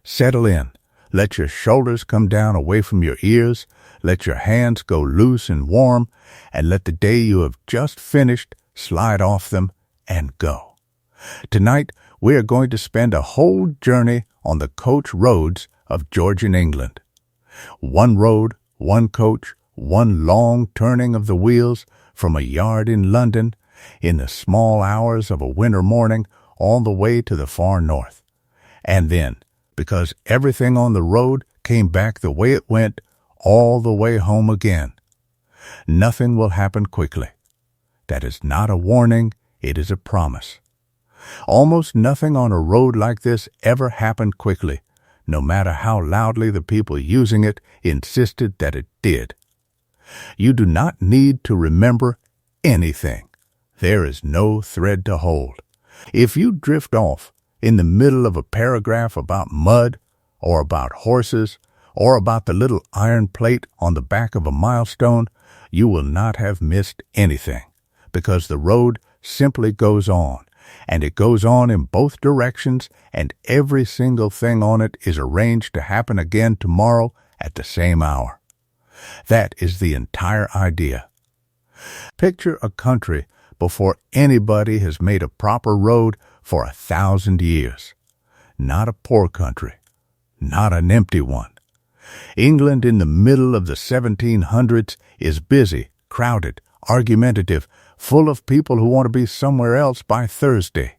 Settle in. Let your shoulders come down away from your ears. Let your hands go loose and warm, and let the day you have just finished slide off them and go. Tonight, we are going to spend a whole journey on the coach roads of Georgian England. One road, one coach, one long turning of the wheels from a yard in London in the small hours of a winter morning all the way to the far north. And then, because everything on the road came back the way it went, all the way home again. Nothing will happen quickly. That is not a warning, it is a promise. Almost nothing on a road like this ever happened quickly, no matter how loudly the people using it insisted that it did. You do not need to remember anything. There is no thread to hold. If you drift off in the middle of a paragraph about mud, or about horses, or about the little iron plate on the back of a milestone, you will not have missed anything, because the road simply goes on, and it goes on in both directions, and every single thing on it is arranged to happen again tomorrow at the same hour. That is the entire idea. Picture a country before anybody has made a proper road for 1,000 years. Not a poor country, not an empty one. England in the middle of the 1700s is busy, crowded, argumentative, full of people who want to be somewhere else by Thursday.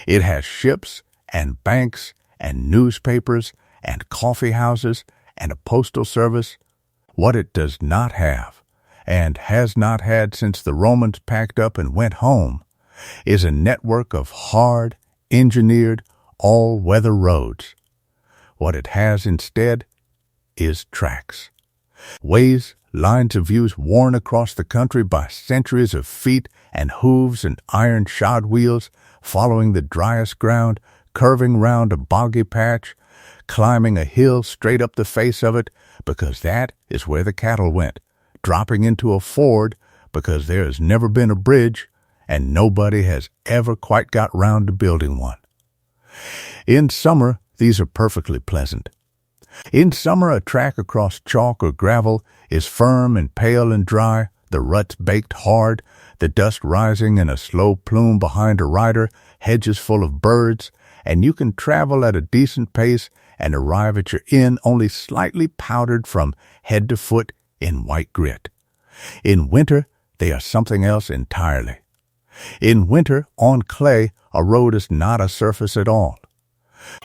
It has ships and banks and newspapers and coffee houses and a postal service. What it does not have, and has not had since the Romans packed up and went home, is a network of hard, engineered, all-weather roads. What it has instead is tracks. Ways, lines of use worn across the country by centuries of feet and hooves and iron shod wheels, following the driest ground, curving round a boggy patch, climbing a hill straight up the face of it, because that is where the cattle went, dropping into a ford because there has never been a bridge, and nobody has ever quite got round to building one. In summer, these are perfectly pleasant. In summer, a track across chalk or gravel is firm and pale and dry, the ruts baked hard, the dust rising in a slow plume behind a rider, hedges full of birds, and you can travel at a decent pace and arrive at your inn only slightly powdered from head to foot in white grit. In winter, they are something else entirely. In winter, on clay, a road is not a surface at all.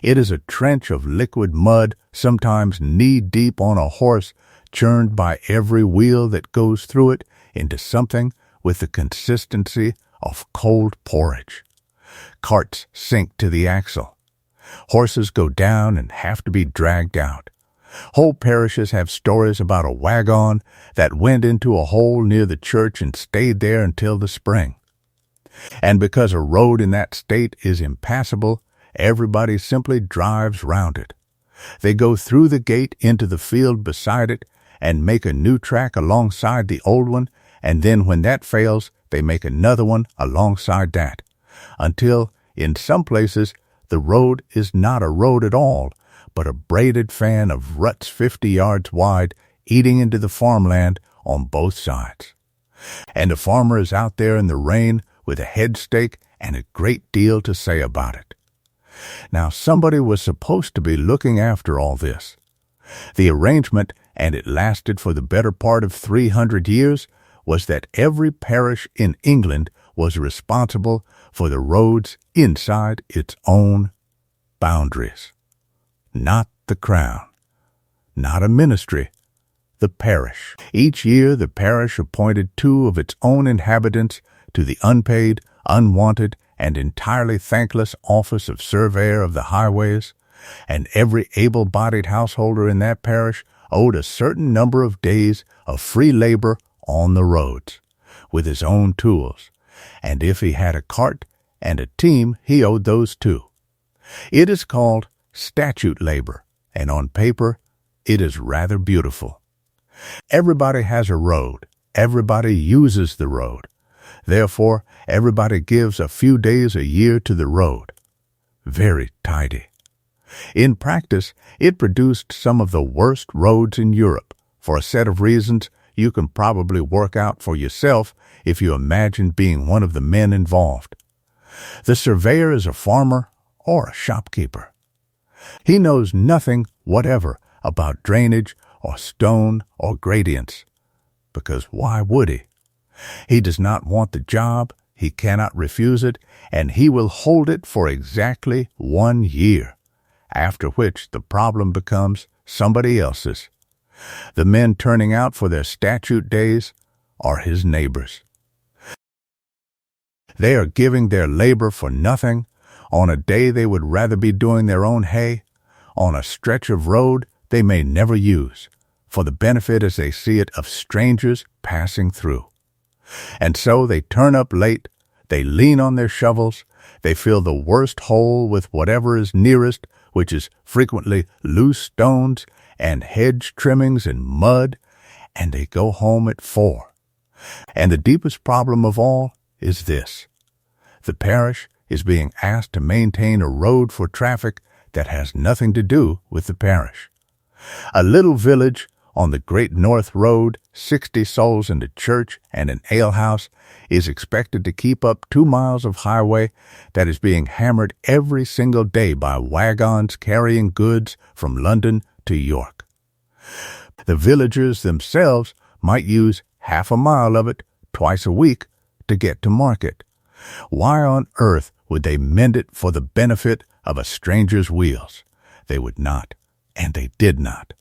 It is a trench of liquid mud, sometimes knee-deep on a horse, churned by every wheel that goes through it into something with the consistency of cold porridge. Carts sink to the axle. Horses go down and have to be dragged out. Whole parishes have stories about a wagon that went into a hole near the church and stayed there until the spring. And because a road in that state is impassable, everybody simply drives round it. They go through the gate into the field beside it and make a new track alongside the old one, and then when that fails, they make another one alongside that, until, in some places, the road is not a road at all, but a braided fan of ruts 50 yards wide, eating into the farmland on both sides. And the farmer is out there in the rain with a head stake and a great deal to say about it. Now, somebody was supposed to be looking after all this. The arrangement, and it lasted for the better part of 300 years, was that every parish in England was responsible for the roads inside its own boundaries. Not the crown, not a ministry, the parish. Each year the parish appointed 2 of its own inhabitants to the unpaid, unwanted, and entirely thankless office of surveyor of the highways, and every able-bodied householder in that parish owed a certain number of days of free labor on the roads, with his own tools, and if he had a cart and a team, he owed those too. It is called statute labor, and on paper, it is rather beautiful. Everybody has a road. Everybody uses the road. Therefore, everybody gives a few days a year to the road. Very tidy. In practice, it produced some of the worst roads in Europe, for a set of reasons you can probably work out for yourself if you imagine being one of the men involved. The surveyor is a farmer or a shopkeeper. He knows nothing whatever about drainage or stone or gradients, because why would he? He does not want the job, he cannot refuse it, and he will hold it for exactly 1 year, after which the problem becomes somebody else's. The men turning out for their statute days are his neighbors. They are giving their labor for nothing on a day they would rather be doing their own hay, on a stretch of road they may never use, for the benefit as they see it of strangers passing through. And so they turn up late, they lean on their shovels, they fill the worst hole with whatever is nearest, which is frequently loose stones and hedge trimmings and mud, and they go home at 4. And the deepest problem of all is this: the parish is being asked to maintain a road for traffic that has nothing to do with the parish. A little village on the Great North Road, 60 souls in a church and an alehouse, is expected to keep up 2 miles of highway that is being hammered every single day by wagons carrying goods from London to York. The villagers themselves might use half a mile of it twice a week to get to market. Why on earth would they mend it for the benefit of a stranger's wheels? They would not, and they did not.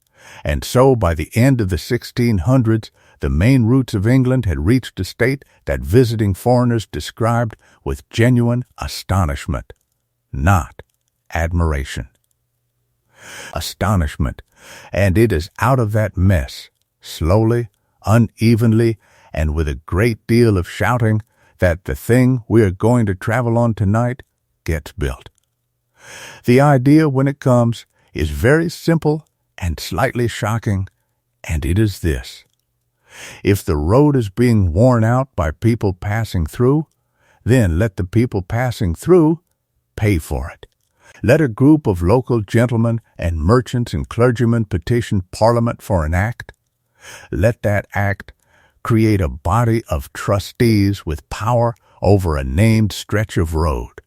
And so by the end of the 1600s, the main routes of England had reached a state that visiting foreigners described with genuine astonishment, not admiration. Astonishment, and it is out of that mess, slowly, unevenly, and with a great deal of shouting, that the thing we are going to travel on tonight gets built. The idea, when it comes, is very simple and slightly shocking, and it is this: if the road is being worn out by people passing through, then let the people passing through pay for it. Let a group of local gentlemen and merchants and clergymen petition Parliament for an act. Let that act create a body of trustees with power over a named stretch of road.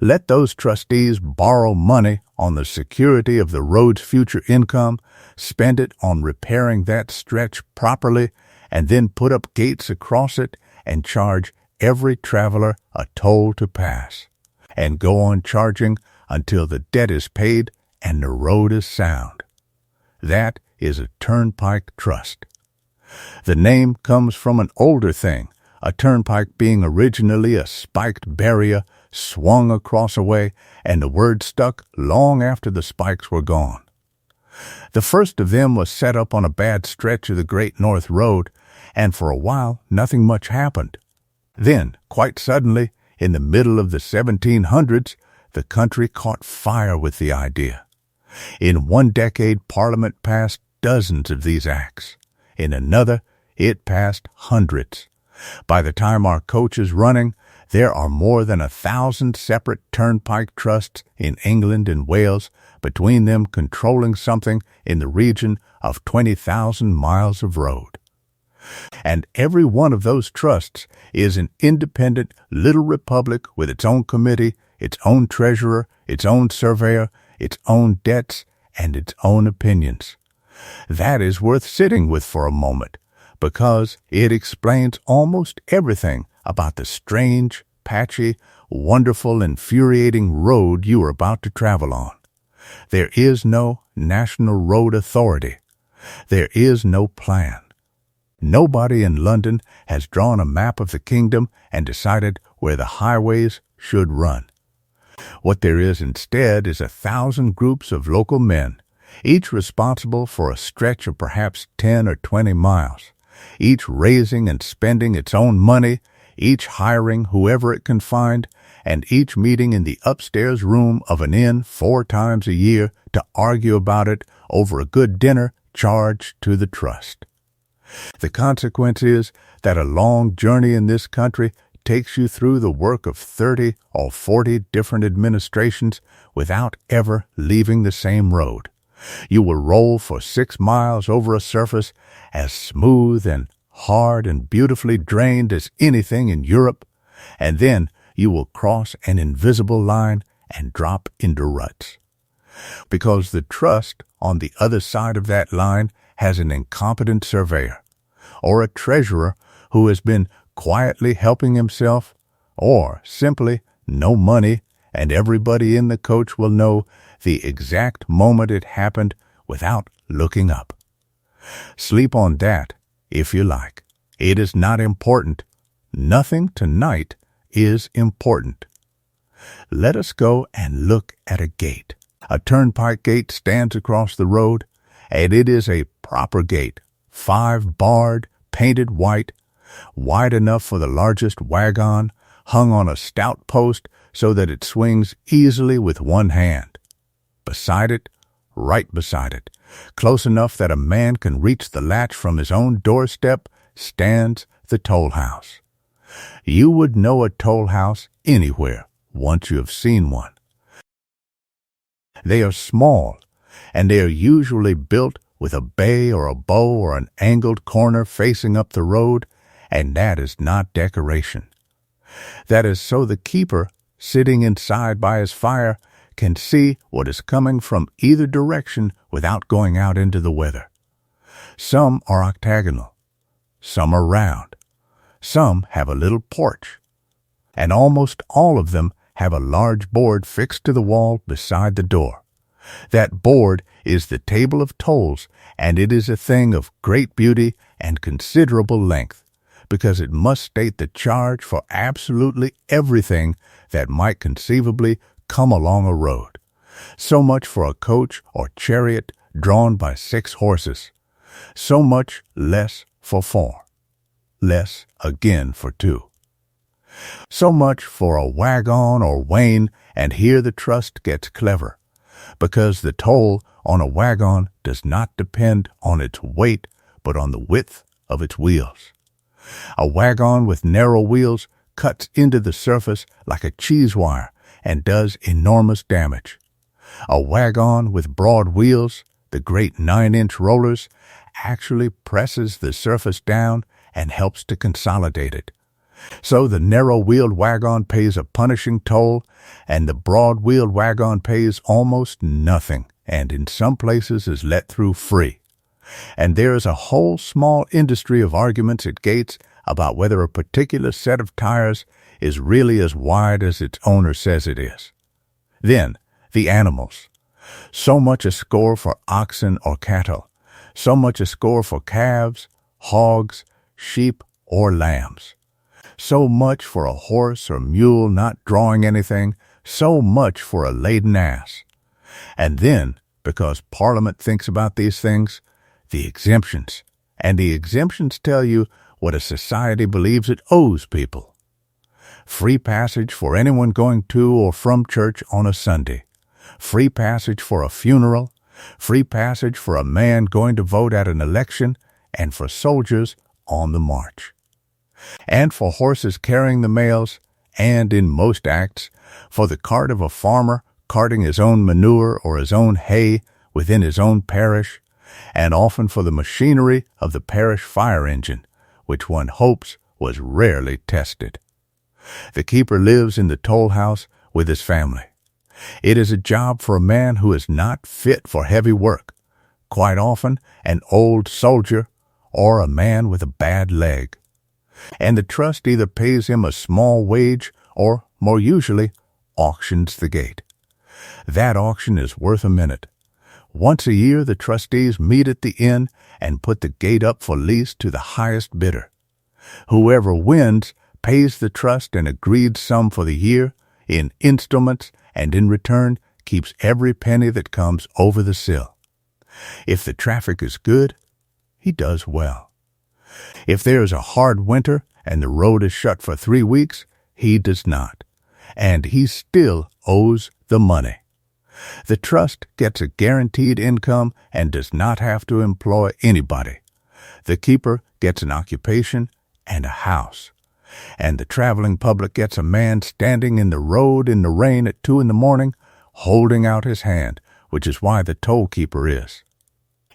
Let those trustees borrow money on the security of the road's future income, spend it on repairing that stretch properly, and then put up gates across it and charge every traveler a toll to pass, and go on charging until the debt is paid and the road is sound. That is a turnpike trust. The name comes from an older thing, a turnpike being originally a spiked barrier swung across a way, and the word stuck long after the spikes were gone. The first of them was set up on a bad stretch of the Great North Road, and for a while nothing much happened. Then, quite suddenly, in the middle of the 1700s, the country caught fire with the idea. In 1 decade, Parliament passed dozens of these acts. In another, it passed hundreds. By the time our coach is running, there are more than 1,000 separate turnpike trusts in England and Wales, between them controlling something in the region of 20,000 miles of road. And every one of those trusts is an independent little republic with its own committee, its own treasurer, its own surveyor, its own debts, and its own opinions. That is worth sitting with for a moment, because it explains almost everything about the strange, patchy, wonderful, infuriating road you are about to travel on. There is no National Road Authority. There is no plan. Nobody in London has drawn a map of the kingdom and decided where the highways should run. What there is instead is 1,000 groups of local men, each responsible for a stretch of perhaps 10 or 20 miles, each raising and spending its own money, each hiring whoever it can find, and each meeting in the upstairs room of an inn 4 times a year to argue about it over a good dinner charged to the trust. The consequence is that a long journey in this country takes you through the work of 30 or 40 different administrations without ever leaving the same road. You will roll for 6 miles over a surface as smooth and hard and beautifully drained as anything in Europe, and then you will cross an invisible line and drop into ruts. Because the trust on the other side of that line has an incompetent surveyor, or a treasurer who has been quietly helping himself, or simply no money, and everybody in the coach will know the exact moment it happened without looking up. Sleep on that, if you like. It is not important. Nothing tonight is important. Let us go and look at a gate. A turnpike gate stands across the road, and it is a proper gate, 5-barred, painted white, wide enough for the largest wagon, hung on a stout post so that it swings easily with one hand. Beside it, right beside it, close enough that a man can reach the latch from his own doorstep, stands the toll house. You would know a toll house anywhere once you have seen one. They are small, and they are usually built with a bay or a bow or an angled corner facing up the road, and that is not decoration. That is so the keeper, sitting inside by his fire, can see what is coming from either direction without going out into the weather. Some are octagonal, some are round, some have a little porch, and almost all of them have a large board fixed to the wall beside the door. That board is the table of tolls, and it is a thing of great beauty and considerable length, because it must state the charge for absolutely everything that might conceivably come along a road. So much for a coach or chariot drawn by 6 horses. So much less for 4. Less again for 2. So much for a wagon or wain, and here the trust gets clever, because the toll on a wagon does not depend on its weight, but on the width of its wheels. A wagon with narrow wheels cuts into the surface like a cheese wire and does enormous damage. A wagon with broad wheels, the great 9-inch rollers, actually presses the surface down and helps to consolidate it. So the narrow-wheeled wagon pays a punishing toll, and the broad-wheeled wagon pays almost nothing, and in some places is let through free. And there is a whole small industry of arguments at gates about whether a particular set of tires is really as wide as its owner says it is. Then, the animals. So much a score for oxen or cattle, so much a score for calves, hogs, sheep, or lambs. So much for a horse or mule not drawing anything, so much for a laden ass. And then, because Parliament thinks about these things, the exemptions. And the exemptions tell you what a society believes it owes people. Free passage for anyone going to or from church on a Sunday. Free passage for a funeral. Free passage for a man going to vote at an election, and for soldiers on the march. And for horses carrying the mails, and in most acts, for the cart of a farmer carting his own manure or his own hay within his own parish, and often for the machinery of the parish fire engine, which one hopes was rarely tested. The keeper lives in the toll house with his family. It is a job for a man who is not fit for heavy work, quite often an old soldier or a man with a bad leg. And the trust either pays him a small wage or, more usually, auctions the gate. That auction is worth a minute. Once a year the trustees meet at the inn and put the gate up for lease to the highest bidder. Whoever wins pays the trust an agreed sum for the year in installments, and in return keeps every penny that comes over the sill. If the traffic is good, he does well. If there is a hard winter and the road is shut for 3 weeks, he does not, and he still owes the money. The trust gets a guaranteed income and does not have to employ anybody. The keeper gets an occupation and a house, And the traveling public gets a man standing in the road in the rain at 2 a.m, holding out his hand, which is why the toll keeper is,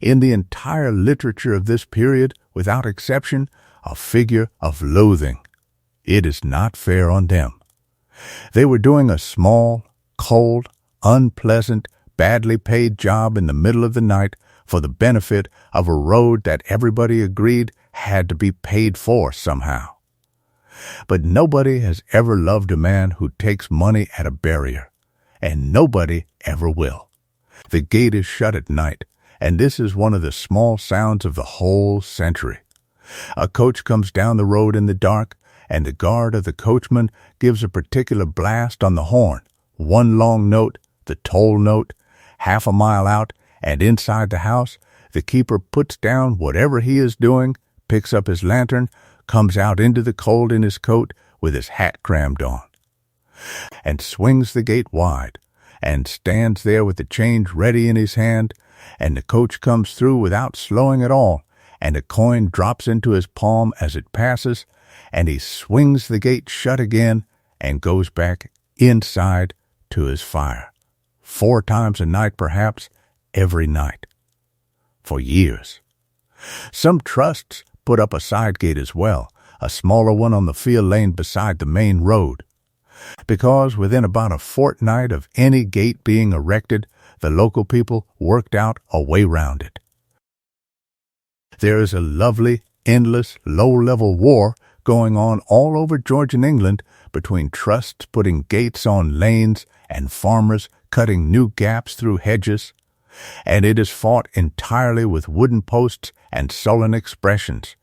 in the entire literature of this period, without exception, a figure of loathing. It is not fair on them. They were doing a small, cold, unpleasant, badly paid job in the middle of the night for the benefit of a road that everybody agreed had to be paid for somehow. But nobody has ever loved a man who takes money at a barrier, and nobody ever will. The gate is shut at night, and this is one of the small sounds of the whole century. A coach comes down the road in the dark, and the guard of the coachman gives a particular blast on the horn, one long note, the toll note, half a mile out, and inside the house, the keeper puts down whatever he is doing, picks up his lantern, comes out into the cold in his coat with his hat crammed on, and swings the gate wide, and stands there with the change ready in his hand, and the coach comes through without slowing at all, and a coin drops into his palm as it passes, and he swings the gate shut again and goes back inside to his fire. 4 times a night, perhaps, every night. For years. Some trusts put up a side gate as well, a smaller one on the field lane beside the main road, because within about a fortnight of any gate being erected, the local people worked out a way round it. There is a lovely, endless, low-level war going on all over Georgian England between trusts putting gates on lanes and farmers cutting new gaps through hedges, and it is fought entirely with wooden posts and sullen expressions,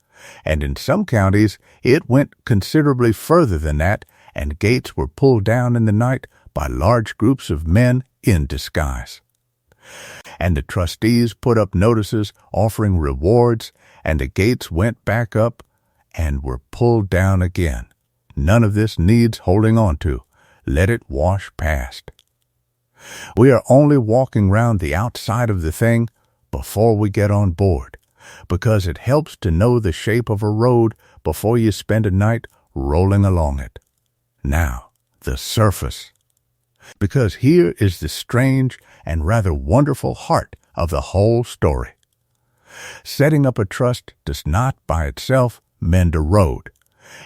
and in some counties it went considerably further than that, and gates were pulled down in the night by large groups of men in disguise. And the trustees put up notices offering rewards, and the gates went back up and were pulled down again. None of this needs holding on to. Let it wash past. We are only walking round the outside of the thing before we get on board, because it helps to know the shape of a road before you spend a night rolling along it. Now, the surface. Because here is the strange and rather wonderful heart of the whole story. Setting up a trust does not by itself mend a road.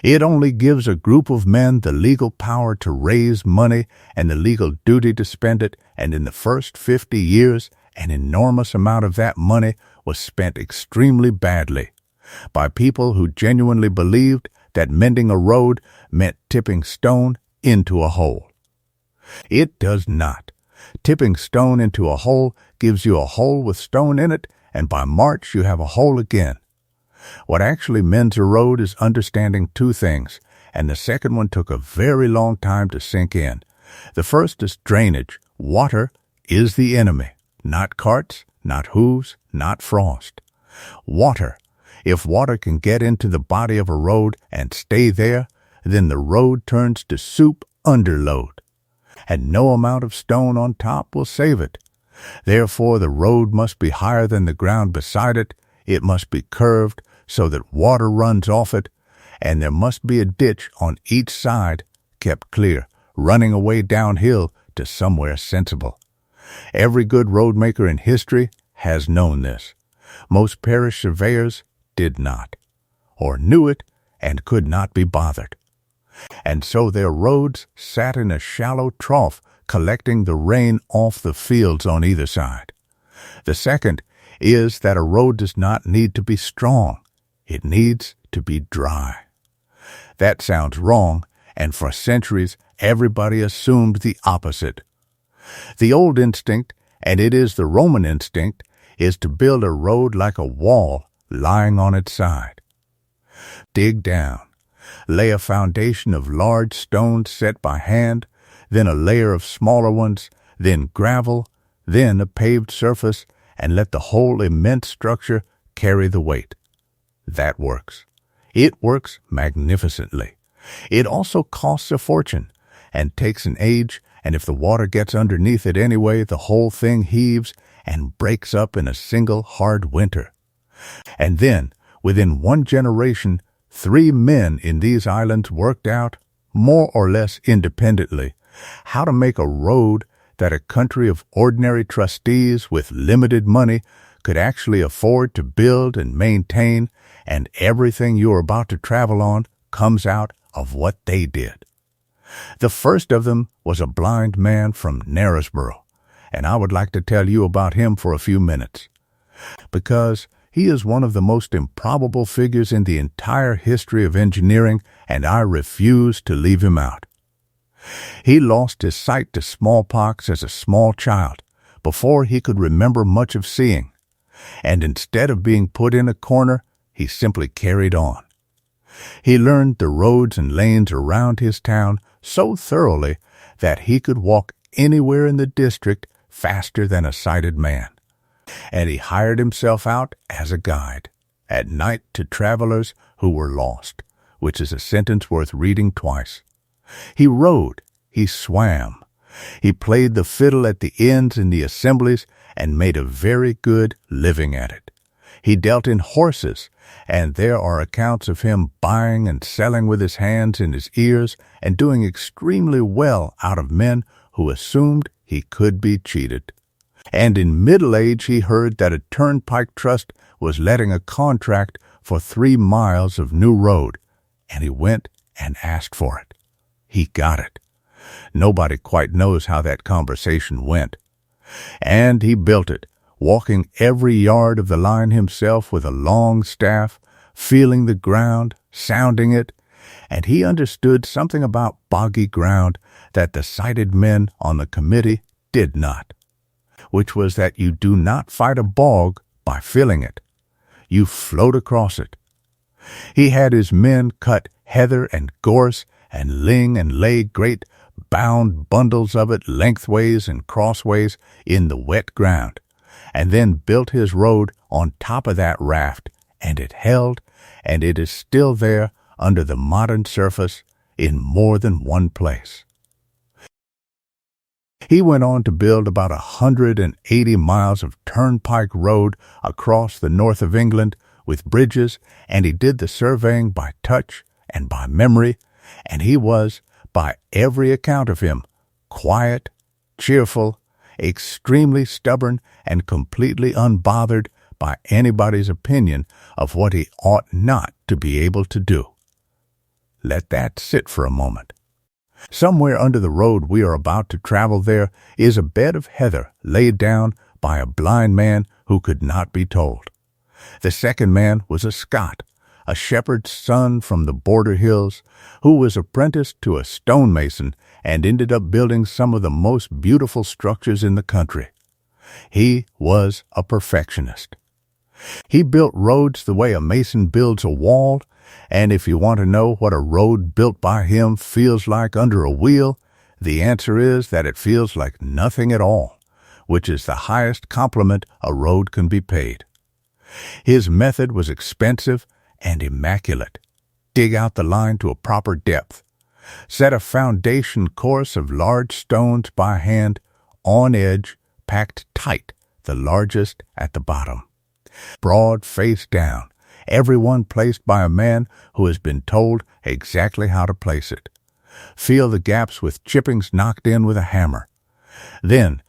It only gives a group of men the legal power to raise money and the legal duty to spend it, and in the first 50 years, an enormous amount of that money was spent extremely badly by people who genuinely believed that mending a road meant tipping stone into a hole. It does not. Tipping stone into a hole gives you a hole with stone in it, and by March you have a hole again. What actually mends a road is understanding 2 things, and the second one took a very long time to sink in. The first is drainage. Water is the enemy, not carts, not hooves, not frost. Water. If water can get into the body of a road and stay there, then the road turns to soup underload, and no amount of stone on top will save it. Therefore, the road must be higher than the ground beside it. It must be curved so that water runs off it, and there must be a ditch on each side kept clear, running away downhill to somewhere sensible. Every good roadmaker in history has known this. Most parish surveyors did not, or knew it and could not be bothered. And so their roads sat in a shallow trough, collecting the rain off the fields on either side. The second is that a road does not need to be strong. It needs to be dry. That sounds wrong, and for centuries everybody assumed the opposite. The old instinct, and it is the Roman instinct, is to build a road like a wall lying on its side. Dig down. Lay a foundation of large stones set by hand, then a layer of smaller ones, then gravel, then a paved surface, and let the whole immense structure carry the weight. That works. It works magnificently. It also costs a fortune, and takes an age, and if the water gets underneath it anyway, the whole thing heaves and breaks up in a single hard winter. And then, within 1 generation, 3 men in these islands worked out, more or less independently, how to make a road that a country of ordinary trustees with limited money could actually afford to build and maintain, and everything you are about to travel on comes out of what they did. The first of them was a blind man from Knaresborough, and I would like to tell you about him for a few minutes, because he is one of the most improbable figures in the entire history of engineering, and I refuse to leave him out. He lost his sight to smallpox as a small child, before he could remember much of seeing, and instead of being put in a corner, he simply carried on. He learned the roads and lanes around his town so thoroughly that he could walk anywhere in the district faster than a sighted man. And he hired himself out as a guide at night to travelers who were lost, which is a sentence worth reading twice. He rode, he swam, he played the fiddle at the inns in the assemblies and made a very good living at it. He dealt in horses, and there are accounts of him buying and selling with his hands in his ears and doing extremely well out of men who assumed he could be cheated. And in middle age he heard that a turnpike trust was letting a contract for 3 miles of new road, and he went and asked for it. He got it. Nobody quite knows how that conversation went. And he built it, walking every yard of the line himself with a long staff, feeling the ground, sounding it, and he understood something about boggy ground that the sighted men on the committee did not, which was that you do not fight a bog by filling it. You float across it. He had his men cut heather and gorse and ling and lay great bound bundles of it lengthways and crossways in the wet ground, and then built his road on top of that raft, and it held, and it is still there under the modern surface in more than one place. He went on to build about 180 miles of turnpike road across the north of England with bridges, and he did the surveying by touch and by memory, and he was, by every account of him, quiet, cheerful, extremely stubborn, and completely unbothered by anybody's opinion of what he ought not to be able to do. Let that sit for a moment. Somewhere under the road we are about to travel there is a bed of heather laid down by a blind man who could not be told. The second man was a Scot, a shepherd's son from the border hills, who was apprenticed to a stonemason and ended up building some of the most beautiful structures in the country. He was a perfectionist. He built roads the way a mason builds a wall, and if you want to know what a road built by him feels like under a wheel, the answer is that it feels like nothing at all, which is the highest compliment a road can be paid. His method was expensive and immaculate. Dig out the line to a proper depth. Set a foundation course of large stones by hand, on edge, packed tight, the largest at the bottom. Broad face down, every one placed by a man who has been told exactly how to place it. Fill the gaps with chippings knocked in with a hammer. Then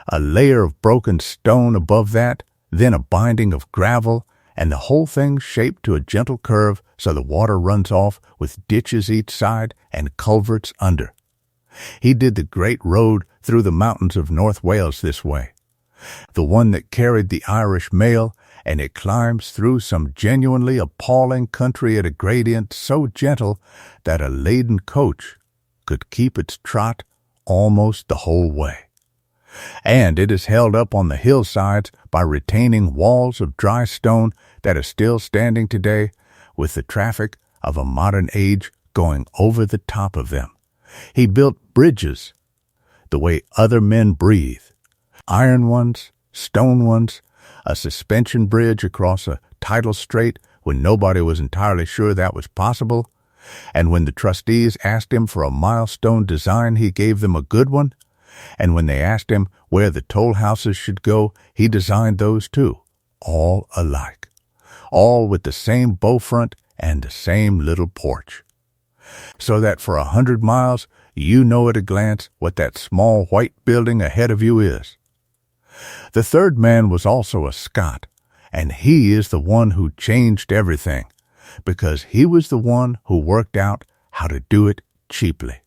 a layer of broken stone above that, then a binding of gravel, and the whole thing shaped to a gentle curve so the water runs off with ditches each side and culverts under. He did the great road through the mountains of North Wales this way, the one that carried the Irish mail, and it climbs through some genuinely appalling country at a gradient so gentle that a laden coach could keep its trot almost the whole way. And it is held up on the hillsides by retaining walls of dry stone that are still standing today, with the traffic of a modern age going over the top of them. He built bridges the way other men breathe, iron ones, stone ones, a suspension bridge across a tidal strait when nobody was entirely sure that was possible, and when the trustees asked him for a milestone design, he gave them a good one, and when they asked him where the toll houses should go, he designed those too, all alike, all with the same bow front and the same little porch. So that for 100 miles, you know at a glance what that small white building ahead of you is. The third man was also a Scot, and he is the one who changed everything, because he was the one who worked out how to do it cheaply.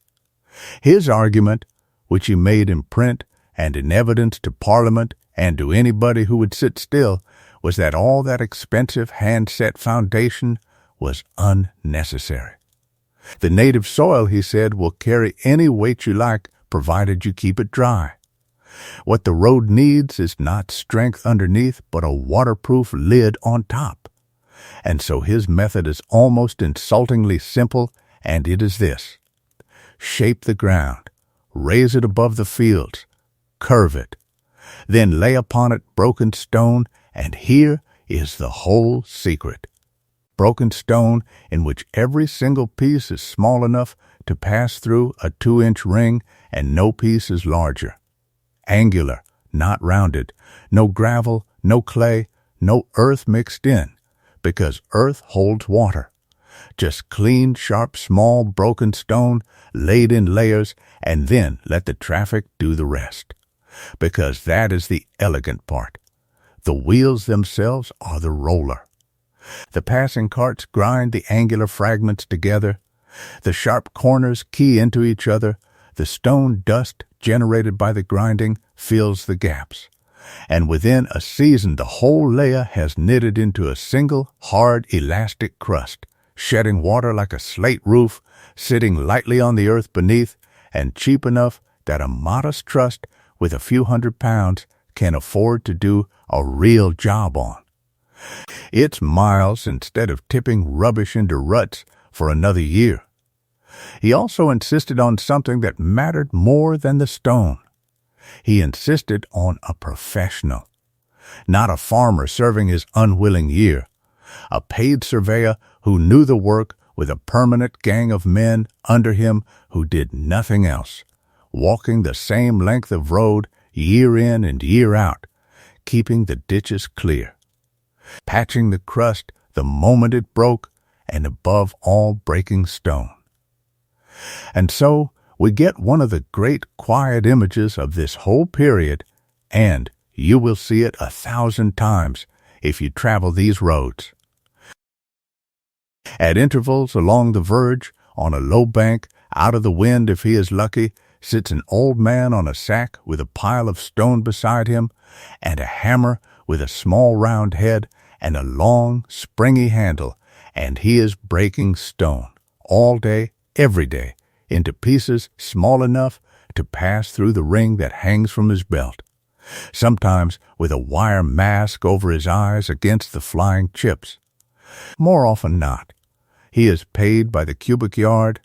His argument, which he made in print and in evidence to Parliament and to anybody who would sit still, was that all that expensive hand-set foundation was unnecessary. The native soil, he said, will carry any weight you like, provided you keep it dry. What the road needs is not strength underneath, but a waterproof lid on top. And so his method is almost insultingly simple, and it is this: shape the ground, raise it above the fields, curve it, then lay upon it broken stone, and here is the whole secret. Broken stone in which every single piece is small enough to pass through a 2-inch ring, and no piece is larger. Angular, not rounded, no gravel, no clay, no earth mixed in, because earth holds water. Just clean, sharp, small, broken stone laid in layers, and then let the traffic do the rest. Because that is the elegant part. The wheels themselves are the roller. The passing carts grind the angular fragments together. The sharp corners key into each other. The stone dust generated by the grinding fills the gaps. And within a season the whole layer has knitted into a single, hard, elastic crust, shedding water like a slate roof, sitting lightly on the earth beneath, and cheap enough that a modest trust with a few £100 can afford to do a real job on. It's miles instead of tipping rubbish into ruts for another year. He also insisted on something that mattered more than the stone. He insisted on a professional, not a farmer serving his unwilling year, a paid surveyor who knew the work with a permanent gang of men under him who did nothing else, walking the same length of road year in and year out, keeping the ditches clear, patching the crust the moment it broke, and above all breaking stone. And so we get one of the great quiet images of this whole period, and you will see it 1,000 times if you travel these roads. At intervals along the verge, on a low bank, out of the wind if he is lucky, sits an old man on a sack with a pile of stone beside him, and a hammer with a small round head and a long, springy handle, and he is breaking stone, all day, every day, into pieces small enough to pass through the ring that hangs from his belt, sometimes with a wire mask over his eyes against the flying chips. More often not. He is paid by the cubic yard.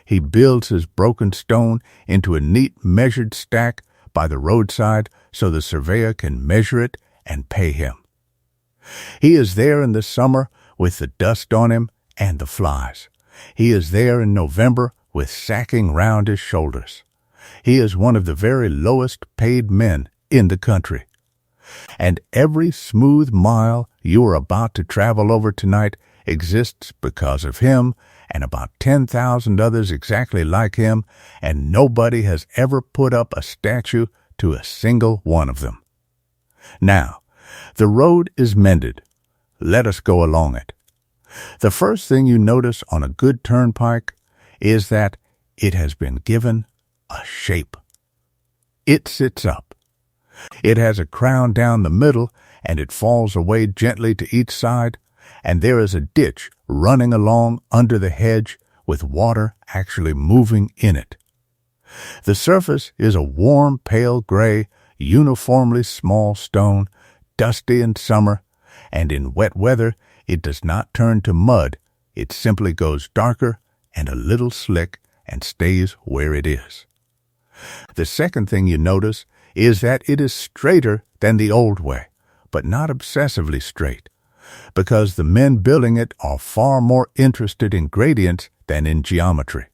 He builds his broken stone into a neat measured stack by the roadside so the surveyor can measure it and pay him. He is there in the summer with the dust on him and the flies. He is there in November with sacking round his shoulders. He is one of the very lowest paid men in the country. And every smooth mile you are about to travel over tonight exists because of him and about 10,000 others exactly like him, and nobody has ever put up a statue to a single one of them. Now, the road is mended. Let us go along it. The first thing you notice on a good turnpike is that it has been given a shape. It sits up. It has a crown down the middle, and it falls away gently to each side, and there is a ditch running along under the hedge with water actually moving in it. The surface is a warm, pale gray, uniformly small stone, dusty in summer, and in wet weather it does not turn to mud. It simply goes darker and a little slick and stays where it is. The second thing you notice is that it is straighter than the old way, but not obsessively straight, because the men building it are far more interested in gradients than in geometry.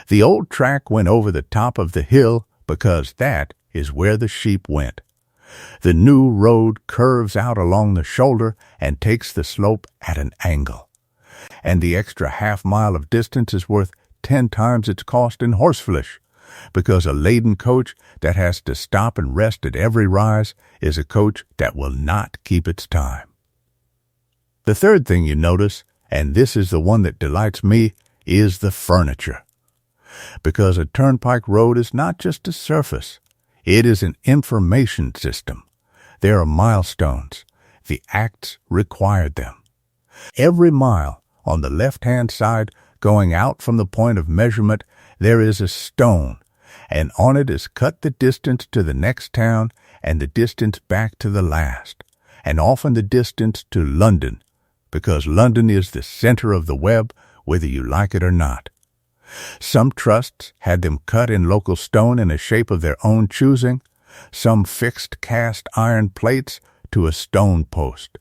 The old track went over the top of the hill because that is where the sheep went. The new road curves out along the shoulder and takes the slope at an angle. and the extra half-mile of distance is worth 10 times its cost in horseflesh, because a laden coach that has to stop and rest at every rise is a coach that will not keep its time. The third thing you notice, and this is the one that delights me, is the furniture. Because a turnpike road is not just a surface, it is an information system. There are milestones. The acts required them. Every mile on the left-hand side going out from the point of measurement, there is a stone, and on it is cut the distance to the next town and the distance back to the last, and often the distance to London, because London is the center of the web, whether you like it or not. Some trusts had them cut in local stone in a shape of their own choosing, some fixed cast iron plates to a stone post.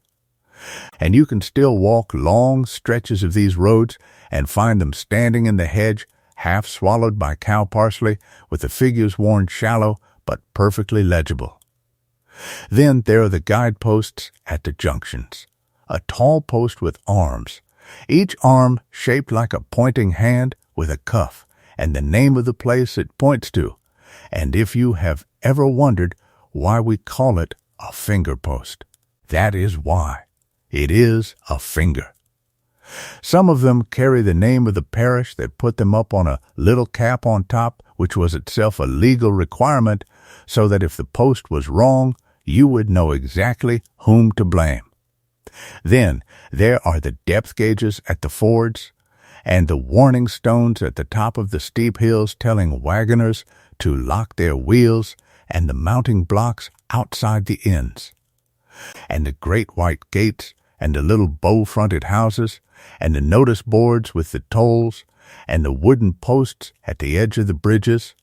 And you can still walk long stretches of these roads and find them standing in the hedge, half swallowed by cow parsley, with the figures worn shallow but perfectly legible. Then there are the guideposts at the junctions, a tall post with arms, each arm shaped like a pointing hand with a cuff and the name of the place it points to. And if you have ever wondered why we call it a finger post, that is why. It is a finger. Some of them carry the name of the parish that put them up on a little cap on top, which was itself a legal requirement, so that if the post was wrong, you would know exactly whom to blame. Then there are the depth gauges at the fords, and the warning stones at the top of the steep hills telling wagoners to lock their wheels, and the mounting blocks outside the inns, and the great white gates, and the little bow-fronted houses, and the notice boards with the tolls, and the wooden posts at the edge of the bridges.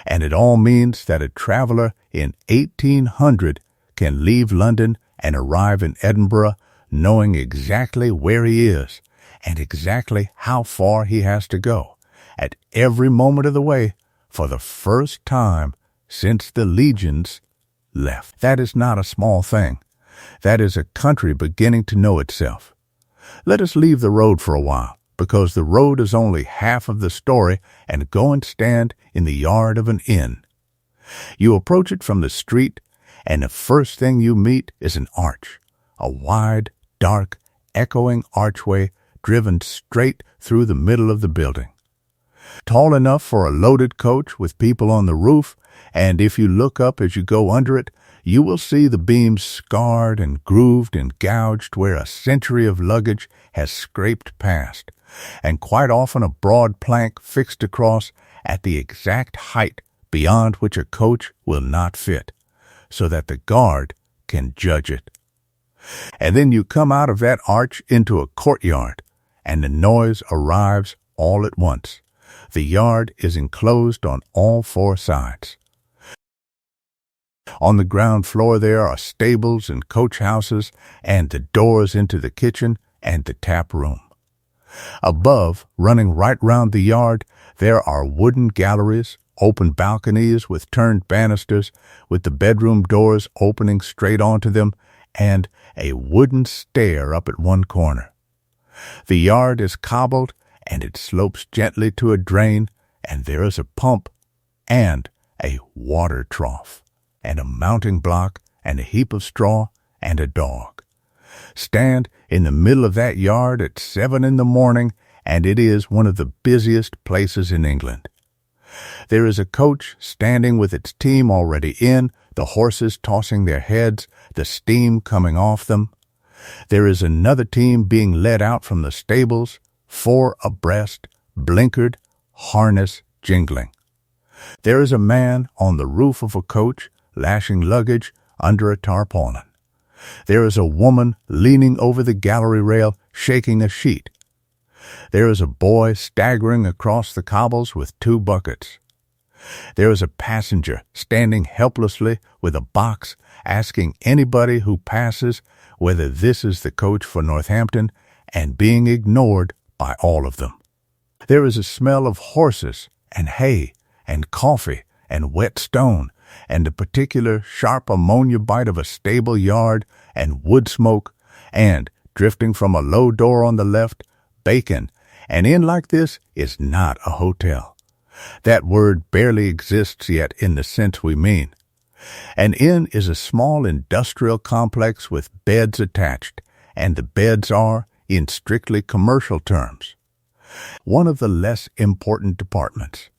And it all means that a traveler in 1800 can leave London and arrive in Edinburgh knowing exactly where he is and exactly how far he has to go at every moment of the way for the first time since the legions left. That is not a small thing. That is a country beginning to know itself. Let us leave the road for a while, because the road is only half of the story, and go and stand in the yard of an inn. You approach it from the street, and the first thing you meet is an arch, a wide, dark, echoing archway driven straight through the middle of the building. Tall enough for a loaded coach with people on the roof, and if you look up as you go under it, you will see the beams scarred and grooved and gouged where a century of luggage has scraped past, and quite often a broad plank fixed across at the exact height beyond which a coach will not fit, so that the guard can judge it. And then you come out of that arch into a courtyard, and the noise arrives all at once. The yard is enclosed on all four sides. On the ground floor there are stables and coach houses and the doors into the kitchen and the tap room. Above, running right round the yard, there are wooden galleries, open balconies with turned banisters, with the bedroom doors opening straight onto them, and a wooden stair up at one corner. The yard is cobbled, and it slopes gently to a drain, and there is a pump, and a water trough, and a mounting block, and a heap of straw, and a dog. Stand in the middle of that yard at 7 in the morning, and it is one of the busiest places in England. There is a coach standing with its team already in, the horses tossing their heads, the steam coming off them. There is another team being led out from the stables, 4 abreast, blinkered, harness jingling. There is a man on the roof of a coach, lashing luggage under a tarpaulin. There is a woman leaning over the gallery rail, shaking a sheet. There is a boy staggering across the cobbles with 2 buckets. There is a passenger standing helplessly with a box, asking anybody who passes whether this is the coach for Northampton, and being ignored by all of them. There is a smell of horses and hay and coffee and wet stone, and the particular sharp ammonia bite of a stable yard, and wood smoke, and, drifting from a low door on the left, bacon. An inn like this is not a hotel. That word barely exists yet in the sense we mean. An inn is a small industrial complex with beds attached, and the beds are, in strictly commercial terms, one of the less important departments.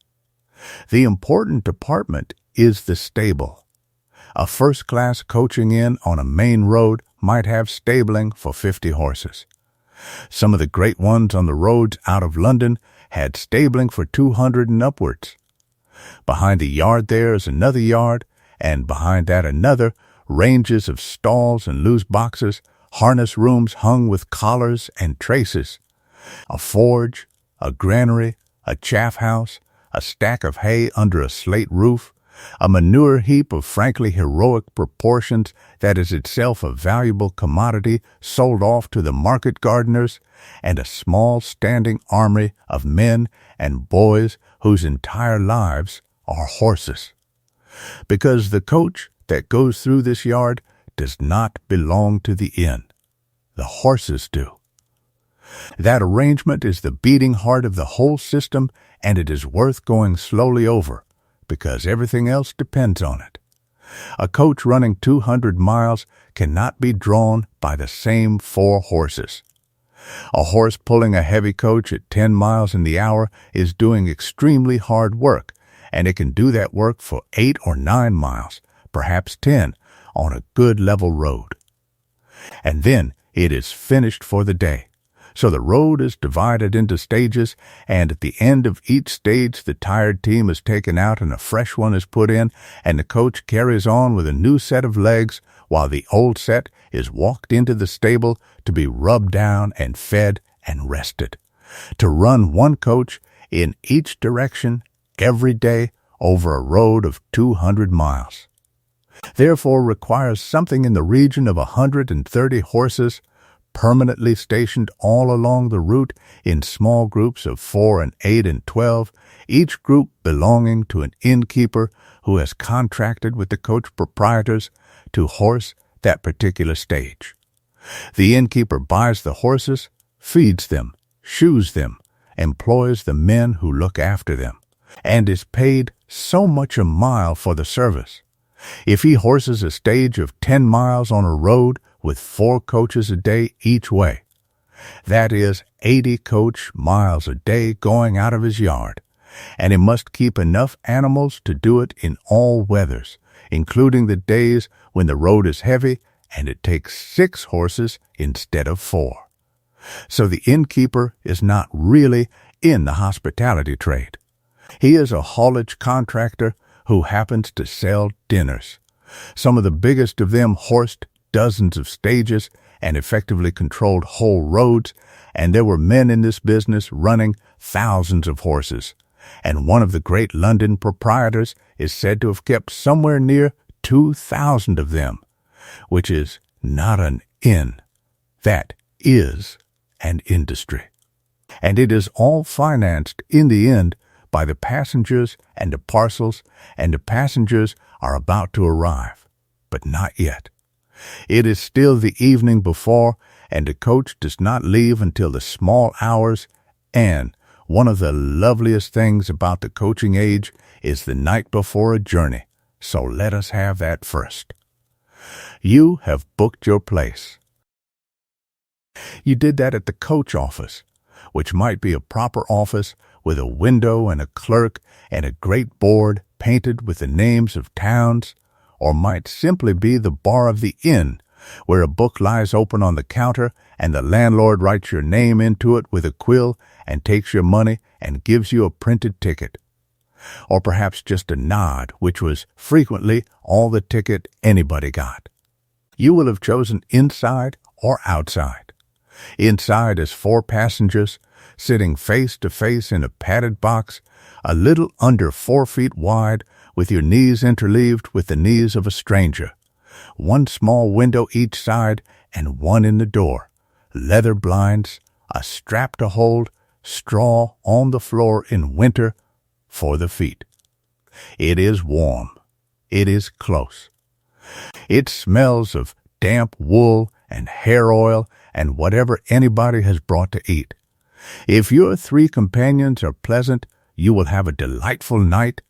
The important department is the stable. A first-class coaching inn on a main road might have stabling for 50 horses. Some of the great ones on the roads out of London had stabling for 200 and upwards. Behind the yard there is another yard, and behind that another, ranges of stalls and loose boxes, harness rooms hung with collars and traces, a forge, a granary, a chaff house, a stack of hay under a slate roof, a manure heap of frankly heroic proportions that is itself a valuable commodity sold off to the market gardeners, and a small standing army of men and boys whose entire lives are horses. Because the coach that goes through this yard does not belong to the inn. The horses do. That arrangement is the beating heart of the whole system, and it is worth going slowly over, because everything else depends on it. A coach running 200 miles cannot be drawn by the same 4 horses. A horse pulling a heavy coach at 10 miles in the hour is doing extremely hard work, and it can do that work for 8 or 9 miles, perhaps 10, on a good level road. And then it is finished for the day. So the road is divided into stages, and at the end of each stage the tired team is taken out and a fresh one is put in, and the coach carries on with a new set of legs while the old set is walked into the stable to be rubbed down and fed and rested. To run one coach in each direction every day over a road of 200 miles. Therefore requires something in the region of 130 horses, permanently stationed all along the route in small groups of 4 and 8 and 12, each group belonging to an innkeeper who has contracted with the coach proprietors to horse that particular stage. The innkeeper buys the horses, feeds them, shoes them, employs the men who look after them, and is paid so much a mile for the service. If he horses a stage of 10 miles on a road with 4 coaches a day each way, that is 80 coach miles a day going out of his yard, and he must keep enough animals to do it in all weathers, including the days when the road is heavy and it takes 6 horses instead of 4. So the innkeeper is not really in the hospitality trade. He is a haulage contractor who happens to sell dinners. Some of the biggest of them horsed dozens of stages and effectively controlled whole roads, and there were men in this business running thousands of horses, and one of the great London proprietors is said to have kept somewhere near 2,000 of them, which is not an inn. That is an industry. And it is all financed in the end by the passengers and the parcels, and the passengers are about to arrive, but not yet. It is still the evening before, and the coach does not leave until the small hours, and one of the loveliest things about the coaching age is the night before a journey, so let us have that first. You have booked your place. You did that at the coach office, which might be a proper office with a window and a clerk and a great board painted with the names of towns, or might simply be the bar of the inn, where a book lies open on the counter and the landlord writes your name into it with a quill and takes your money and gives you a printed ticket. Or perhaps just a nod, which was frequently all the ticket anybody got. You will have chosen inside or outside. Inside is 4 passengers, sitting face to face in a padded box, a little under 4 feet wide, with your knees interleaved with the knees of a stranger. 1 small window each side, and 1 in the door. Leather blinds, a strap to hold, straw on the floor in winter for the feet. It is warm. It is close. It smells of damp wool and hair oil and whatever anybody has brought to eat. If your three companions are pleasant, you will have a delightful night,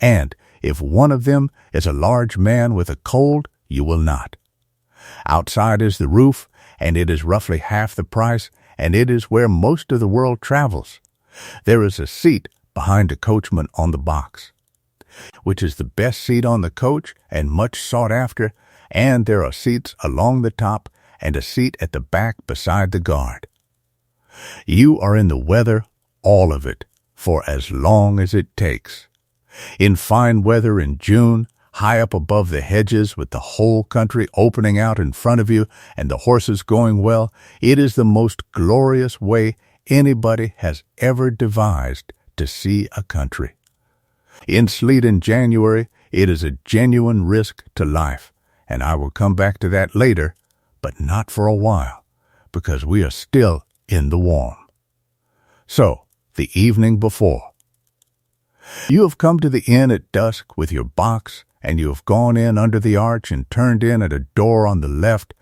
and if one of them is a large man with a cold, you will not. Outside is the roof, and it is roughly half the price, and it is where most of the world travels. There is a seat behind the coachman on the box, which is the best seat on the coach and much sought after, and there are seats along the top and a seat at the back beside the guard. You are in the weather, all of it, for as long as it takes. In fine weather in June, high up above the hedges with the whole country opening out in front of you and the horses going well, it is the most glorious way anybody has ever devised to see a country. In sleet in January, it is a genuine risk to life, and I will come back to that later, but not for a while, because we are still in the warm. So, the evening before. You have come to the inn at dusk with your box, and you have gone in under the arch and turned in at a door on the left,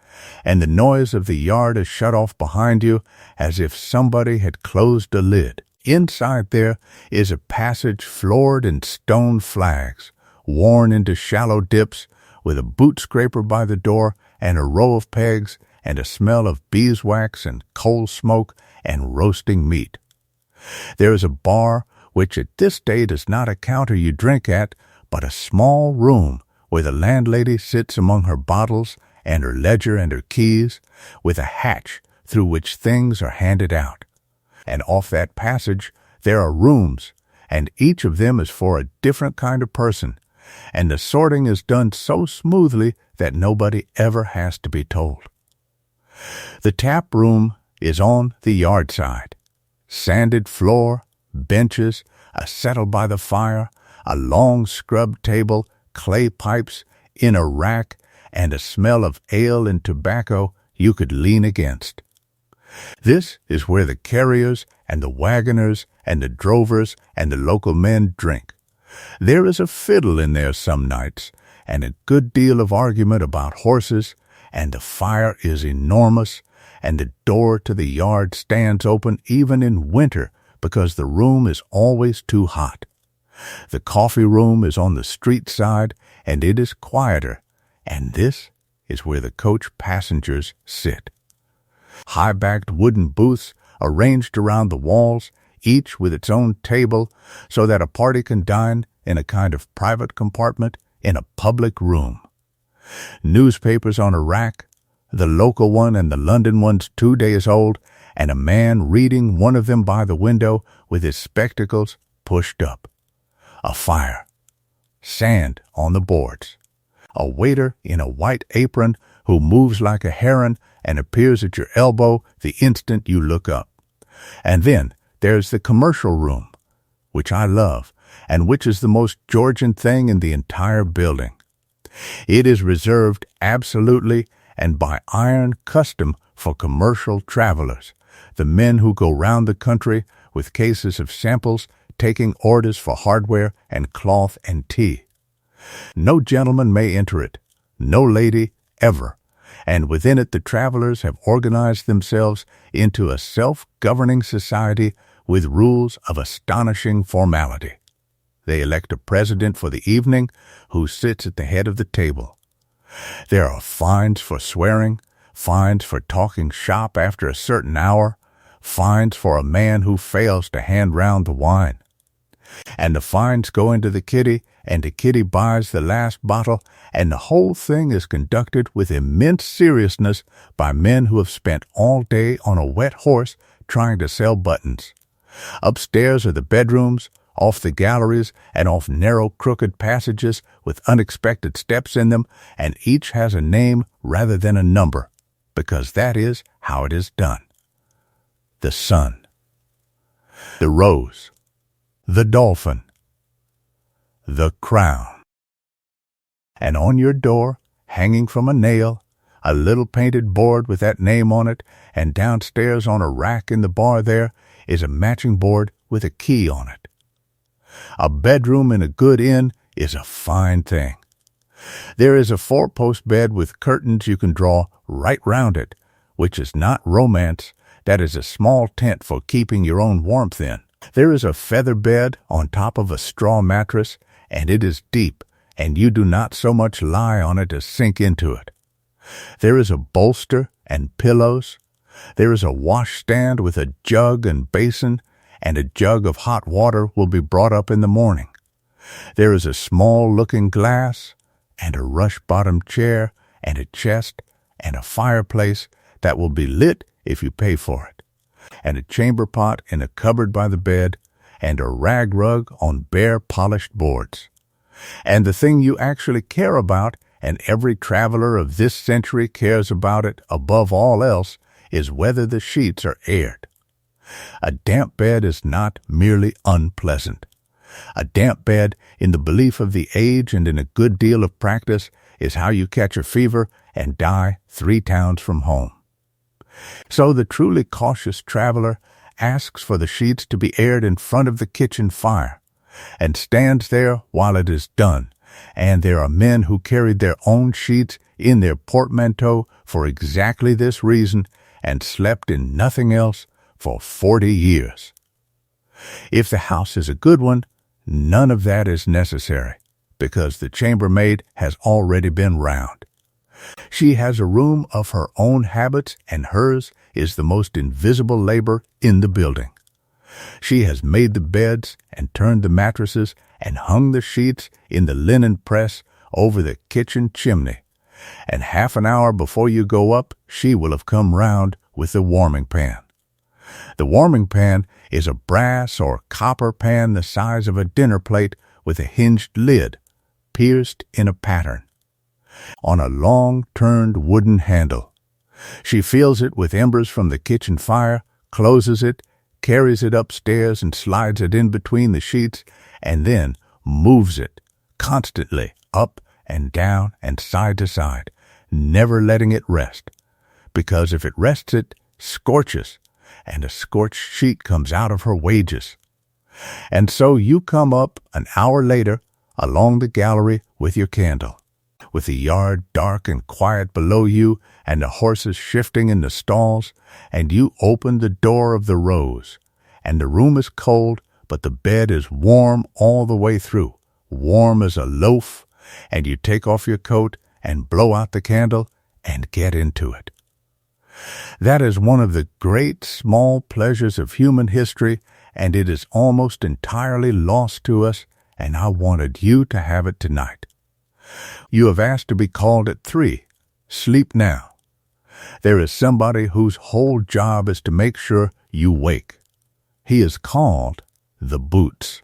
and the noise of the yard is shut off behind you as if somebody had closed a lid. Inside there is a passage floored in stone flags, worn into shallow dips, with a boot scraper by the door and a row of pegs and a smell of beeswax and coal smoke and roasting meat. There is a bar, which at this day is not a counter you drink at, but a small room where the landlady sits among her bottles and her ledger and her keys, with a hatch through which things are handed out. And off that passage there are rooms, and each of them is for a different kind of person, and the sorting is done so smoothly that nobody ever has to be told. The tap room is on the yard side. Sanded floor, benches, a settle by the fire, a long scrubbed table, clay pipes in a rack, and a smell of ale and tobacco you could lean against. This is where the carriers and the wagoners and the drovers and the local men drink. There is a fiddle in there some nights, and a good deal of argument about horses, and the fire is enormous, and the door to the yard stands open even in winter because the room is always too hot. The coffee room is on the street side, and it is quieter, and this is where the coach passengers sit. High-backed wooden booths arranged around the walls, each with its own table, so that a party can dine in a kind of private compartment in a public room. Newspapers on a rack, the local one and the London ones 2 days old, and a man reading one of them by the window with his spectacles pushed up. A fire. Sand on the boards. A waiter in a white apron who moves like a heron and appears at your elbow the instant you look up. And then there's the commercial room, which I love, and which is the most Georgian thing in the entire building. It is reserved absolutely and by iron custom for commercial travelers, the men who go round the country with cases of samples, taking orders for hardware and cloth and tea. No gentleman may enter it, no lady ever, and within it the travelers have organized themselves into a self-governing society with rules of astonishing formality. They elect a president for the evening who sits at the head of the table. There are fines for swearing, fines for talking shop after a certain hour, fines for a man who fails to hand round the wine. And the fines go into the kitty, and the kitty buys the last bottle, and the whole thing is conducted with immense seriousness by men who have spent all day on a wet horse trying to sell buttons. Upstairs are the bedrooms, off the galleries and off narrow crooked passages with unexpected steps in them, and each has a name rather than a number, because that is how it is done. The sun, the rose, the dolphin, the crown. And on your door, hanging from a nail, a little painted board with that name on it, and downstairs on a rack in the bar there is a matching board with a key on it. A bedroom in a good inn is a fine thing. There is a four-post bed with curtains you can draw right round it, which is not romance, That is a small tent for keeping your own warmth in. There is a feather bed on top of a straw mattress, and it is deep, and you do not so much lie on it as sink into it. There is a bolster and pillows. There is a washstand with a jug and basin, and a jug of hot water will be brought up in the morning. There is a small looking-glass, and a rush-bottomed chair, and a chest, and a fireplace that will be lit if you pay for it, and a chamber pot in a cupboard by the bed, and a rag rug on bare polished boards. And the thing you actually care about, and every traveler of this century cares about it above all else, is whether the sheets are aired. A damp bed is not merely unpleasant. A damp bed, in the belief of the age and in a good deal of practice, is how you catch a fever and die 3 towns from home. So the truly cautious traveler asks for the sheets to be aired in front of the kitchen fire, and stands there while it is done, and there are men who carried their own sheets in their portmanteau for exactly this reason, and slept in nothing else for 40 years. If the house is a good one, none of that is necessary, because the chambermaid has already been round. She has a room of her own habits, and hers is the most invisible labor in the building. She has made the beds and turned the mattresses and hung the sheets in the linen press over the kitchen chimney, and half an hour before you go up, she will have come round with the warming pan. The warming pan is a brass or copper pan the size of a dinner plate with a hinged lid, pierced in a pattern, on a long-turned wooden handle. She fills it with embers from the kitchen fire, closes it, carries it upstairs and slides it in between the sheets, and then moves it constantly up and down and side to side, never letting it rest, because if it rests it scorches, and a scorched sheet comes out of her wages. And so you come up an hour later along the gallery with your candle, with the yard dark and quiet below you and the horses shifting in the stalls, and you open the door of the Rose, and the room is cold, but the bed is warm all the way through, warm as a loaf, and you take off your coat and blow out the candle and get into it. That is one of the great small pleasures of human history, and it is almost entirely lost to us, and I wanted you to have it tonight. You have asked to be called at 3. Sleep now. There is somebody whose whole job is to make sure you wake. He is called the Boots.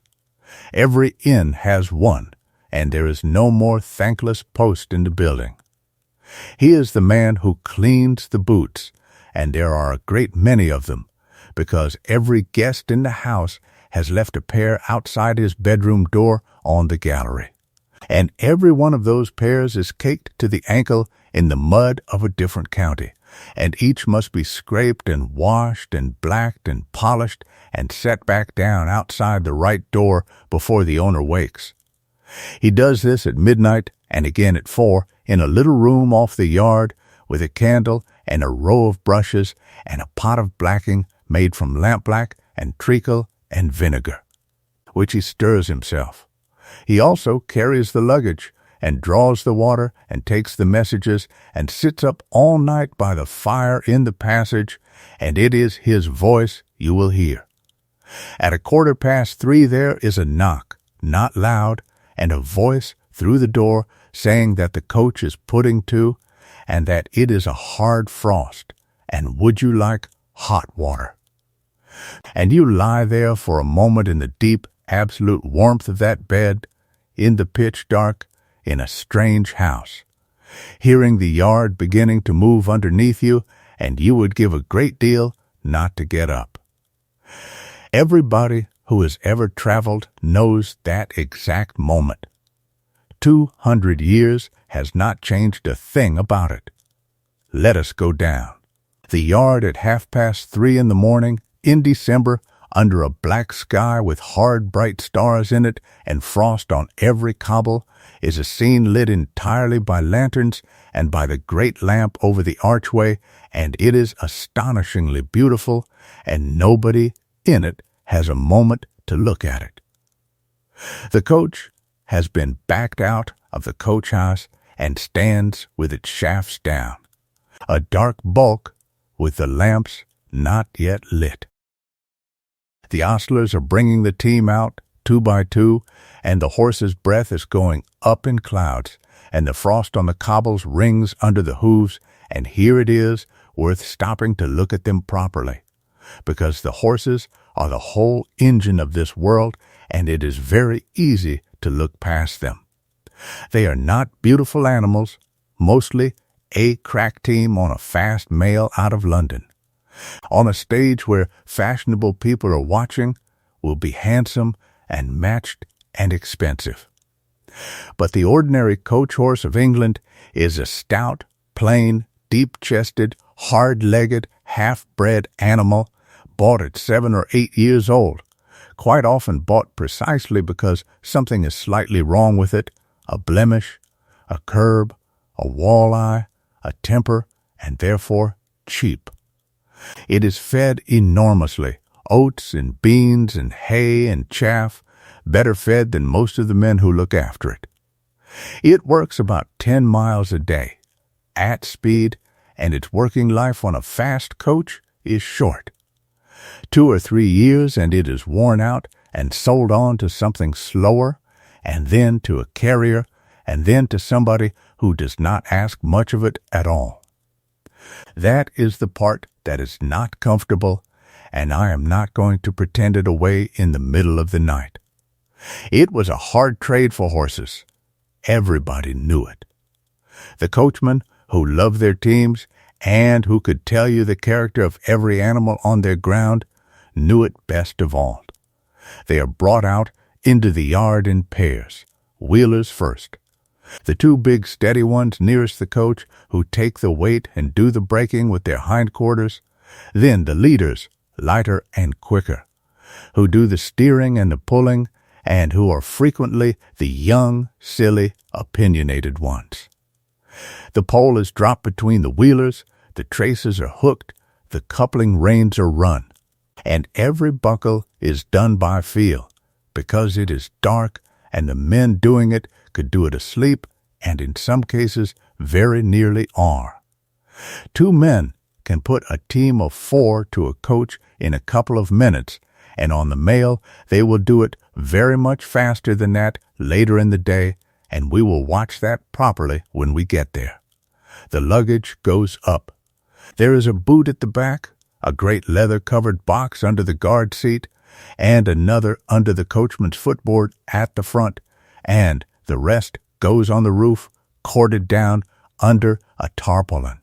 Every inn has one, and there is no more thankless post in the building. He is the man who cleans the boots, and there are a great many of them, because every guest in the house has left a pair outside his bedroom door on the gallery. And every one of those pairs is caked to the ankle in the mud of a different county, and each must be scraped and washed and blacked and polished and set back down outside the right door before the owner wakes. He does this at midnight and again at 4 in a little room off the yard with a candle and a row of brushes and a pot of blacking made from lampblack and treacle and vinegar, which he stirs himself. He also carries the luggage and draws the water and takes the messages and sits up all night by the fire in the passage, and it is his voice you will hear. At 3:15 there is a knock, not loud, and a voice through the door saying that the coach is putting to, and that it is a hard frost, and would you like hot water? And you lie there for a moment in the deep, absolute warmth of that bed, in the pitch dark, in a strange house, hearing the yard beginning to move underneath you, and you would give a great deal not to get up. Everybody who has ever traveled knows that exact moment. 200 years has not changed a thing about it. Let us go down. The yard at 3:30 in the morning, in December, under a black sky with hard, bright stars in it and frost on every cobble, is a scene lit entirely by lanterns and by the great lamp over the archway, and it is astonishingly beautiful, and nobody in it has a moment to look at it. The coach has been backed out of the coach house and stands with its shafts down, a dark bulk with the lamps not yet lit. The ostlers are bringing the team out, 2 by 2, and the horse's breath is going up in clouds, and the frost on the cobbles rings under the hooves, and here it is, worth stopping to look at them properly, because the horses are the whole engine of this world, and it is very easy to look past them. They are not beautiful animals, mostly a crack team on a fast mail out of London. On a stage where fashionable people are watching, will be handsome and matched and expensive. But the ordinary coach horse of England is a stout, plain, deep-chested, hard-legged, half-bred animal, bought at 7 or 8 years old, quite often bought precisely because something is slightly wrong with it, a blemish, a curb, a walleye, a temper, and therefore cheap. It is fed enormously, oats and beans and hay and chaff, better fed than most of the men who look after it. It works about 10 miles a day, at speed, and its working life on a fast coach is short. 2 or 3 years and it is worn out and sold on to something slower, and then to a carrier, and then to somebody who does not ask much of it at all. That is the part that is not comfortable, and I am not going to pretend it away in the middle of the night. It was a hard trade for horses. Everybody knew it. The coachmen, who loved their teams and who could tell you the character of every animal on their ground, knew it best of all. They are brought out into the yard in pairs, wheelers first. The 2 big steady ones nearest the coach, who take the weight and do the braking with their hindquarters, then the leaders, lighter and quicker, who do the steering and the pulling, and who are frequently the young, silly, opinionated ones. The pole is dropped between the wheelers, the traces are hooked, the coupling reins are run, and every buckle is done by feel, because it is dark, and the men doing it could do it asleep, and in some cases very nearly are. 2 men can put a team of 4 to a coach in a couple of minutes, and on the mail they will do it very much faster than that later in the day, and we will watch that properly when we get there. The luggage goes up. There is a boot at the back, a great leather-covered box under the guard seat, and another under the coachman's footboard at the front, and the rest goes on the roof, corded down under a tarpaulin.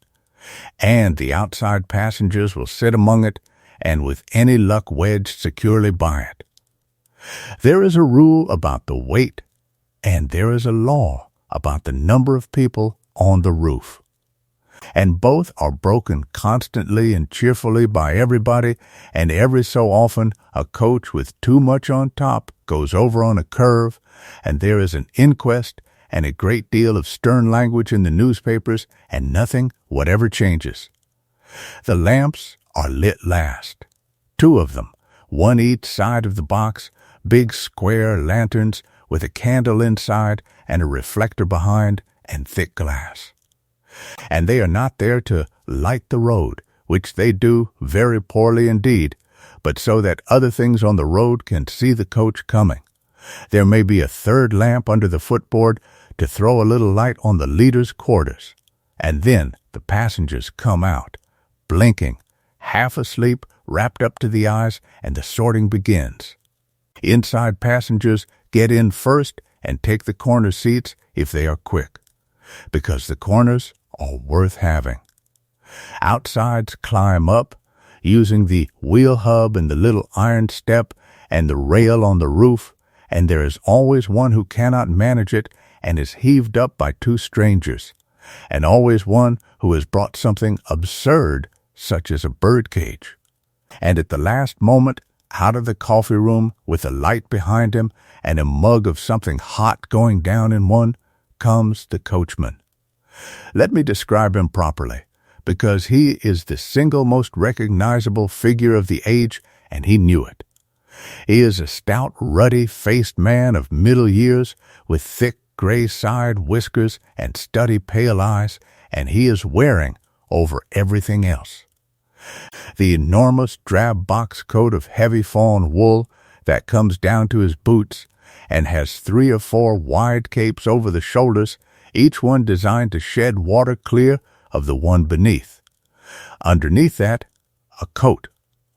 And the outside passengers will sit among it, and with any luck wedged securely by it. There is a rule about the weight, and there is a law about the number of people on the roof. And both are broken constantly and cheerfully by everybody, and every so often a coach with too much on top goes over on a curve, and there is an inquest and a great deal of stern language in the newspapers, and nothing whatever changes. The lamps are lit last. 2 of them, 1 each side of the box, big square lanterns with a candle inside and a reflector behind and thick glass. And they are not there to light the road, which they do very poorly indeed, but so that other things on the road can see the coach coming. There may be a 3rd lamp under the footboard to throw a little light on the leader's quarters, and then the passengers come out, blinking, half asleep, wrapped up to the eyes, and the sorting begins. Inside passengers get in first and take the corner seats if they are quick, because the corners are worth having. Outsides climb up, using the wheel hub and the little iron step and the rail on the roof, and there is always one who cannot manage it and is heaved up by 2 strangers, and always one who has brought something absurd, such as a bird cage. And at the last moment Out of the coffee room, with a light behind him and a mug of something hot going down in one, comes the coachman. Let me describe him properly, because he is the single most recognizable figure of the age, and he knew it. He is a stout, ruddy-faced man of middle years, with thick gray side whiskers and steady pale eyes, and he is wearing, over everything else, the enormous drab box coat of heavy fawn wool that comes down to his boots and has 3 or 4 wide capes over the shoulders, each one designed to shed water clear of the one beneath. Underneath that, a coat,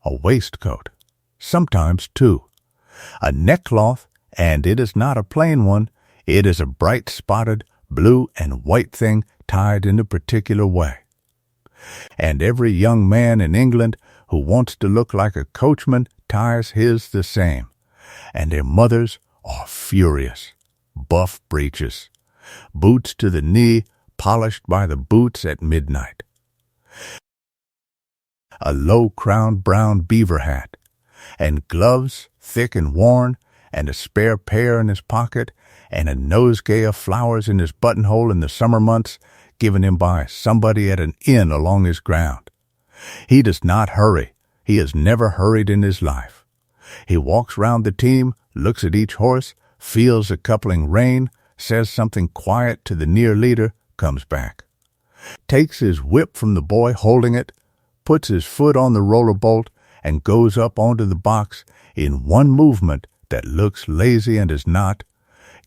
a waistcoat, sometimes 2, a neckcloth, and it is not a plain one, it is a bright spotted blue and white thing tied in a particular way. And every young man in England who wants to look like a coachman ties his the same, and their mothers are furious. Buff breeches, boots to the knee, polished by the boots at midnight, a low-crowned brown beaver hat, and gloves thick and worn, and a spare pair in his pocket, and a nosegay of flowers in his buttonhole in the summer months, given him by somebody at an inn along his ground. He does not hurry. He has never hurried in his life. He walks round the team, looks at each horse, feels the coupling rein, says something quiet to the near leader, comes back, takes his whip from the boy holding it, puts his foot on the roller bolt, and goes up onto the box in one movement that looks lazy and is not,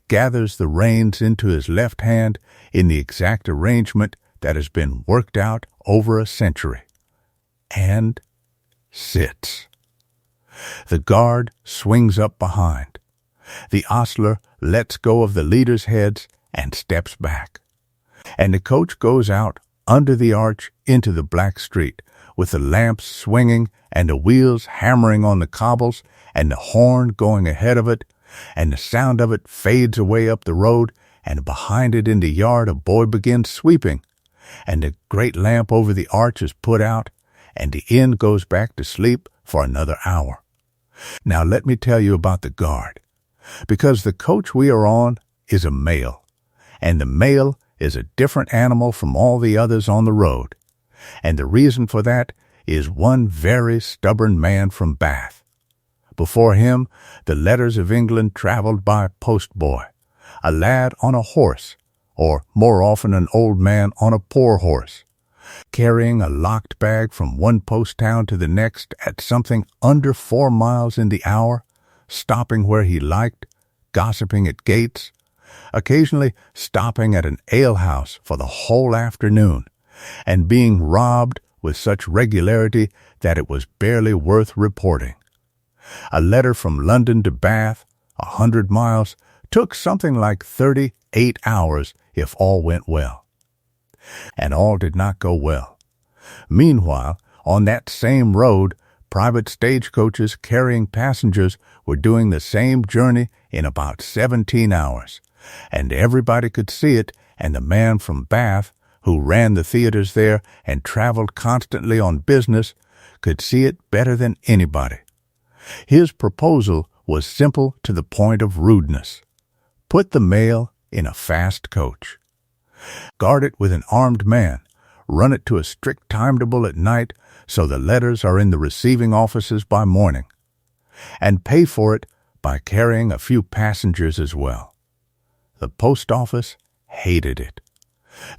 gathers the reins into his left hand in the exact arrangement that has been worked out over a century, and sits. The guard swings up behind. The ostler lets go of the leaders' heads and steps back. And the coach goes out under the arch into the black street, with the lamps swinging and the wheels hammering on the cobbles and the horn going ahead of it, and the sound of it fades away up the road, and behind it in the yard a boy begins sweeping, and the great lamp over the arch is put out, and the inn goes back to sleep for another hour. Now let me tell you about the guard, because the coach we are on is a mail, and the mail is a different animal from all the others on the road, and the reason for that is one very stubborn man from Bath. Before him, the letters of England traveled by postboy, a lad on a horse, or more often an old man on a poor horse, carrying a locked bag from one post town to the next at something under 4 miles in the hour, stopping where he liked, gossiping at gates, occasionally stopping at an alehouse for the whole afternoon, and being robbed with such regularity that it was barely worth reporting. A letter from London to Bath, 100 miles, took something like 38 hours if all went well. And all did not go well. Meanwhile, on that same road, private stagecoaches carrying passengers were doing the same journey in about 17 hours, and everybody could see it, and the man from Bath, who ran the theaters there and traveled constantly on business, could see it better than anybody. His proposal was simple to the point of rudeness. Put the mail in a fast coach. Guard it with an armed man. Run it to a strict timetable at night so the letters are in the receiving offices by morning. And pay for it by carrying a few passengers as well. The post office hated it.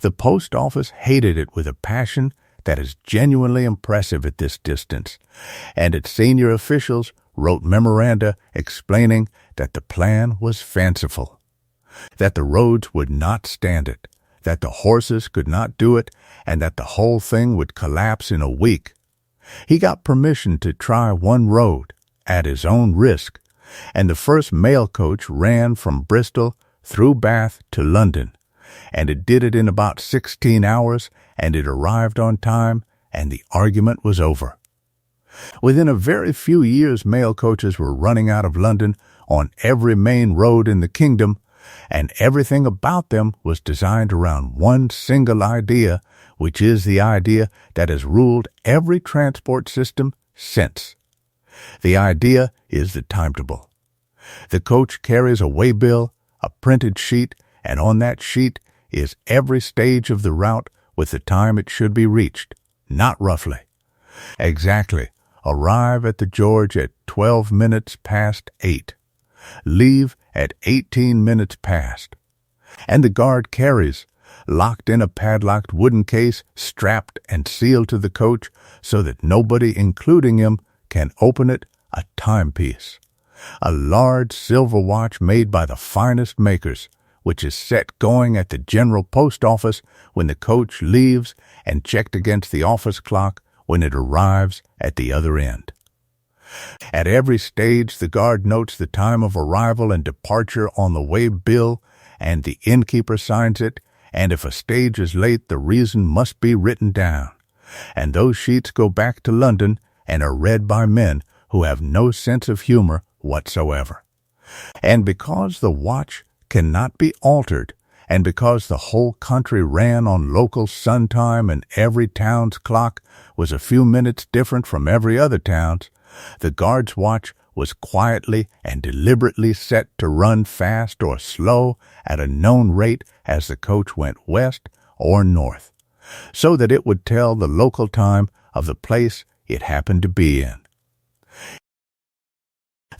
The post office hated it with a passion that is genuinely impressive at this distance, and its senior officials wrote memoranda explaining that the plan was fanciful, that the roads would not stand it, that the horses could not do it, and that the whole thing would collapse in a week. He got permission to try one road, at his own risk, and the first mail coach ran from Bristol through Bath to London, and it did it in about 16 hours, and it arrived on time, and the argument was over. Within a very few years, mail coaches were running out of London on every main road in the kingdom, and everything about them was designed around one single idea, which is the idea that has ruled every transport system since. The idea is the timetable. The coach carries a waybill, a printed sheet, and on that sheet is every stage of the route with the time it should be reached, not roughly. Exactly. Arrive at the George at 12 minutes past 8. Leave at 18 minutes past. And the guard carries, locked in a padlocked wooden case, strapped and sealed to the coach so that nobody, including him, can open it, a timepiece. A large silver watch made by the finest makers, which is set going at the General Post Office when the coach leaves and checked against the office clock when it arrives at the other end. At every stage, the guard notes the time of arrival and departure on the way bill, and the innkeeper signs it, and if a stage is late, the reason must be written down. And those sheets go back to London and are read by men who have no sense of humor whatsoever. And because the watch cannot be altered, and because the whole country ran on local sun time and every town's clock was a few minutes different from every other town's, the guard's watch was quietly and deliberately set to run fast or slow at a known rate as the coach went west or north, so that it would tell the local time of the place it happened to be in.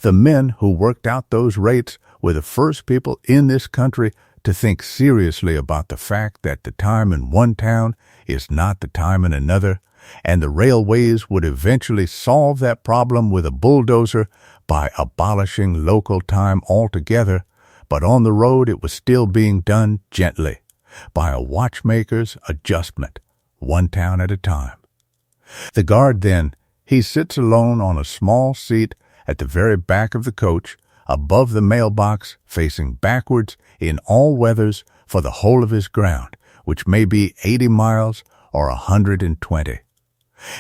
The men who worked out those rates were the first people in this country to think seriously about the fact that the time in one town is not the time in another, and the railways would eventually solve that problem with a bulldozer by abolishing local time altogether, but on the road it was still being done gently, by a watchmaker's adjustment, one town at a time. The guard then, he sits alone on a small seat at the very back of the coach, above the mailbox, facing backwards in all weathers for the whole of his ground, which may be 80 miles or 120.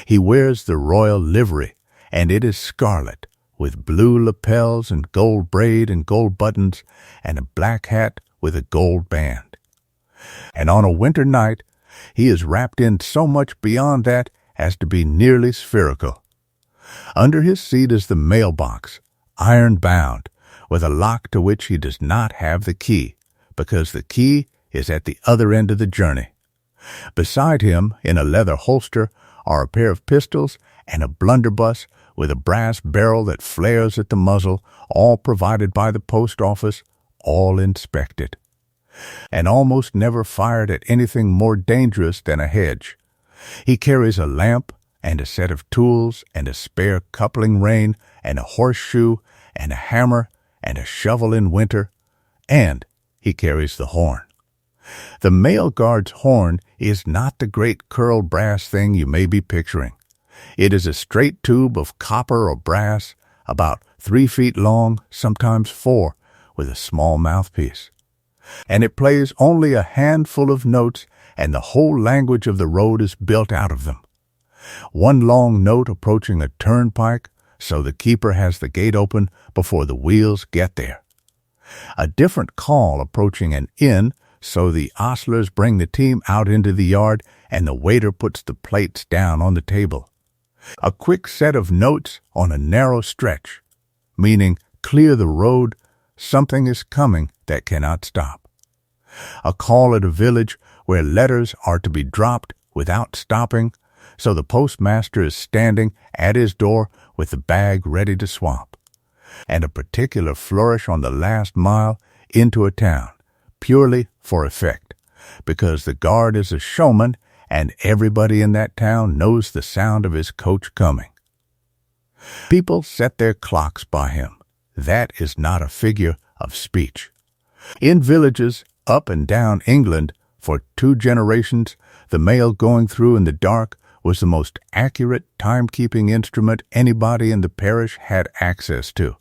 He wears the royal livery, and it is scarlet, with blue lapels and gold braid and gold buttons, and a black hat with a gold band. And on a winter night, he is wrapped in so much beyond that as to be nearly spherical. Under his seat is the mailbox, iron-bound, with a lock to which he does not have the key, because the key is at the other end of the journey. Beside him, in a leather holster, are a pair of pistols and a blunderbuss with a brass barrel that flares at the muzzle, all provided by the post office, all inspected, and almost never fired at anything more dangerous than a hedge. He carries a lamp and a set of tools and a spare coupling rein and a horseshoe and a hammer and a shovel in winter, and he carries the horn. The mail guard's horn is not the great curled brass thing you may be picturing. It is a straight tube of copper or brass, about 3 feet long, sometimes 4, with a small mouthpiece. And it plays only a handful of notes, and the whole language of the road is built out of them. One long note approaching a turnpike, so the keeper has the gate open before the wheels get there. A different call approaching an inn, so the ostlers bring the team out into the yard and the waiter puts the plates down on the table. A quick set of notes on a narrow stretch, meaning clear the road, something is coming that cannot stop. A call at a village where letters are to be dropped without stopping, so the postmaster is standing at his door with the bag ready to swap. And a particular flourish on the last mile into a town, purely for effect, because the guard is a showman and everybody in that town knows the sound of his coach coming. People set their clocks by him. That is not a figure of speech. In villages up and down England, for 2 generations, the mail going through in the dark was the most accurate timekeeping instrument anybody in the parish had access to,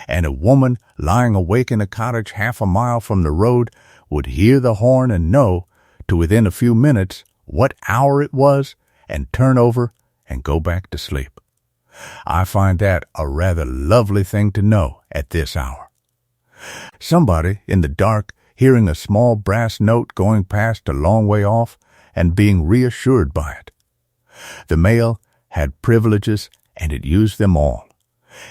and a woman lying awake in a cottage half a mile from the road would hear the horn and know, to within a few minutes, what hour it was, and turn over and go back to sleep. I find that a rather lovely thing to know at this hour. Somebody, in the dark, hearing a small brass note going past a long way off, and being reassured by it. The mail had privileges, and it used them all.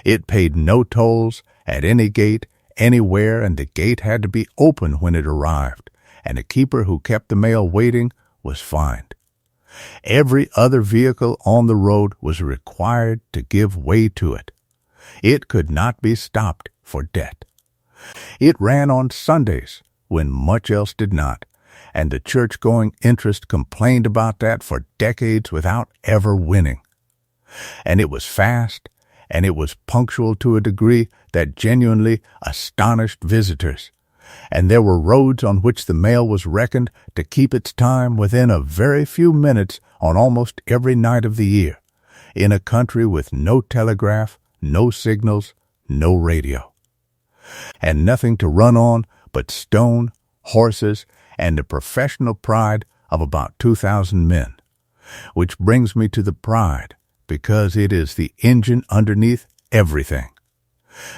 It paid no tolls at any gate, anywhere, and the gate had to be open when it arrived, and a keeper who kept the mail waiting was fined. Every other vehicle on the road was required to give way to it. It could not be stopped for debt. It ran on Sundays when much else did not, and the church-going interest complained about that for decades without ever winning. And it was fast, and it was punctual to a degree that genuinely astonished visitors. And there were roads on which the mail was reckoned to keep its time within a very few minutes on almost every night of the year, in a country with no telegraph, no signals, no radio, and nothing to run on but stone, horses, and the professional pride of about 2,000 men. Which brings me to the pride, because it is the engine underneath everything.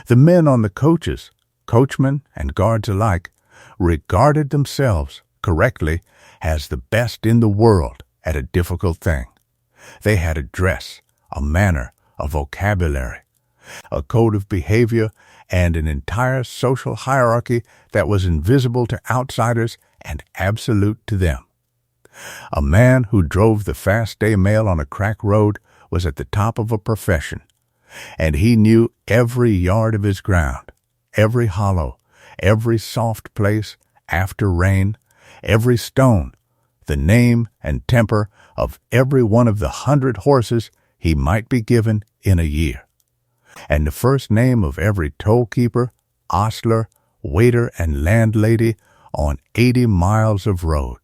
The men on the coaches, coachmen and guards alike, regarded themselves, correctly, as the best in the world at a difficult thing. They had a dress, a manner, a vocabulary, a code of behavior, and an entire social hierarchy that was invisible to outsiders and absolute to them. A man who drove the fast-day mail on a crack road was at the top of a profession, and he knew every yard of his ground, every hollow, every soft place after rain, every stone, the name and temper of every one of the 100 horses he might be given in a year, and the first name of every toll-keeper, ostler, waiter, and landlady on 80 miles of road.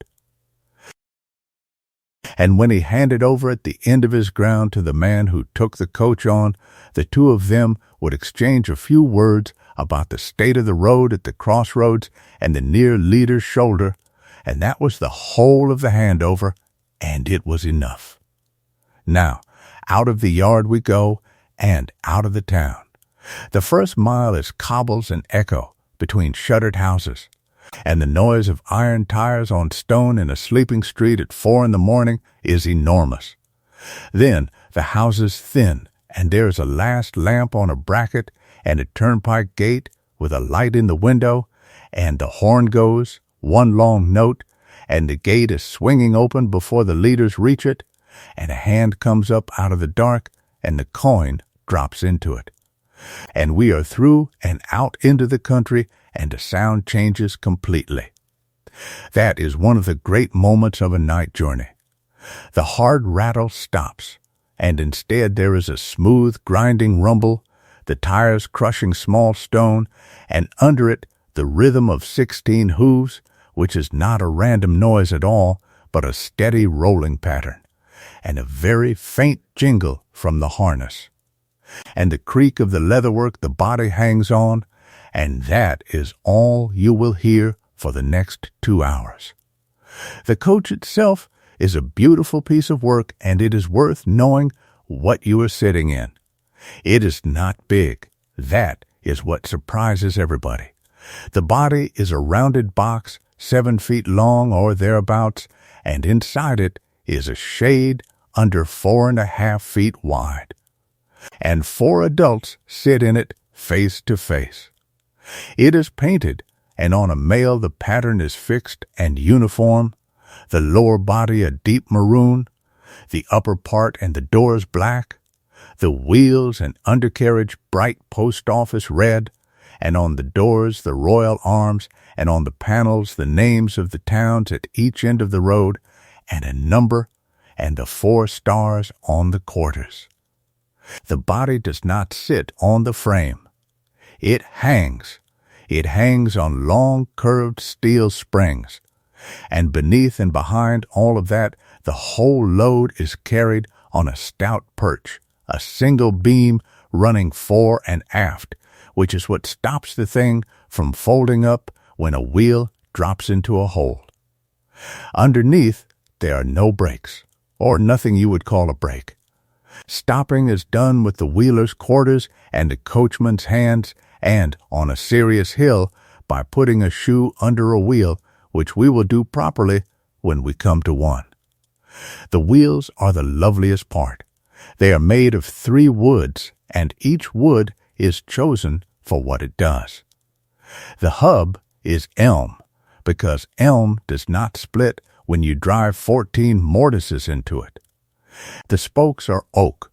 And when he handed over at the end of his ground to the man who took the coach on, the two of them would exchange a few words about the state of the road at the crossroads and the near leader's shoulder, and that was the whole of the handover, and it was enough. Now, out of the yard we go, and out of the town. The first mile is cobbles and echo between shuttered houses, and the noise of iron tires on stone in a sleeping street at 4 a.m. is enormous. Then the houses thin, and there is a last lamp on a bracket and a turnpike gate with a light in the window, and the horn goes, one long note, and the gate is swinging open before the leaders reach it, and a hand comes up out of the dark, and the coin drops into it. And we are through and out into the country, and the sound changes completely. That is one of the great moments of a night journey. The hard rattle stops, and instead there is a smooth, grinding rumble, the tires crushing small stone, and under it the rhythm of 16 hooves, which is not a random noise at all, but a steady rolling pattern, and a very faint jingle from the harness, and the creak of the leatherwork the body hangs on, and that is all you will hear for the next 2 hours. The coach itself is a beautiful piece of work, and it is worth knowing what you are sitting in. It is not big. That is what surprises everybody. The body is a rounded box 7 feet long or thereabouts, and inside it is a shade under 4.5 feet wide. And 4 adults sit in it face to face. It is painted, and on a male the pattern is fixed and uniform, the lower body a deep maroon, the upper part and the doors black, the wheels and undercarriage bright post office red, and on the doors the royal arms, and on the panels the names of the towns at each end of the road, and a number, and the 4 stars on the quarters. The body does not sit on the frame. It hangs. It hangs on long curved steel springs, and beneath and behind all of that the whole load is carried on a stout perch, a single beam running fore and aft, which is what stops the thing from folding up when a wheel drops into a hole. Underneath there are no brakes, or nothing you would call a brake. Stopping is done with the wheeler's quarters and the coachman's hands, and on a serious hill by putting a shoe under a wheel, which we will do properly when we come to one. The wheels are the loveliest part. They are made of 3 woods, and each wood is chosen for what it does. The hub is elm, because elm does not split when you drive 14 mortises into it. The spokes are oak,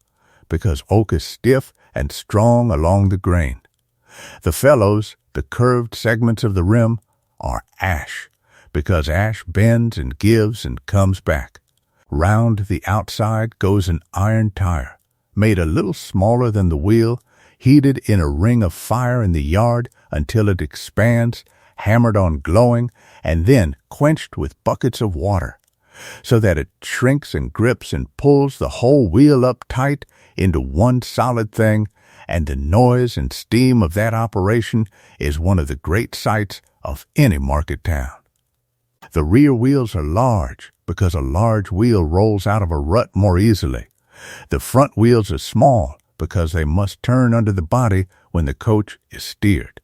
because oak is stiff and strong along the grain. The felloes, the curved segments of the rim, are ash, because ash bends and gives and comes back. Round the outside goes an iron tire, made a little smaller than the wheel, heated in a ring of fire in the yard until it expands, hammered on glowing, and then quenched with buckets of water, so that it shrinks and grips and pulls the whole wheel up tight into one solid thing, and the noise and steam of that operation is one of the great sights of any market town. The rear wheels are large, because a large wheel rolls out of a rut more easily. The front wheels are small, because they must turn under the body when the coach is steered.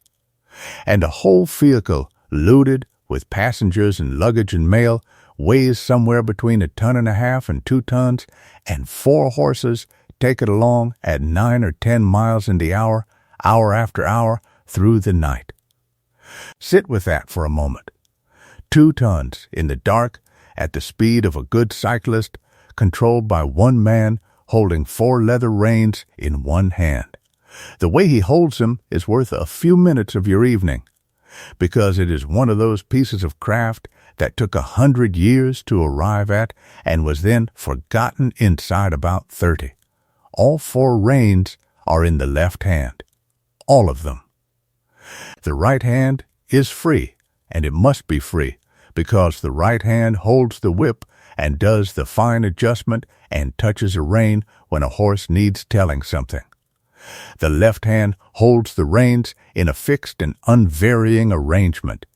And a whole vehicle, loaded with passengers and luggage and mail, weighs somewhere between 1.5 tons and 2 tons, and 4 horses take it along at 9 or 10 miles in the hour, hour after hour, through the night. Sit with that for a moment. 2 tons in the dark, at the speed of a good cyclist, controlled by one man holding 4 leather reins in one hand. The way he holds them is worth a few minutes of your evening, because it is one of those pieces of craft that took 100 years to arrive at and was then forgotten inside about 30. All 4 reins are in the left hand, all of them. The right hand is free, and it must be free, because the right hand holds the whip and does the fine adjustment and touches a rein when a horse needs telling something. The left hand holds the reins in a fixed and unvarying arrangement,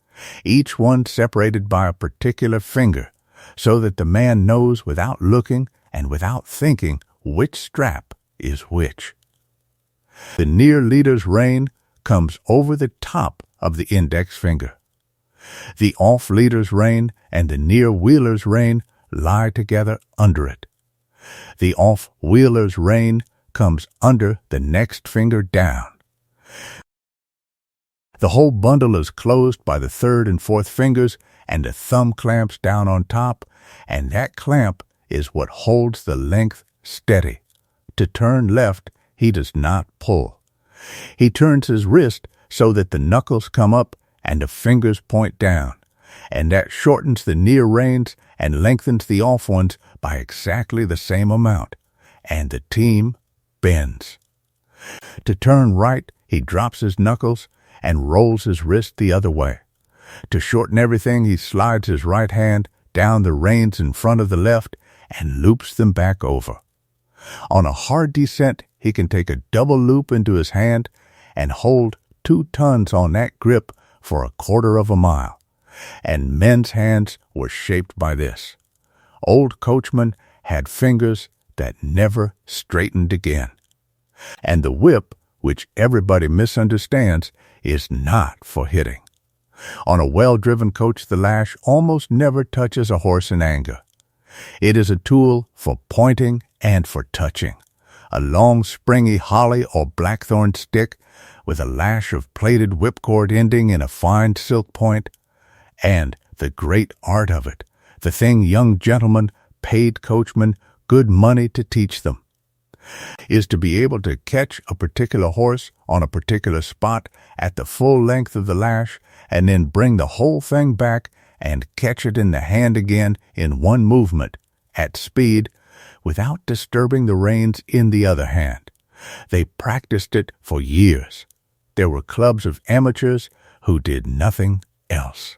each one separated by a particular finger, so that the man knows without looking and without thinking which strap is which. The near leader's rein comes over the top of the index finger. The off-leader's rein and the near-wheeler's rein lie together under it. The off-wheeler's rein comes under the next finger down. The whole bundle is closed by the 3rd and 4th fingers, and the thumb clamps down on top, and that clamp is what holds the length steady. To turn left, he does not pull. He turns his wrist so that the knuckles come up and the fingers point down, and that shortens the near reins and lengthens the off ones by exactly the same amount, and the team bends. To turn right, he drops his knuckles and rolls his wrist the other way. To shorten everything, he slides his right hand down the reins in front of the left and loops them back over. On a hard descent, he can take a double loop into his hand and hold 2 tons on that grip for 1/4 mile, and men's hands were shaped by this. Old coachmen had fingers that never straightened again. And the whip, which everybody misunderstands, is not for hitting. On a well-driven coach, the lash almost never touches a horse in anger. It is a tool for pointing and for touching. A long, springy holly or blackthorn stick with a lash of plaited whipcord ending in a fine silk point, and the great art of it, the thing young gentlemen paid coachmen good money to teach them, is to be able to catch a particular horse on a particular spot at the full length of the lash, and then bring the whole thing back and catch it in the hand again in one movement, at speed, without disturbing the reins in the other hand. They practiced it for years. There were clubs of amateurs who did nothing else.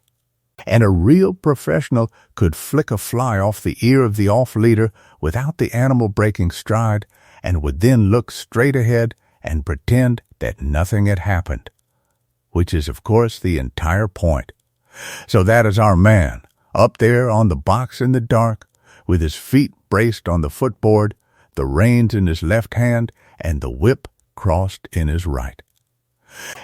And a real professional could flick a fly off the ear of the off-leader without the animal breaking stride, and would then look straight ahead and pretend that nothing had happened, which is, of course, the entire point. So that is our man, up there on the box in the dark, with his feet braced on the footboard, the reins in his left hand, and the whip crossed in his right.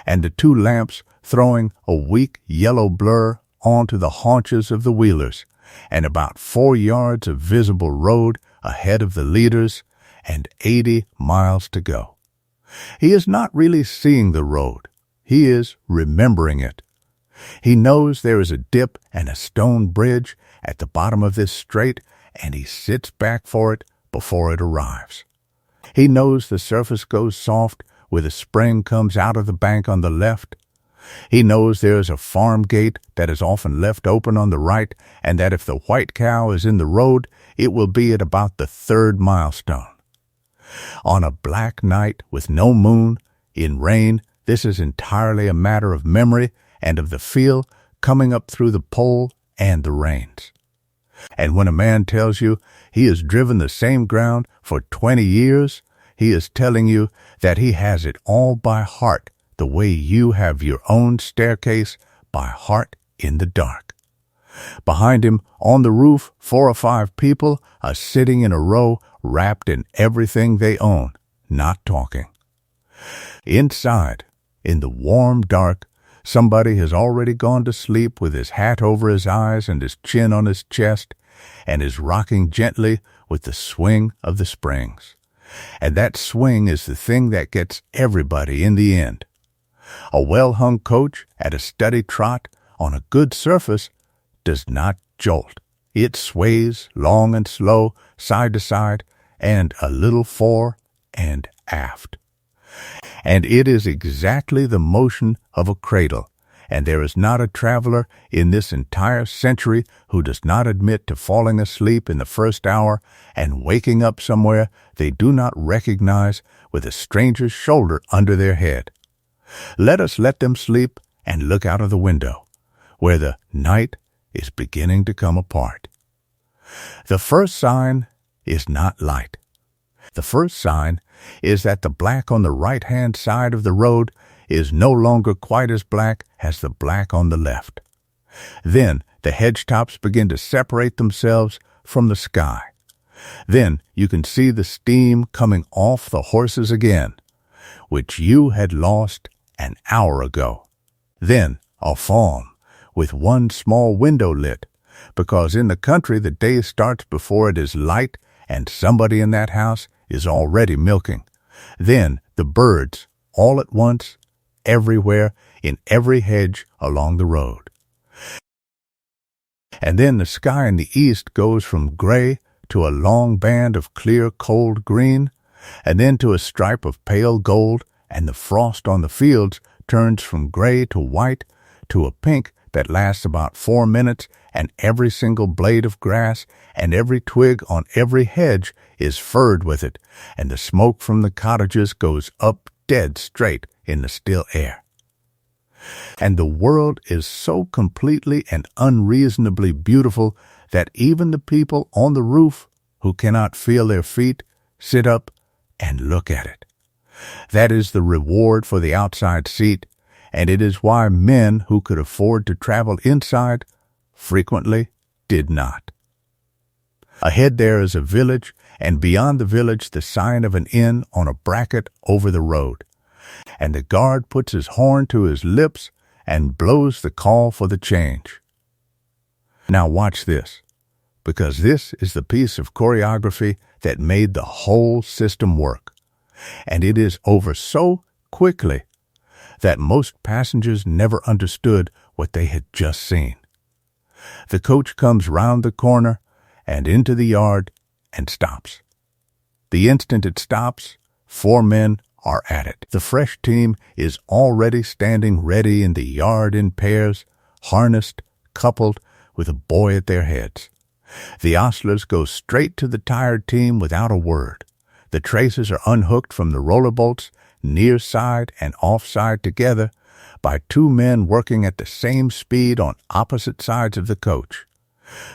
And the 2 lamps throwing a weak yellow blur onto the haunches of the wheelers, and about 4 yards of visible road ahead of the leaders, and 80 miles to go. He is not really seeing the road. He is remembering it. He knows there is a dip and a stone bridge at the bottom of this strait, and he sits back for it before it arrives. He knows the surface goes soft where the spring comes out of the bank on the left. He knows there is a farm gate that is often left open on the right, and that if the white cow is in the road, it will be at about the 3rd milestone. On a black night with no moon, in rain, this is entirely a matter of memory and of the feel coming up through the pole and the reins. And when a man tells you he has driven the same ground for 20 years, he is telling you that he has it all by heart, the way you have your own staircase by heart in the dark. Behind him, on the roof, 4 or 5 people are sitting in a row, wrapped in everything they own, not talking. Inside, in the warm dark, somebody has already gone to sleep with his hat over his eyes and his chin on his chest, and is rocking gently with the swing of the springs. And that swing is the thing that gets everybody in the end. A well-hung coach at a steady trot on a good surface does not jolt. It sways long and slow, side to side, and a little fore and aft. And it is exactly the motion of a cradle, and there is not a traveler in this entire century who does not admit to falling asleep in the first hour and waking up somewhere they do not recognize with a stranger's shoulder under their head. Let us let them sleep and look out of the window, where the night is beginning to come apart. The first sign is not light. The first sign is that the black on the right-hand side of the road is no longer quite as black as the black on the left. Then the hedge tops begin to separate themselves from the sky. Then you can see the steam coming off the horses again, which you had lost an hour ago. Then a farm with one small window lit, because in the country the day starts before it is light, and somebody in that house is already milking. Then the birds, all at once, everywhere, in every hedge along the road. And then the sky in the east goes from gray to a long band of clear cold green, and then to a stripe of pale gold, and the frost on the fields turns from gray to white to a pink that lasts about 4 minutes, and every single blade of grass and every twig on every hedge is furred with it, and the smoke from the cottages goes up dead straight in the still air. And the world is so completely and unreasonably beautiful that even the people on the roof who cannot feel their feet sit up and look at it. That is the reward for the outside seat, and it is why men who could afford to travel inside frequently did not. Ahead there is a village, and beyond the village the sign of an inn on a bracket over the road. And the guard puts his horn to his lips and blows the call for the change. Now watch this, because this is the piece of choreography that made the whole system work. And it is over so quickly that most passengers never understood what they had just seen. The coach comes round the corner and into the yard and stops. The instant it stops, 4 men are at it. The fresh team is already standing ready in the yard in pairs, harnessed, coupled, with a boy at their heads. The ostlers go straight to the tired team without a word. The traces are unhooked from the roller bolts, near side and off side together, by 2 men working at the same speed on opposite sides of the coach.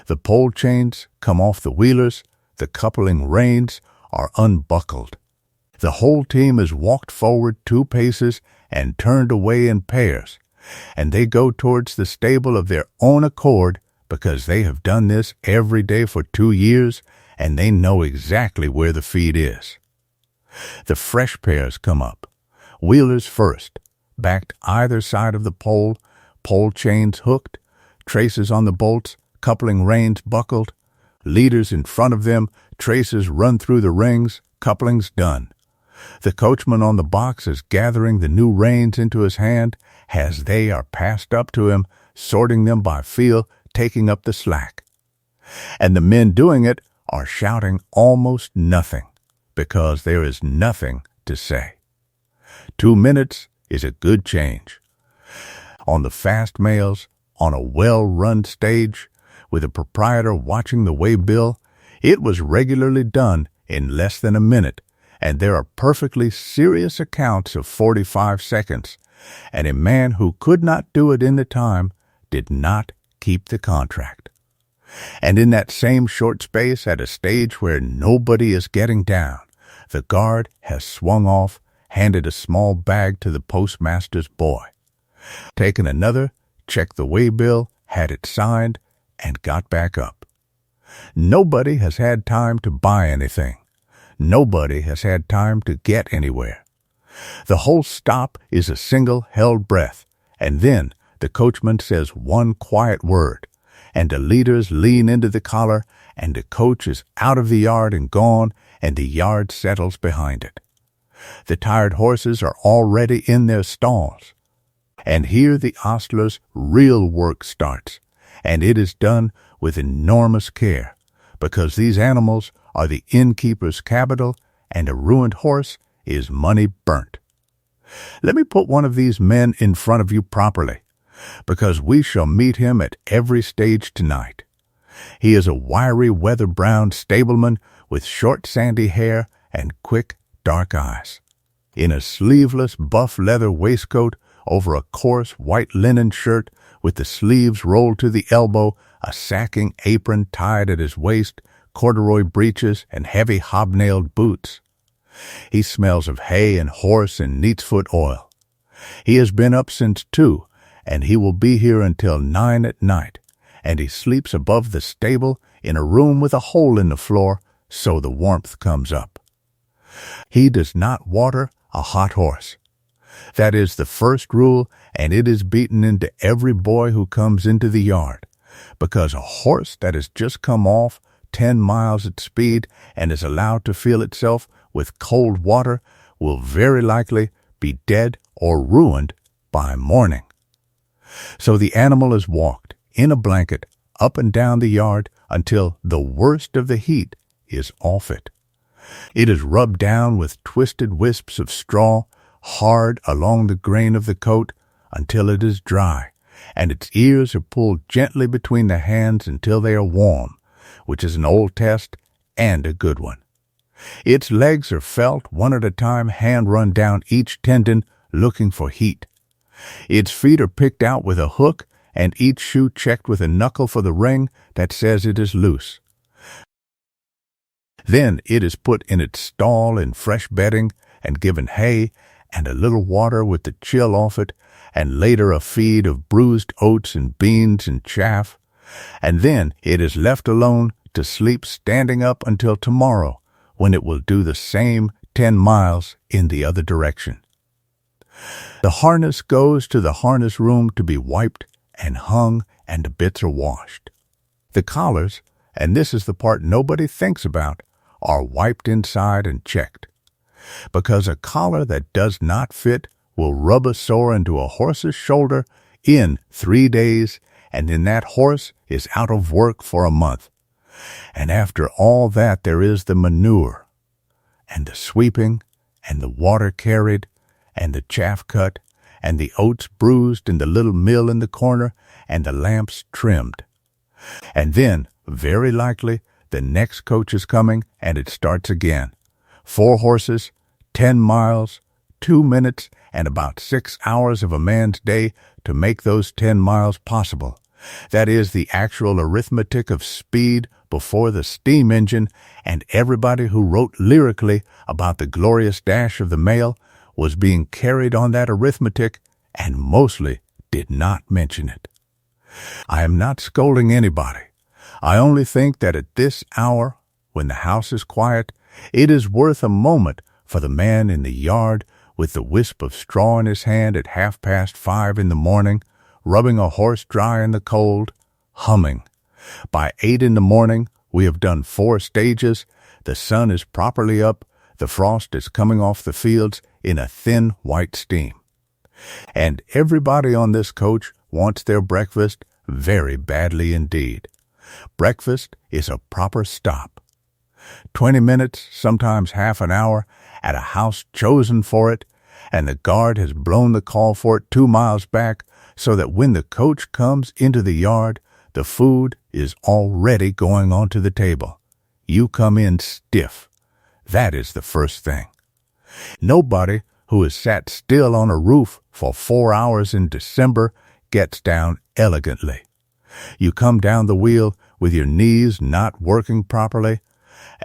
The pole chains come off the wheelers, the coupling reins are unbuckled. The whole team is walked forward 2 paces and turned away in pairs, and they go towards the stable of their own accord because they have done this every day for 2 years, and they know exactly where the feed is. The fresh pairs come up, wheelers first, backed either side of the pole chains hooked, traces on the bolts, coupling reins buckled, leaders in front of them, traces run through the rings, couplings done. The coachman on the box is gathering the new reins into his hand as they are passed up to him, sorting them by feel, taking up the slack. And the men doing it are shouting almost nothing, because there is nothing to say. 2 minutes is a good change. On the fast mails, on a well-run stage, with a proprietor watching the waybill, it was regularly done in less than a minute, and there are perfectly serious accounts of 45 seconds, and a man who could not do it in the time did not keep the contract. And in that same short space, at a stage where nobody is getting down, the guard has swung off, handed a small bag to the postmaster's boy, taken another, checked the waybill, had it signed, and got back up. Nobody has had time to buy anything. Nobody has had time to get anywhere. The whole stop is a single held breath, and then the coachman says one quiet word, and the leaders lean into the collar, and the coach is out of the yard and gone, and the yard settles behind it. The tired horses are already in their stalls, and here the ostler's real work starts, and it is done with enormous care, because these animals are the innkeeper's capital, and a ruined horse is money burnt. Let me put one of these men in front of you properly, because we shall meet him at every stage tonight. He is a wiry, weather-browned stableman with short sandy hair and quick, dark eyes. In a sleeveless buff leather waistcoat over a coarse white linen shirt with the sleeves rolled to the elbow, a sacking apron tied at his waist, corduroy breeches, and heavy hobnailed boots. He smells of hay and horse and neatsfoot oil. He has been up since 2, and he will be here until 9 at night, and he sleeps above the stable in a room with a hole in the floor so the warmth comes up. He does not water a hot horse. That is the first rule, and it is beaten into every boy who comes into the yard, because a horse that has just come off 10 miles at speed and is allowed to feel itself with cold water will very likely be dead or ruined by morning. So the animal is walked in a blanket up and down the yard until the worst of the heat is off it. It is rubbed down with twisted wisps of straw hard along the grain of the coat until it is dry, and its ears are pulled gently between the hands until they are warm, which is an old test and a good one. Its legs are felt one at a time, hand run down each tendon, looking for heat. Its feet are picked out with a hook, and each shoe checked with a knuckle for the ring that says it is loose. Then it is put in its stall in fresh bedding, and given hay and a little water with the chill off it, and later a feed of bruised oats and beans and chaff, and then it is left alone to sleep standing up until tomorrow, when it will do the same 10 miles in the other direction. The harness goes to the harness room to be wiped and hung, and the bits are washed. The collars, and this is the part nobody thinks about, are wiped inside and checked, because a collar that does not fit will rub a sore into a horse's shoulder in 3 days, and then that horse is out of work for a month. And after all that, there is the manure, and the sweeping, and the water carried, and the chaff cut, and the oats bruised in the little mill in the corner, and the lamps trimmed. And then, very likely, the next coach is coming, and it starts again. 4 horses, 10 miles, 2 minutes, and about 6 hours of a man's day to make those 10 miles possible. That is the actual arithmetic of speed before the steam engine, and everybody who wrote lyrically about the glorious dash of the mail was being carried on that arithmetic and mostly did not mention it. I am not scolding anybody. I only think that at this hour, when the house is quiet, it is worth a moment for the man in the yard with the wisp of straw in his hand at 5:30 in the morning, rubbing a horse dry in the cold, humming. By 8 in the morning, we have done 4 stages, the sun is properly up, The frost is coming off the fields in a thin white steam. And everybody on this coach wants their breakfast very badly indeed. Breakfast is a proper stop. 20 minutes, sometimes half an hour, at a house chosen for it, and the guard has blown the call for it 2 miles back, so that when the coach comes into the yard, the food is already going onto the table. You come in stiff. That is the first thing. Nobody who has sat still on a roof for 4 hours in December gets down elegantly. You come down the wheel with your knees not working properly,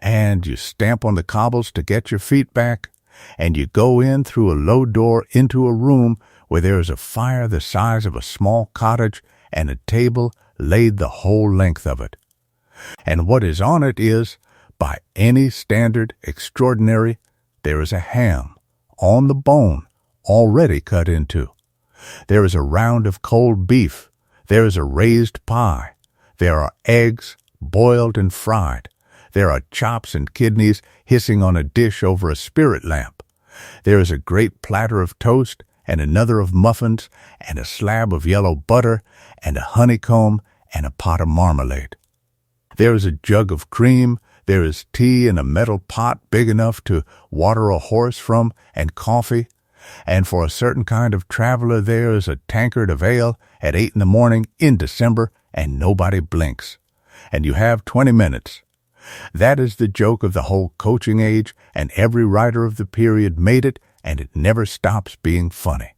and you stamp on the cobbles to get your feet back, and you go in through a low door into a room where there is a fire the size of a small cottage and a table laid the whole length of it. And what is on it is, by any standard extraordinary, there is a ham, on the bone, already cut into. There is a round of cold beef. There is a raised pie. There are eggs, boiled and fried. There are chops and kidneys hissing on a dish over a spirit lamp. There is a great platter of toast and another of muffins and a slab of yellow butter and a honeycomb and a pot of marmalade. There is a jug of cream. There is tea in a metal pot big enough to water a horse from, and coffee. And for a certain kind of traveler there is a tankard of ale at 8 a.m. in December, and nobody blinks. And you have 20 minutes. That is the joke of the whole coaching age, and every writer of the period made it, and it never stops being funny.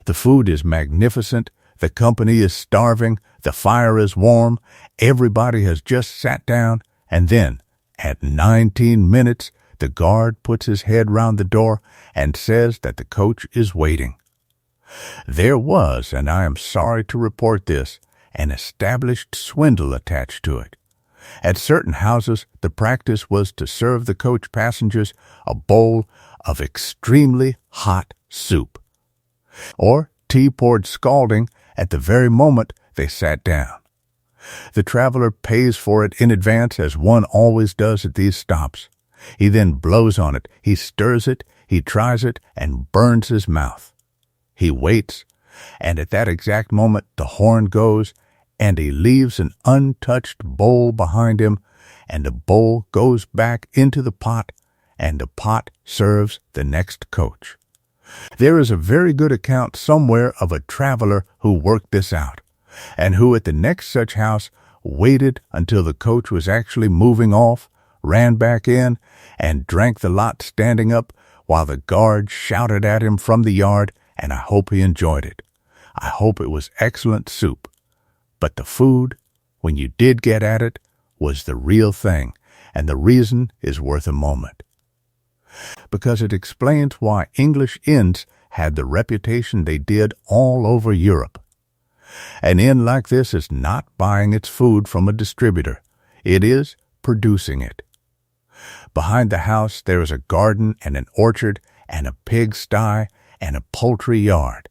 The food is magnificent, the company is starving, the fire is warm, everybody has just sat down, and then, at 19 minutes, the guard puts his head round the door and says that the coach is waiting. There was, and I am sorry to report this, an established swindle attached to it. At certain houses, the practice was to serve the coach passengers a bowl of extremely hot soup, or tea poured scalding at the very moment they sat down. The traveler pays for it in advance, as one always does at these stops. He then blows on it, he stirs it, he tries it, and burns his mouth. He waits, and at that exact moment the horn goes, and he leaves an untouched bowl behind him, and the bowl goes back into the pot, and the pot serves the next coach. There is a very good account somewhere of a traveler who worked this out, and who at the next such house waited until the coach was actually moving off, ran back in, and drank the lot standing up while the guard shouted at him from the yard, and I hope he enjoyed it. I hope it was excellent soup. But the food, when you did get at it, was the real thing, and the reason is worth a moment. Because it explains why English inns had the reputation they did all over Europe. An inn like this is not buying its food from a distributor. It is producing it. Behind the house there is a garden and an orchard and a pigsty and a poultry yard,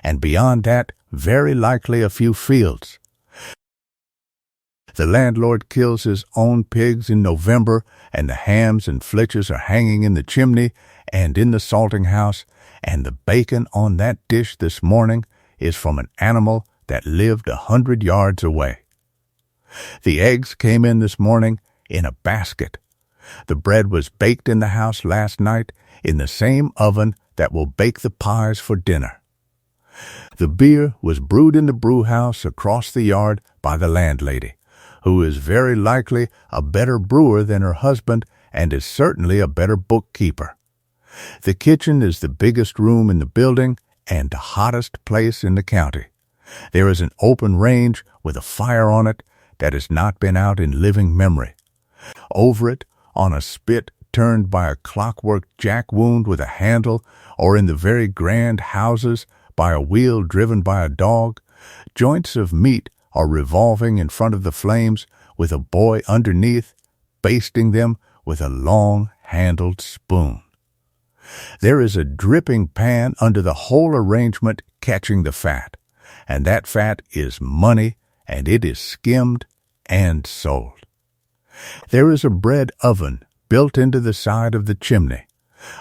and beyond that very likely a few fields. The landlord kills his own pigs in November, and the hams and flitches are hanging in the chimney and in the salting house, and the bacon on that dish this morning is from an animal that lived 100 yards away. The eggs came in this morning in a basket. The bread was baked in the house last night in the same oven that will bake the pies for dinner. The beer was brewed in the brew house across the yard by the landlady, who is very likely a better brewer than her husband and is certainly a better bookkeeper. The kitchen is the biggest room in the building and the hottest place in the county. There is an open range with a fire on it that has not been out in living memory. Over it, on a spit turned by a clockwork jack wound with a handle, or in the very grand houses by a wheel driven by a dog, joints of meat are revolving in front of the flames with a boy underneath, basting them with a long-handled spoon. There is a dripping pan under the whole arrangement catching the fat, and that fat is money, and it is skimmed and sold. There is a bread oven built into the side of the chimney,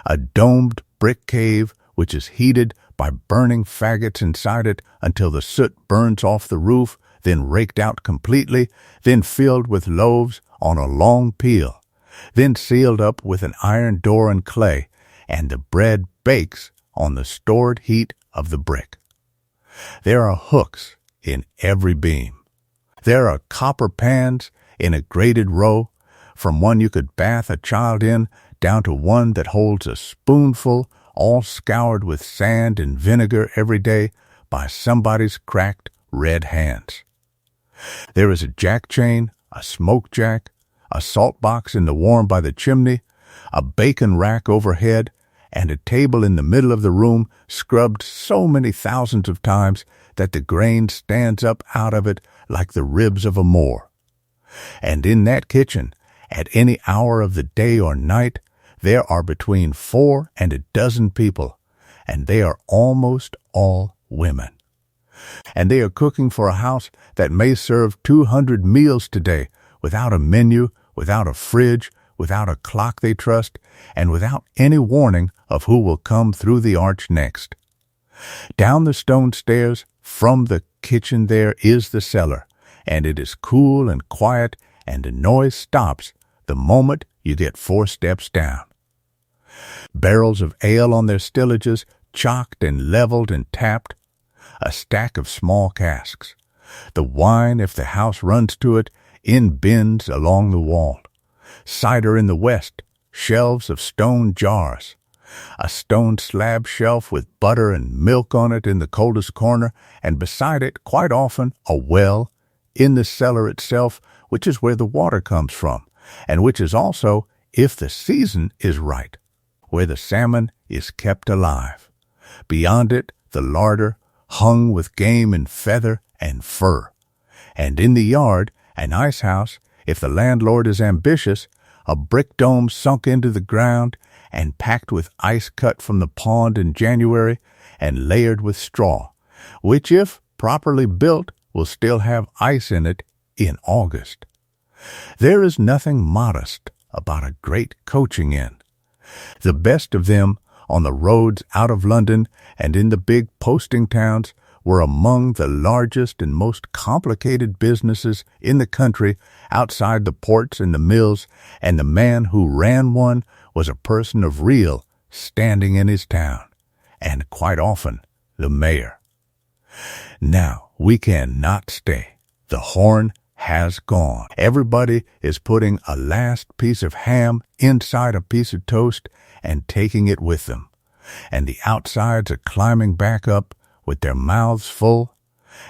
a domed brick cave which is heated by burning faggots inside it until the soot burns off the roof, then raked out completely, then filled with loaves on a long peel, then sealed up with an iron door and clay, and the bread bakes on the stored heat of the brick. There are hooks in every beam. There are copper pans in a graded row, from one you could bath a child in down to one that holds a spoonful, all scoured with sand and vinegar every day by somebody's cracked red hands. There is a jack chain, a smoke jack, a salt box in the warm by the chimney, a bacon rack overhead, and a table in the middle of the room scrubbed so many thousands of times that the grain stands up out of it like the ribs of a Moor. And in that kitchen, at any hour of the day or night, there are between 4 and a dozen people, and they are almost all women. And they are cooking for a house that may serve 200 meals today without a menu, without a fridge, without a clock they trust, and without any warning of who will come through the arch next. Down the stone stairs from the kitchen there is the cellar, and it is cool and quiet, and the noise stops the moment you get 4 steps down. Barrels of ale on their stillages, chocked and leveled and tapped, a stack of small casks, the wine, if the house runs to it, in bins along the wall, cider in the west, shelves of stone jars, a stone slab shelf with butter and milk on it in the coldest corner, and beside it, quite often, a well in the cellar itself, which is where the water comes from, and which is also, if the season is right, where the salmon is kept alive. Beyond it, the larder, hung with game and feather and fur. And in the yard, an ice house, if the landlord is ambitious, a brick dome sunk into the ground and packed with ice cut from the pond in January and layered with straw, which, if properly built, will still have ice in it in August. There is nothing modest about a great coaching inn. The best of them on the roads out of London and in the big posting towns were among the largest and most complicated businesses in the country outside the ports and the mills, and the man who ran one was a person of real standing in his town, and quite often the mayor. Now, we cannot stay. The horn has gone. Everybody is putting a last piece of ham inside a piece of toast and taking it with them, and the outsides are climbing back up with their mouths full,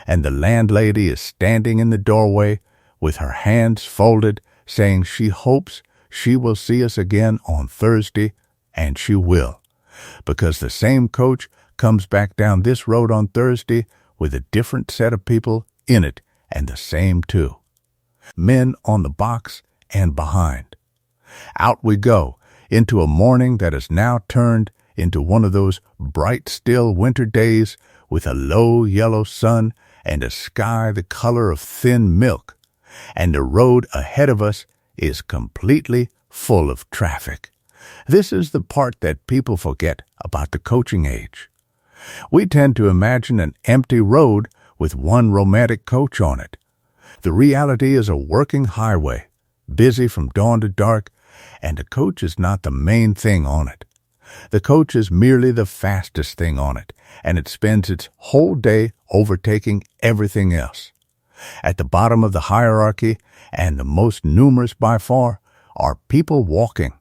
and the landlady is standing in the doorway with her hands folded, saying she hopes she will see us again on Thursday, and she will, because the same coach comes back down this road on Thursday with a different set of people in it, and the same too. Men on the box and behind. Out we go into a morning that is now turned into one of those bright, still winter days with a low yellow sun and a sky the color of thin milk, and the road ahead of us is completely full of traffic. This is the part that people forget about the coaching age. We tend to imagine an empty road with one romantic coach on it. The reality is a working highway, busy from dawn to dark, and the coach is not the main thing on it. The coach is merely the fastest thing on it, and it spends its whole day overtaking everything else. At the bottom of the hierarchy, and the most numerous by far, are people walking.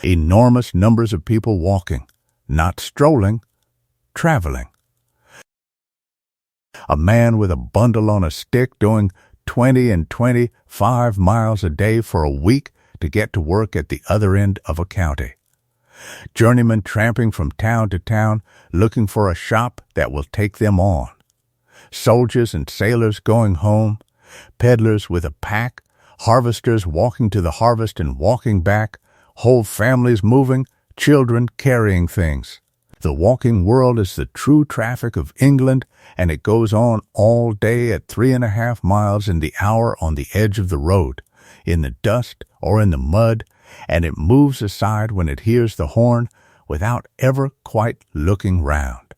Enormous numbers of people walking, not strolling, traveling. A man with a bundle on a stick doing 20 and 25 miles a day for a week to get to work at the other end of a county. Journeymen tramping from town to town looking for a shop that will take them on. Soldiers and sailors going home, peddlers with a pack, harvesters walking to the harvest and walking back, whole families moving, children carrying things. The walking world is the true traffic of England, and it goes on all day at 3.5 miles in the hour on the edge of the road, in the dust or in the mud, and it moves aside when it hears the horn without ever quite looking round.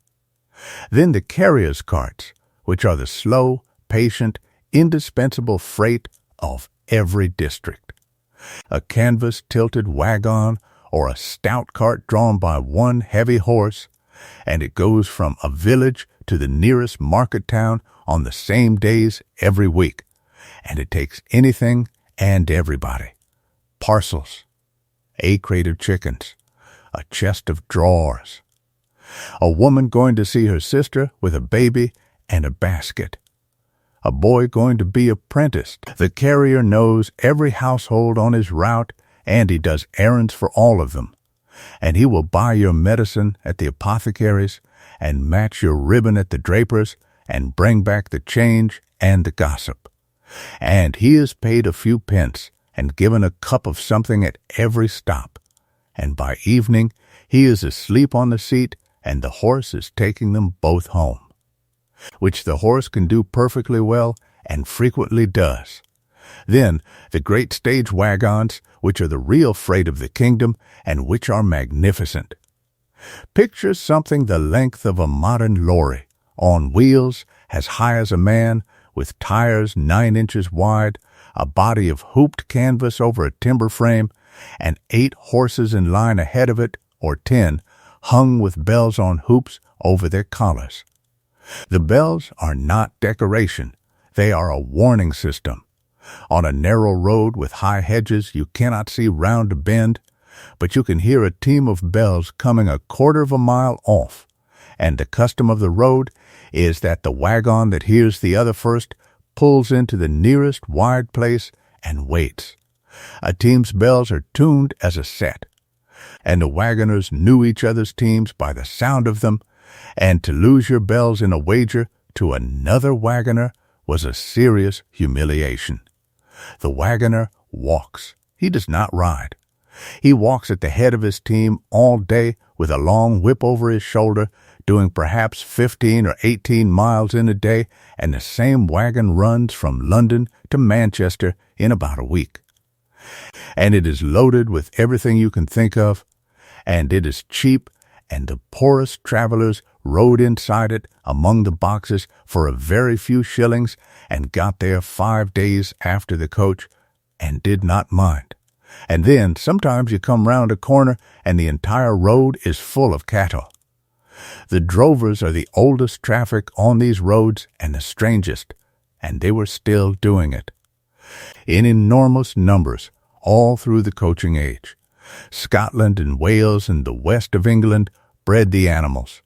Then the carrier's carts, which are the slow, patient, indispensable freight of every district. A canvas-tilted wagon or a stout cart drawn by one heavy horse, and it goes from a village to the nearest market town on the same days every week, and it takes anything and everybody. Parcels, a crate of chickens, a chest of drawers, a woman going to see her sister with a baby and a basket, a boy going to be apprenticed. The carrier knows every household on his route, and he does errands for all of them. And he will buy your medicine at the apothecary's and match your ribbon at the draper's and bring back the change and the gossip. And he is paid a few pence and given a cup of something at every stop. And by evening he is asleep on the seat, and the horse is taking them both home, which the horse can do perfectly well and frequently does. Then the great stage wagons, which are the real freight of the kingdom and which are magnificent. Picture something the length of a modern lorry, on wheels as high as a man, with tires 9 inches wide, a body of hooped canvas over a timber frame, and 8 horses in line ahead of it, or 10, hung with bells on hoops over their collars. The bells are not decoration. They are a warning system. On a narrow road with high hedges you cannot see round a bend, but you can hear a team of bells coming a quarter of a mile off, and the custom of the road is that the wagon that hears the other first pulls into the nearest wide place and waits. A team's bells are tuned as a set, and the wagoners knew each other's teams by the sound of them, and to lose your bells in a wager to another wagoner was a serious humiliation. The wagoner walks. He does not ride. He walks at the head of his team all day with a long whip over his shoulder, doing perhaps 15 or 18 miles in a day, and the same wagon runs from London to Manchester in about a week. And it is loaded with everything you can think of, and it is cheap, and the poorest travelers rode inside it among the boxes for a very few shillings and got there 5 days after the coach and did not mind. And then sometimes you come round a corner and the entire road is full of cattle. The drovers are the oldest traffic on these roads and the strangest, and they were still doing it. In enormous numbers, all through the coaching age. Scotland and Wales and the west of England bred the animals.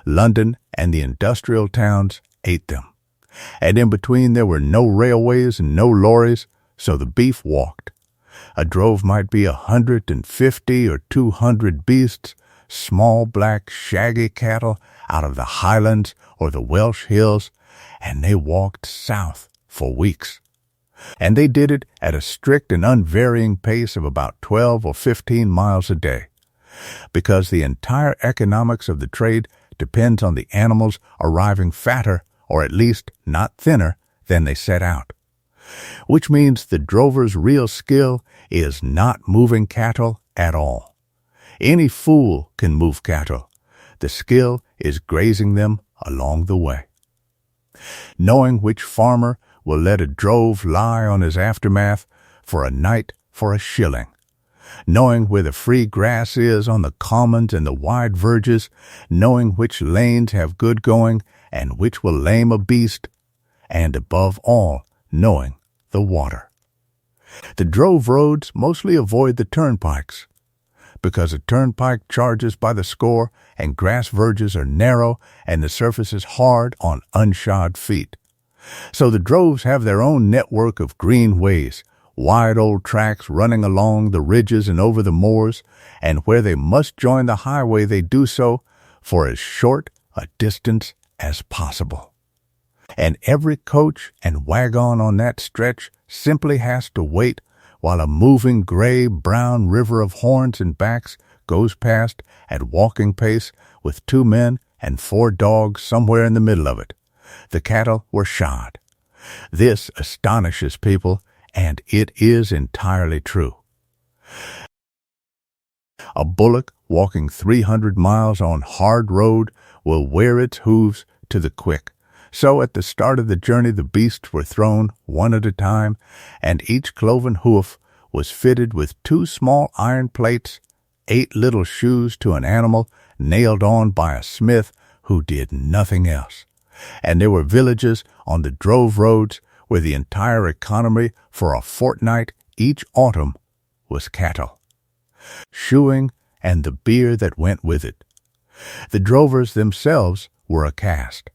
London and the industrial towns ate them. And in between there were no railways and no lorries, so the beef walked. A drove might be 150 or 200 beasts, small black shaggy cattle out of the Highlands or the Welsh hills, and they walked south for weeks. And they did it at a strict and unvarying pace of about 12 or 15 miles a day, because the entire economics of the trade depends on the animals arriving fatter, or at least not thinner, than they set out. Which means the drover's real skill is not moving cattle at all. Any fool can move cattle. The skill is grazing them along the way. Knowing which farmer will let a drove lie on his aftermath for a night for a shilling. Knowing where the free grass is on the commons and the wide verges, knowing which lanes have good going and which will lame a beast, and above all, knowing the water. The drove roads mostly avoid the turnpikes, because a turnpike charges by the score and grass verges are narrow and the surface is hard on unshod feet. So the droves have their own network of green ways, wide old tracks running along the ridges and over the moors, and where they must join the highway they do so for as short a distance as possible. And every coach and wagon on that stretch simply has to wait while a moving gray-brown river of horns and backs goes past at walking pace with 2 men and 4 dogs somewhere in the middle of it. The cattle were shod. This astonishes people, and it is entirely true. A bullock walking 300 miles on hard road will wear its hooves to the quick. So at the start of the journey the beasts were thrown one at a time, and each cloven hoof was fitted with 2 small iron plates, 8 little shoes to an animal nailed on by a smith who did nothing else. And there were villages on the drove roads where the entire economy for a fortnight each autumn was cattle, shoeing, and the beer that went with it. The drovers themselves were a caste.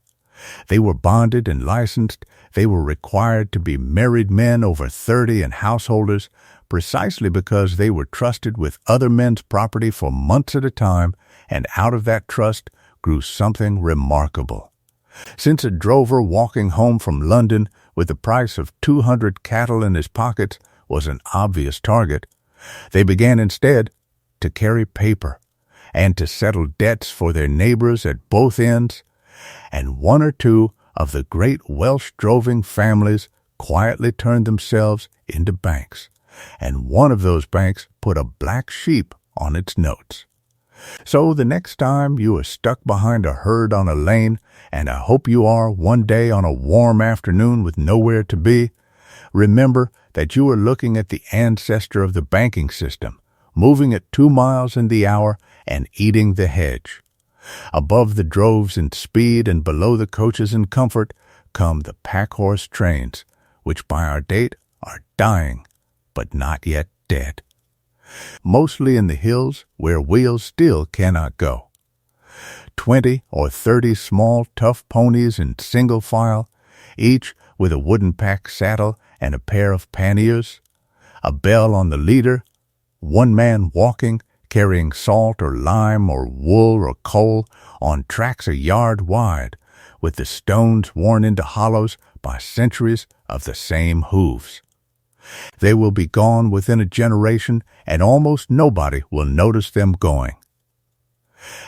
They were bonded and licensed. They were required to be married men over 30 and householders, precisely because they were trusted with other men's property for months at a time, and out of that trust grew something remarkable. Since a drover walking home from London with the price of 200 cattle in his pockets was an obvious target, they began instead to carry paper and to settle debts for their neighbors at both ends, and 1 or 2 of the great Welsh droving families quietly turned themselves into banks, and one of those banks put a black sheep on its notes. So the next time you are stuck behind a herd on a lane, and I hope you are one day on a warm afternoon with nowhere to be, remember that you are looking at the ancestor of the banking system, moving at 2 miles in the hour and eating the hedge. Above the droves in speed and below the coaches in comfort come the pack-horse trains, which by our date are dying, but not yet dead. Mostly in the hills where wheels still cannot go. 20 or 30 small, tough ponies in single file, each with a wooden pack saddle and a pair of panniers, a bell on the leader, 1 man walking, carrying salt or lime or wool or coal on tracks a yard wide, with the stones worn into hollows by centuries of the same hooves. They will be gone within a generation, and almost nobody will notice them going.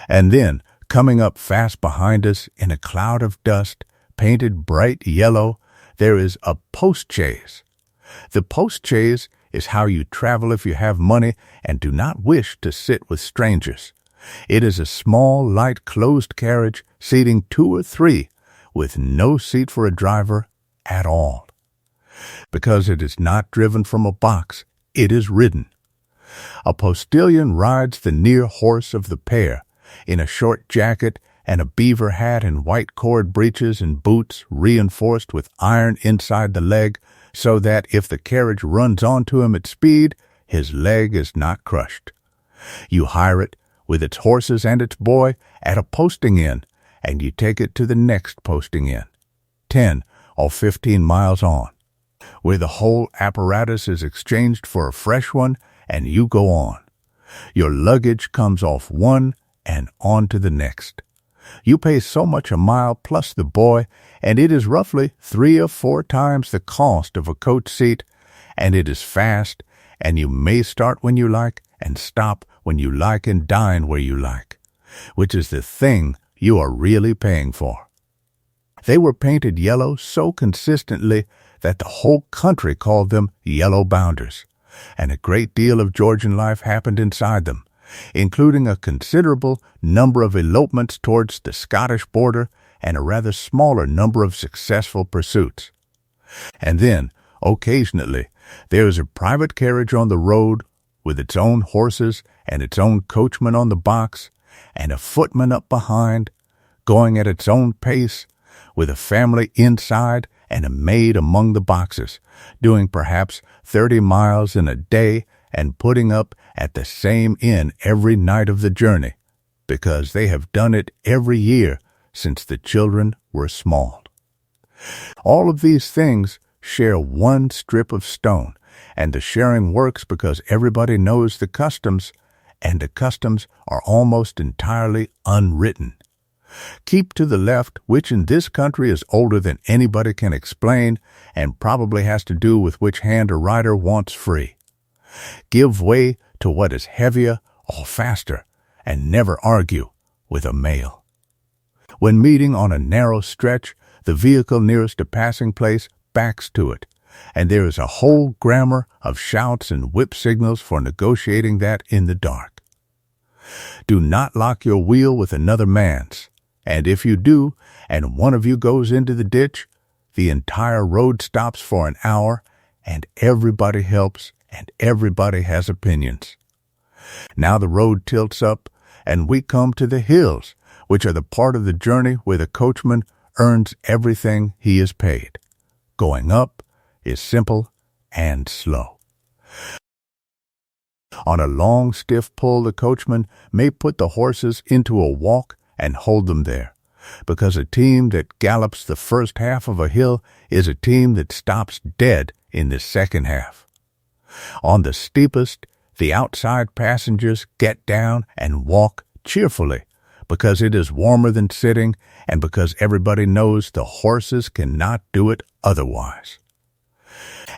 And then, coming up fast behind us in a cloud of dust, painted bright yellow, there is a post-chaise. The post-chaise is how you travel if you have money and do not wish to sit with strangers. It is a small, light, closed carriage seating 2 or 3, with no seat for a driver at all. Because it is not driven from a box, it is ridden. A postilion rides the near horse of the pair, in a short jacket and a beaver hat and white cord breeches and boots reinforced with iron inside the leg, so that if the carriage runs onto him at speed, his leg is not crushed. You hire it, with its horses and its boy, at a posting inn, and you take it to the next posting inn, 10 or 15 miles on, where the whole apparatus is exchanged for a fresh one, and you go on. Your luggage comes off one and on to the next. You pay so much a mile plus the boy, and it is roughly 3 or 4 times the cost of a coach seat, and it is fast, and you may start when you like and stop when you like and dine where you like, which is the thing you are really paying for. They were painted yellow so consistently that the whole country called them yellow bounders, and a great deal of Georgian life happened inside them, including a considerable number of elopements towards the Scottish border and a rather smaller number of successful pursuits. And then, occasionally, there is a private carriage on the road with its own horses and its own coachman on the box, and a footman up behind, going at its own pace, with a family inside and a maid among the boxes, doing perhaps 30 miles in a day and putting up at the same inn every night of the journey, because they have done it every year since the children were small. All of these things share one strip of stone, and the sharing works because everybody knows the customs, and the customs are almost entirely unwritten. Keep to the left, which in this country is older than anybody can explain, and probably has to do with which hand a rider wants free. Give way to what is heavier or faster, and never argue with a male. When meeting on a narrow stretch, the vehicle nearest a passing place backs to it, and there is a whole grammar of shouts and whip signals for negotiating that in the dark. Do not lock your wheel with another man's, and if you do, and one of you goes into the ditch, the entire road stops for an hour, and everybody helps, and everybody has opinions. Now the road tilts up, and we come to the hills, which are the part of the journey where the coachman earns everything he is paid. Going up is simple and slow. On a long, stiff pull, the coachman may put the horses into a walk and hold them there, because a team that gallops the first half of a hill is a team that stops dead in the second half. On the steepest, the outside passengers get down and walk cheerfully, because it is warmer than sitting and because everybody knows the horses cannot do it otherwise.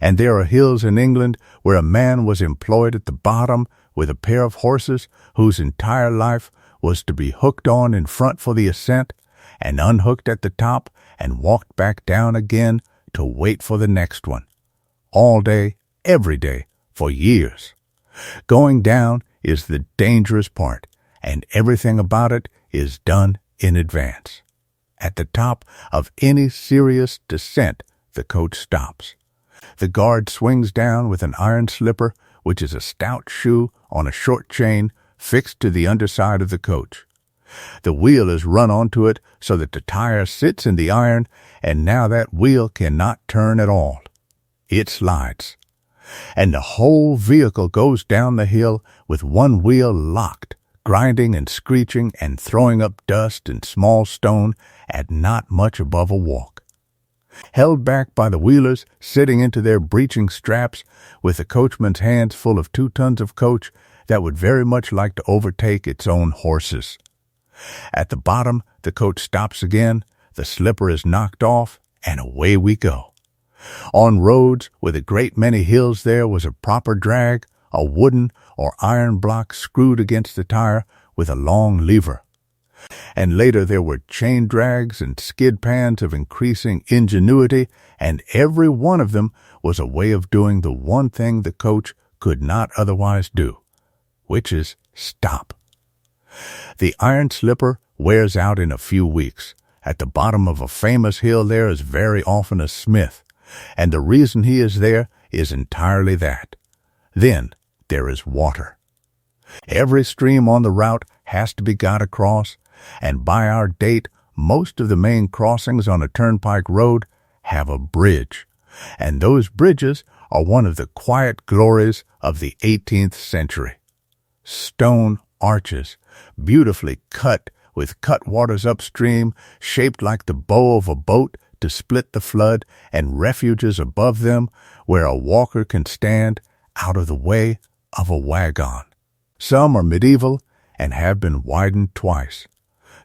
And there are hills in England where a man was employed at the bottom with a pair of horses whose entire life was to be hooked on in front for the ascent and unhooked at the top and walked back down again to wait for the next one. All day, every day, for years. Going down is the dangerous part, and everything about it is done in advance. At the top of any serious descent, the coach stops. The guard swings down with an iron slipper, which is a stout shoe on a short chain fixed to the underside of the coach. The wheel is run onto it so that the tire sits in the iron, and now that wheel cannot turn at all. It slides. And the whole vehicle goes down the hill with one wheel locked, grinding and screeching and throwing up dust and small stone at not much above a walk. Held back by the wheelers sitting into their breeching straps, with the coachman's hands full of 2 tons of coach that would very much like to overtake its own horses. At the bottom, the coach stops again, the slipper is knocked off, and away we go. On roads with a great many hills there was a proper drag, a wooden or iron block screwed against the tire with a long lever. And later there were chain drags and skid pans of increasing ingenuity, and every one of them was a way of doing the one thing the coach could not otherwise do, which is stop. The iron slipper wears out in a few weeks. At the bottom of a famous hill there is very often a smith, and the reason he is there is entirely that. Then there is water. Every stream on the route has to be got across, and by our date, most of the main crossings on a turnpike road have a bridge, and those bridges are one of the quiet glories of the 18th century. Stone arches, beautifully cut with cutwaters upstream, shaped like the bow of a boat to split the flood, and refuges above them where a walker can stand out of the way of a wagon. Some are medieval and have been widened twice.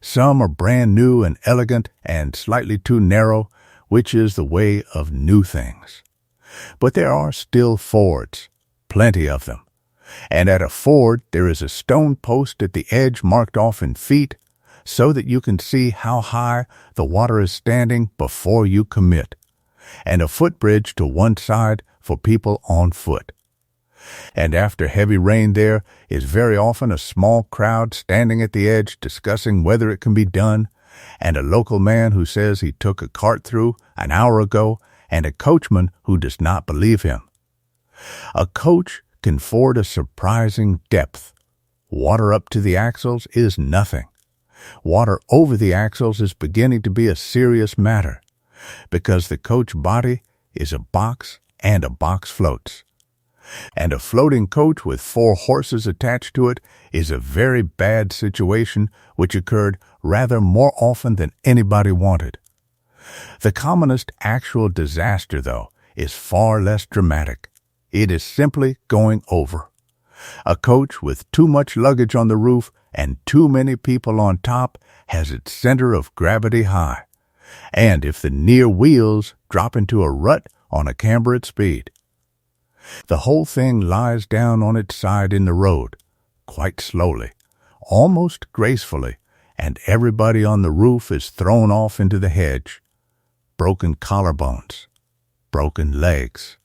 Some are brand new and elegant and slightly too narrow, which is the way of new things. But there are still fords, plenty of them. And at a ford there is a stone post at the edge marked off in feet, so that you can see how high the water is standing before you commit, and a footbridge to one side for people on foot. And after heavy rain there is very often a small crowd standing at the edge discussing whether it can be done, and a local man who says he took a cart through an hour ago, and a coachman who does not believe him. A coach can ford a surprising depth. Water up to the axles is nothing. Water over the axles is beginning to be a serious matter, because the coach body is a box and a box floats. And a floating coach with 4 horses attached to it is a very bad situation which occurred rather more often than anybody wanted. The commonest actual disaster, though, is far less dramatic. It is simply going over. A coach with too much luggage on the roof and too many people on top has its center of gravity high, and if the near wheels drop into a rut on a camber at speed, the whole thing lies down on its side in the road, quite slowly, almost gracefully, and everybody on the roof is thrown off into the hedge. Broken collarbones. broken legs.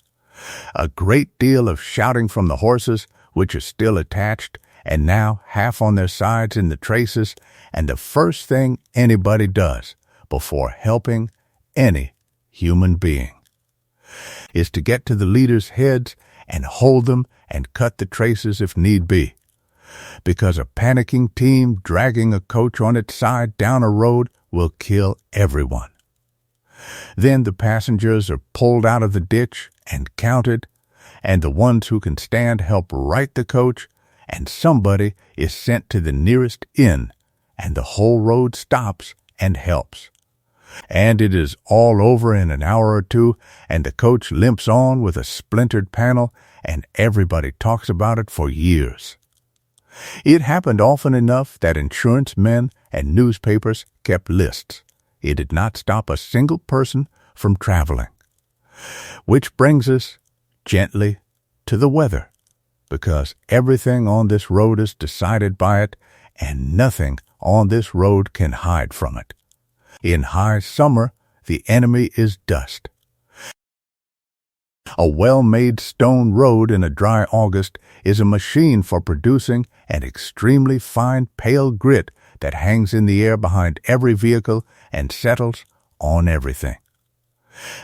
A great deal of shouting from the horses, which are still attached and now half on their sides in the traces, and the first thing anybody does before helping any human being is to get to the leaders' heads and hold them and cut the traces if need be. Because a panicking team dragging a coach on its side down a road will kill everyone. Then the passengers are pulled out of the ditch and counted, and the ones who can stand help right the coach, and somebody is sent to the nearest inn, and the whole road stops and helps. And it is all over in an hour or two, and the coach limps on with a splintered panel, and everybody talks about it for years. It happened often enough that insurance men and newspapers kept lists. It did not stop a single person from traveling. Which brings us, gently, to the weather, because everything on this road is decided by it, and nothing on this road can hide from it. In high summer, the enemy is dust. A well-made stone road in a dry August is a machine for producing an extremely fine pale grit that hangs in the air behind every vehicle and settles on everything.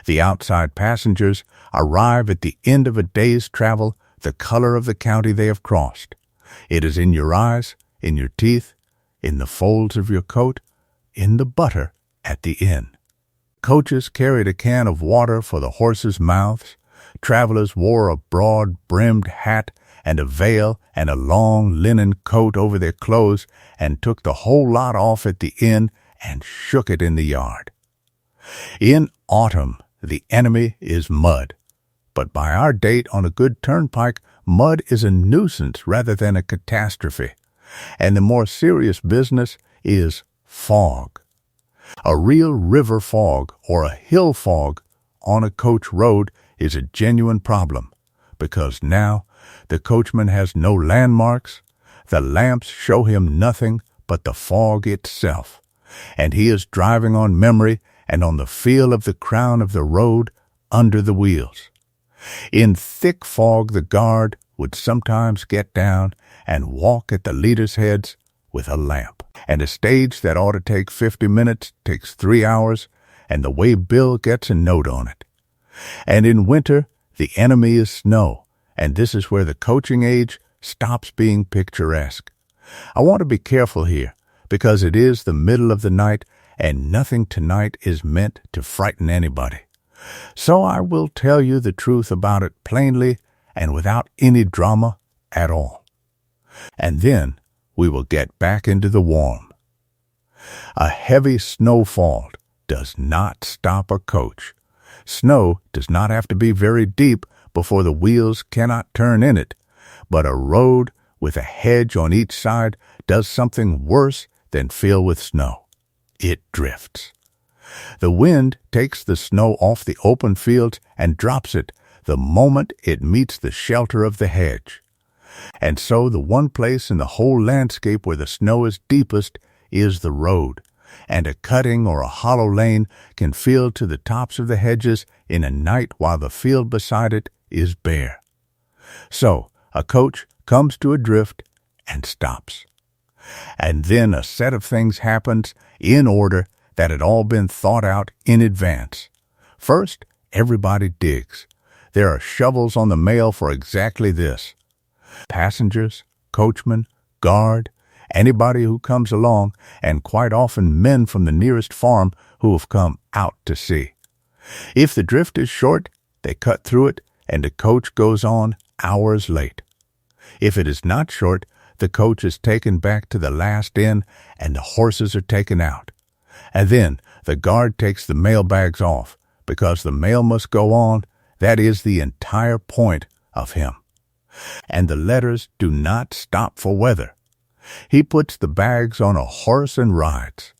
The outside passengers arrive at the end of a day's travel the color of the county they have crossed. It is in your eyes, in your teeth, in the folds of your coat, in the butter at the inn. Coaches carried a can of water for the horses' mouths. Travelers wore a broad-brimmed hat and a veil and a long linen coat over their clothes and took the whole lot off at the inn and shook it in the yard. In autumn, the enemy is mud. But by our date on a good turnpike, mud is a nuisance rather than a catastrophe. And the more serious business is fog. A real river fog or a hill fog on a coach road is a genuine problem, because now the coachman has no landmarks, the lamps show him nothing but the fog itself, and he is driving on memory and on the feel of the crown of the road under the wheels. In thick fog, the guard would sometimes get down and walk at the leaders' heads with a lamp. And a stage that ought to take 50 minutes takes 3 hours, and the way Bill gets a note on it. And in winter, the enemy is snow, and this is where the coaching age stops being picturesque. I want to be careful here, because it is the middle of the night, and nothing tonight is meant to frighten anybody. So I will tell you the truth about it plainly and without any drama at all. And then we will get back into the warm. A heavy snowfall does not stop a coach. Snow does not have to be very deep before the wheels cannot turn in it, but a road with a hedge on each side does something worse than fill with snow. It drifts. The wind takes the snow off the open fields and drops it the moment it meets the shelter of the hedge. And so the one place in the whole landscape where the snow is deepest is the road, and a cutting or a hollow lane can fill to the tops of the hedges in a night while the field beside it is bare. So a coach comes to a drift and stops. And then a set of things happens in order that had all been thought out in advance. First, everybody digs. There are shovels on the mail for exactly this. Passengers, coachman, guard, anybody who comes along, and quite often men from the nearest farm who have come out to see. If the drift is short, they cut through it, and the coach goes on hours late. If it is not short, the coach is taken back to the last inn, and the horses are taken out. And then the guard takes the mail bags off, because the mail must go on. That is the entire point of him. And the letters do not stop for weather. He puts the bags on a horse and rides.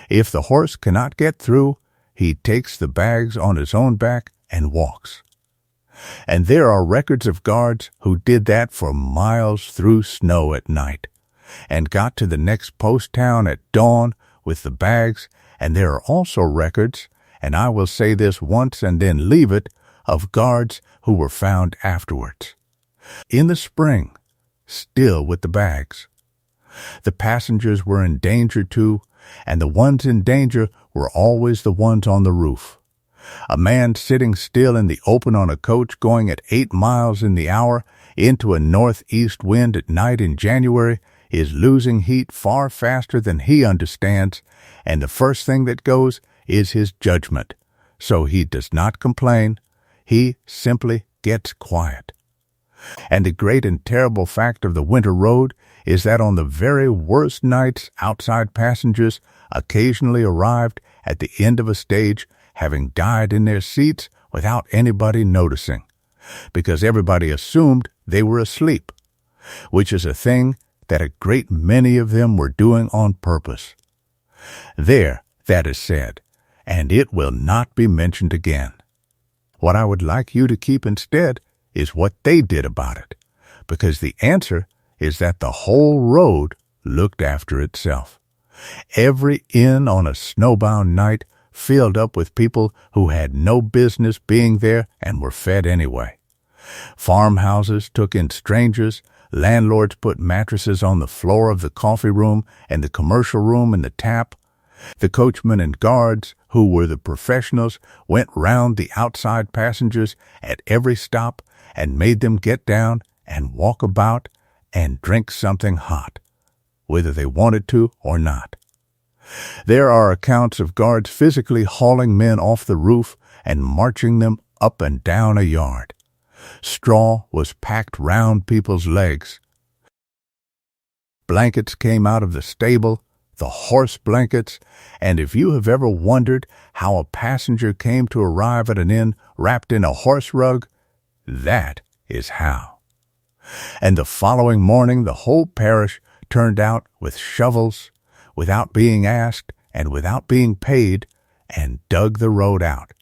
If the horse cannot get through, he takes the bags on his own back and walks. And there are records of guards who did that for miles through snow at night, and got to the next post town at dawn with the bags, and there are also records, and I will say this once and then leave it, of guards who were found afterwards. In the spring, still with the bags. The passengers were in danger too, and the ones in danger were always the ones on the roof. A man sitting still in the open on a coach going at 8 miles in the hour into a northeast wind at night in January is losing heat far faster than he understands, and the first thing that goes is his judgment. So he does not complain. He simply gets quiet. And the great and terrible fact of the winter road is that on the very worst nights, outside passengers occasionally arrived at the end of a stage having died in their seats without anybody noticing, because everybody assumed they were asleep, which is a thing that a great many of them were doing on purpose. There, that is said, and it will not be mentioned again. What I would like you to keep instead is what they did about it, because the answer is that the whole road looked after itself. Every inn on a snowbound night filled up with people who had no business being there and were fed anyway. Farmhouses took in strangers, landlords put mattresses on the floor of the coffee room and the commercial room and the tap. The coachmen and guards, who were the professionals, went round the outside passengers at every stop and made them get down and walk about and drink something hot, whether they wanted to or not. There are accounts of guards physically hauling men off the roof and marching them up and down a yard. Straw was packed round people's legs. Blankets came out of the stable, the horse blankets, and if you have ever wondered how a passenger came to arrive at an inn wrapped in a horse rug, that is how. And the following morning the whole parish turned out with shovels, without being asked and without being paid, and dug the road out,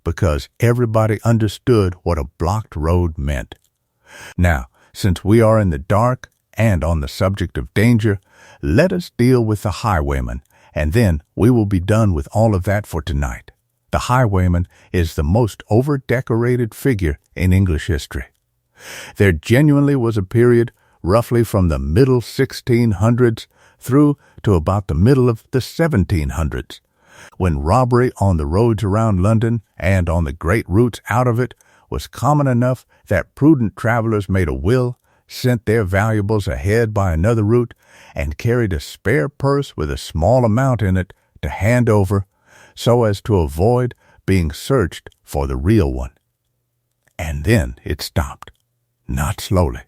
because everybody understood what a blocked road meant. Now, since we are in the dark and on the subject of danger, let us deal with the highwayman, and then we will be done with all of that for tonight. The highwayman is the most over-decorated figure in English history. There genuinely was a period, roughly from the middle 1600s through to about the middle of the 1700s, when robbery on the roads around London and on the great routes out of it was common enough that prudent travelers made a will, sent their valuables ahead by another route, and carried a spare purse with a small amount in it to hand over so as to avoid being searched for the real one. And then it stopped, not slowly.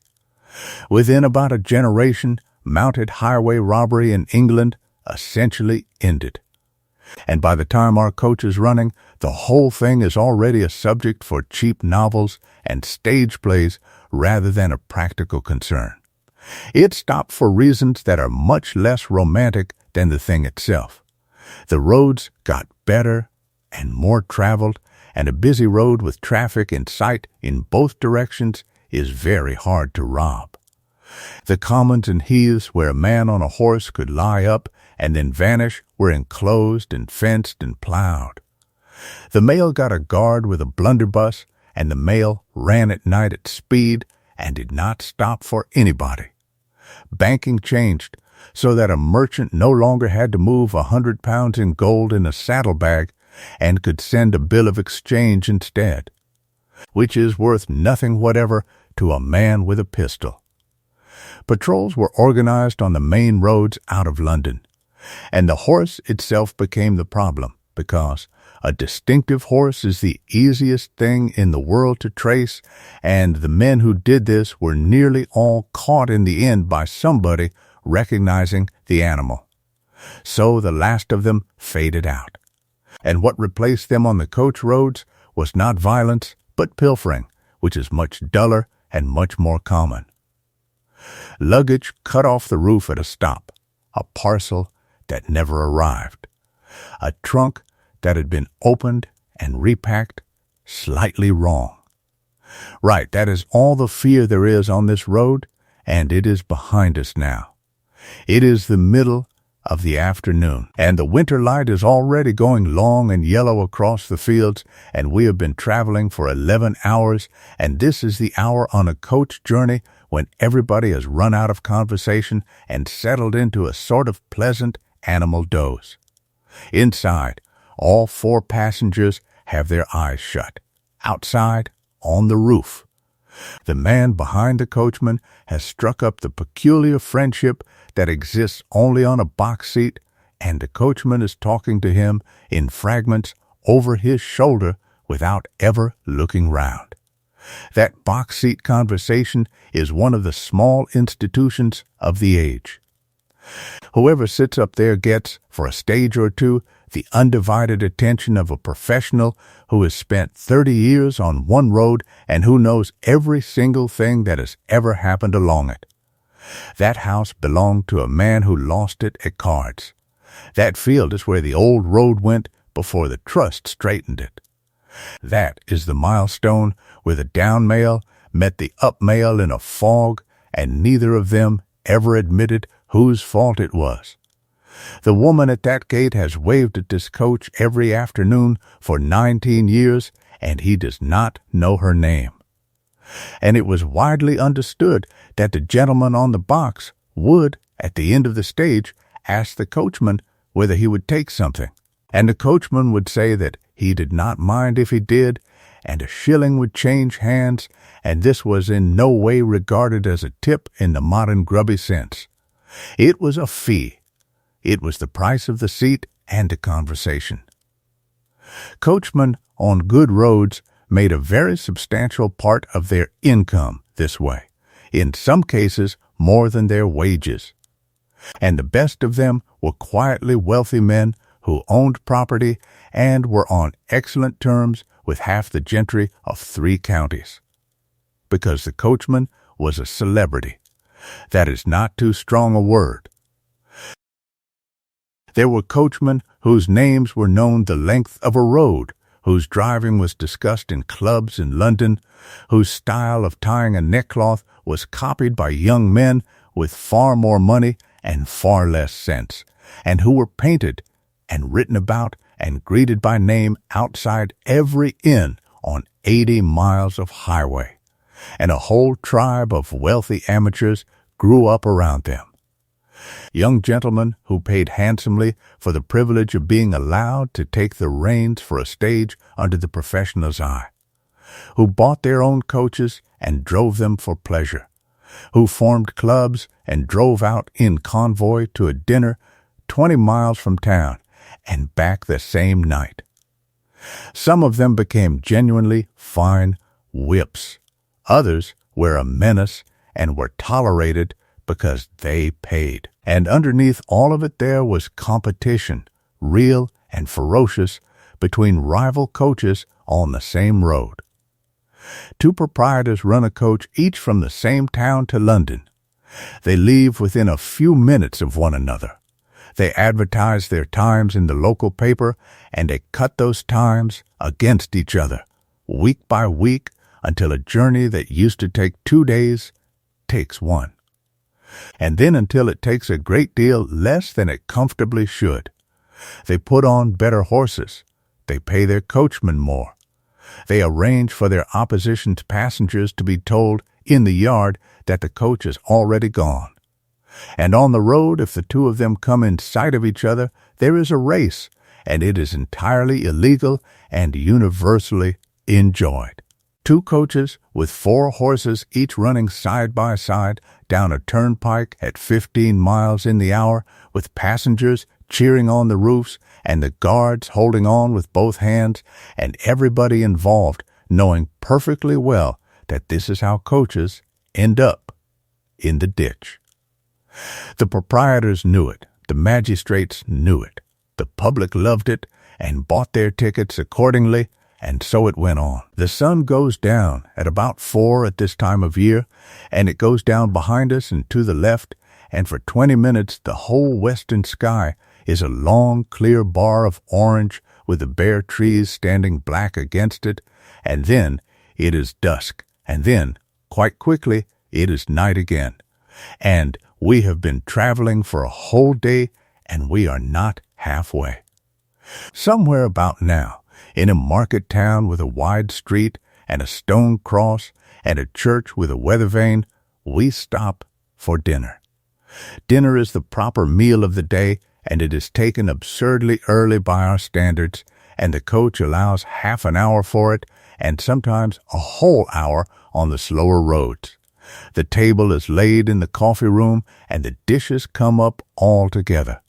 Within about a generation, mounted highway robbery in England essentially ended. And by the time our coach is running, the whole thing is already a subject for cheap novels and stage plays rather than a practical concern. It stopped for reasons that are much less romantic than the thing itself. The roads got better and more traveled, and a busy road with traffic in sight in both directions is very hard to rob. The commons and heaths where a man on a horse could lie up and then vanish were enclosed and fenced and plowed. The mail got a guard with a blunderbuss, and the mail ran at night at speed and did not stop for anybody. Banking changed so that a merchant no longer had to move 100 pounds in gold in a saddlebag and could send a bill of exchange instead, which is worth nothing whatever to a man with a pistol. Patrols were organized on the main roads out of London, and the horse itself became the problem because a distinctive horse is the easiest thing in the world to trace, and the men who did this were nearly all caught in the end by somebody recognizing the animal. So the last of them faded out, and what replaced them on the coach roads was not violence but pilfering, which is much duller and much more common. Luggage cut off the roof at a stop, a parcel that never arrived, a trunk that had been opened and repacked slightly wrong. Right, that is all the fear there is on this road, and it is behind us now. It is the middle of the afternoon, and the winter light is already going long and yellow across the fields, and we have been traveling for 11 hours, and this is the hour on a coach journey when everybody has run out of conversation and settled into a sort of pleasant animal doze. Inside, all 4 passengers have their eyes shut. Outside, on the roof, the man behind the coachman has struck up the peculiar friendship that exists only on a box seat, and the coachman is talking to him in fragments over his shoulder without ever looking round. That box seat conversation is one of the small institutions of the age. Whoever sits up there gets, for a stage or two, the undivided attention of a professional who has spent 30 years on one road and who knows every single thing that has ever happened along it. That house belonged to a man who lost it at cards. That field is where the old road went before the trust straightened it. That is the milestone where the down mail met the up mail in a fog, and neither of them ever admitted whose fault it was. The woman at that gate has waved at this coach every afternoon for 19 years, and he does not know her name. And it was widely understood that the gentleman on the box would, at the end of the stage, ask the coachman whether he would take something, and the coachman would say that he did not mind if he did, and a shilling would change hands, and this was in no way regarded as a tip in the modern grubby sense. It was a fee. It was the price of the seat and the conversation. Coachmen on good roads made a very substantial part of their income this way, in some cases more than their wages. And the best of them were quietly wealthy men who owned property and were on excellent terms with half the gentry of 3 counties. Because the coachman was a celebrity. That is not too strong a word. There were coachmen whose names were known the length of a road, whose driving was discussed in clubs in London, whose style of tying a neckcloth was copied by young men with far more money and far less sense, and who were painted and written about and greeted by name outside every inn on 80 miles of highway, and a whole tribe of wealthy amateurs grew up around them. Young gentlemen who paid handsomely for the privilege of being allowed to take the reins for a stage under the professional's eye, who bought their own coaches and drove them for pleasure, who formed clubs and drove out in convoy to a dinner 20 miles from town and back the same night. Some of them became genuinely fine whips. Others were a menace and were tolerated because they paid. And underneath all of it there was competition, real and ferocious, between rival coaches on the same road. 2 proprietors run a coach each from the same town to London. They leave within a few minutes of one another. They advertise their times in the local paper, and they cut those times against each other, week by week, until a journey that used to take 2 days takes 1. And then until it takes a great deal less than it comfortably should. They put on better horses. They pay their coachmen more. They arrange for their opposition's passengers to be told in the yard that the coach is already gone. And on the road, if the 2 of them come in sight of each other, there is a race, and it is entirely illegal and universally enjoyed. 2 coaches with 4 horses each running side by side down a turnpike at 15 miles in the hour, with passengers cheering on the roofs and the guards holding on with both hands, and everybody involved knowing perfectly well that this is how coaches end up in the ditch. The proprietors knew it. The magistrates knew it. The public loved it and bought their tickets accordingly, and so it went on. The sun goes down at about 4 at this time of year, and it goes down behind us and to the left, and for 20 minutes the whole western sky is a long, clear bar of orange with the bare trees standing black against it, and then it is dusk, and then, quite quickly, it is night again. And we have been traveling for a whole day and we are not halfway. Somewhere about now, in a market town with a wide street and a stone cross and a church with a weather vane, we stop for dinner. Dinner is the proper meal of the day, and it is taken absurdly early by our standards, and the coach allows half an hour for it, and sometimes a whole hour on the slower roads. The table is laid in the coffee room, and the dishes come up all together.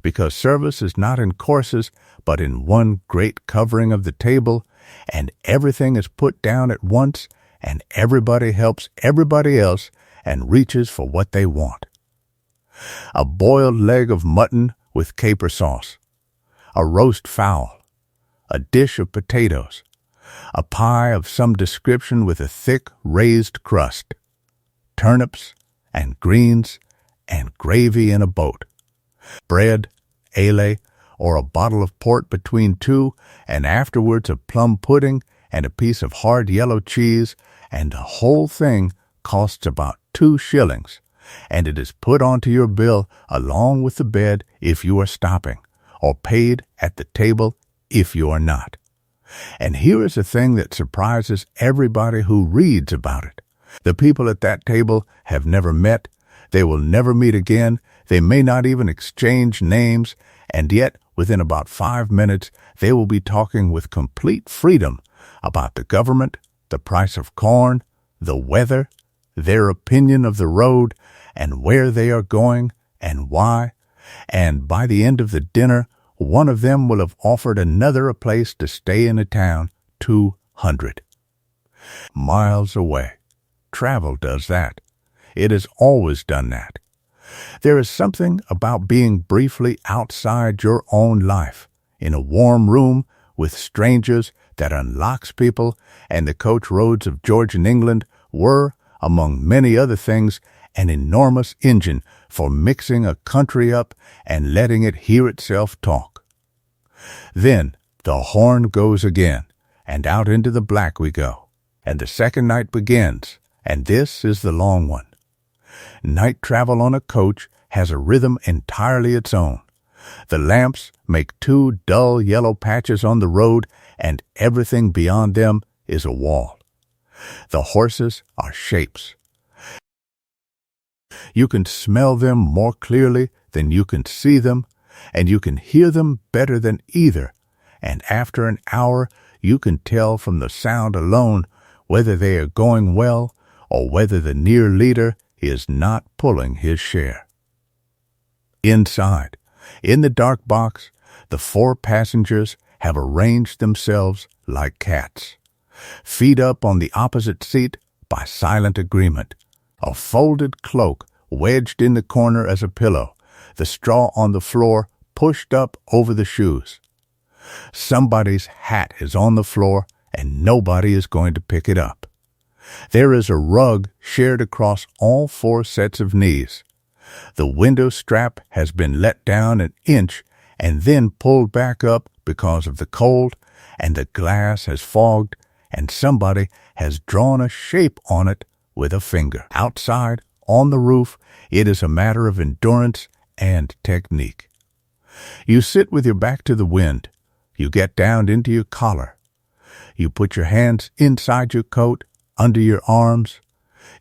Because service is not in courses, but in one great covering of the table, and everything is put down at once, and everybody helps everybody else and reaches for what they want. A boiled leg of mutton with caper sauce, a roast fowl, a dish of potatoes, a pie of some description with a thick raised crust, turnips and greens and gravy in a boat, bread, ale, or a bottle of port between two, and afterwards a plum pudding and a piece of hard yellow cheese, and the whole thing costs about 2 shillings, and it is put onto your bill along with the bed if you are stopping, or paid at the table if you are not. And here is a thing that surprises everybody who reads about it. The people at that table have never met, they will never meet again, they may not even exchange names, and yet within about 5 minutes they will be talking with complete freedom about the government, the price of corn, the weather, their opinion of the road, and where they are going and why, and by the end of the dinner, one of them will have offered another a place to stay in a town 200 miles away. Travel does that. It has always done that. There is something about being briefly outside your own life, in a warm room with strangers, that unlocks people, and the coach roads of Georgian England were, among many other things, an enormous engine for mixing a country up and letting it hear itself talk. Then the horn goes again, and out into the black we go, and the second night begins, and this is the long one. Night travel on a coach has a rhythm entirely its own. The lamps make 2 dull yellow patches on the road, and everything beyond them is a wall. The horses are shapes. You can smell them more clearly than you can see them, and you can hear them better than either, and after an hour you can tell from the sound alone whether they are going well or whether the near leader is not pulling his share. Inside, in the dark box, the 4 passengers have arranged themselves like cats. Feet up on the opposite seat by silent agreement, a folded cloak wedged in the corner as a pillow, the straw on the floor pushed up over the shoes. Somebody's hat is on the floor, and nobody is going to pick it up. There is a rug shared across all 4 sets of knees. The window strap has been let down an inch and then pulled back up because of the cold, and the glass has fogged, and somebody has drawn a shape on it with a finger. Outside, on the roof, it is a matter of endurance and technique. You sit with your back to the wind. You get down into your collar. You put your hands inside your coat, under your arms.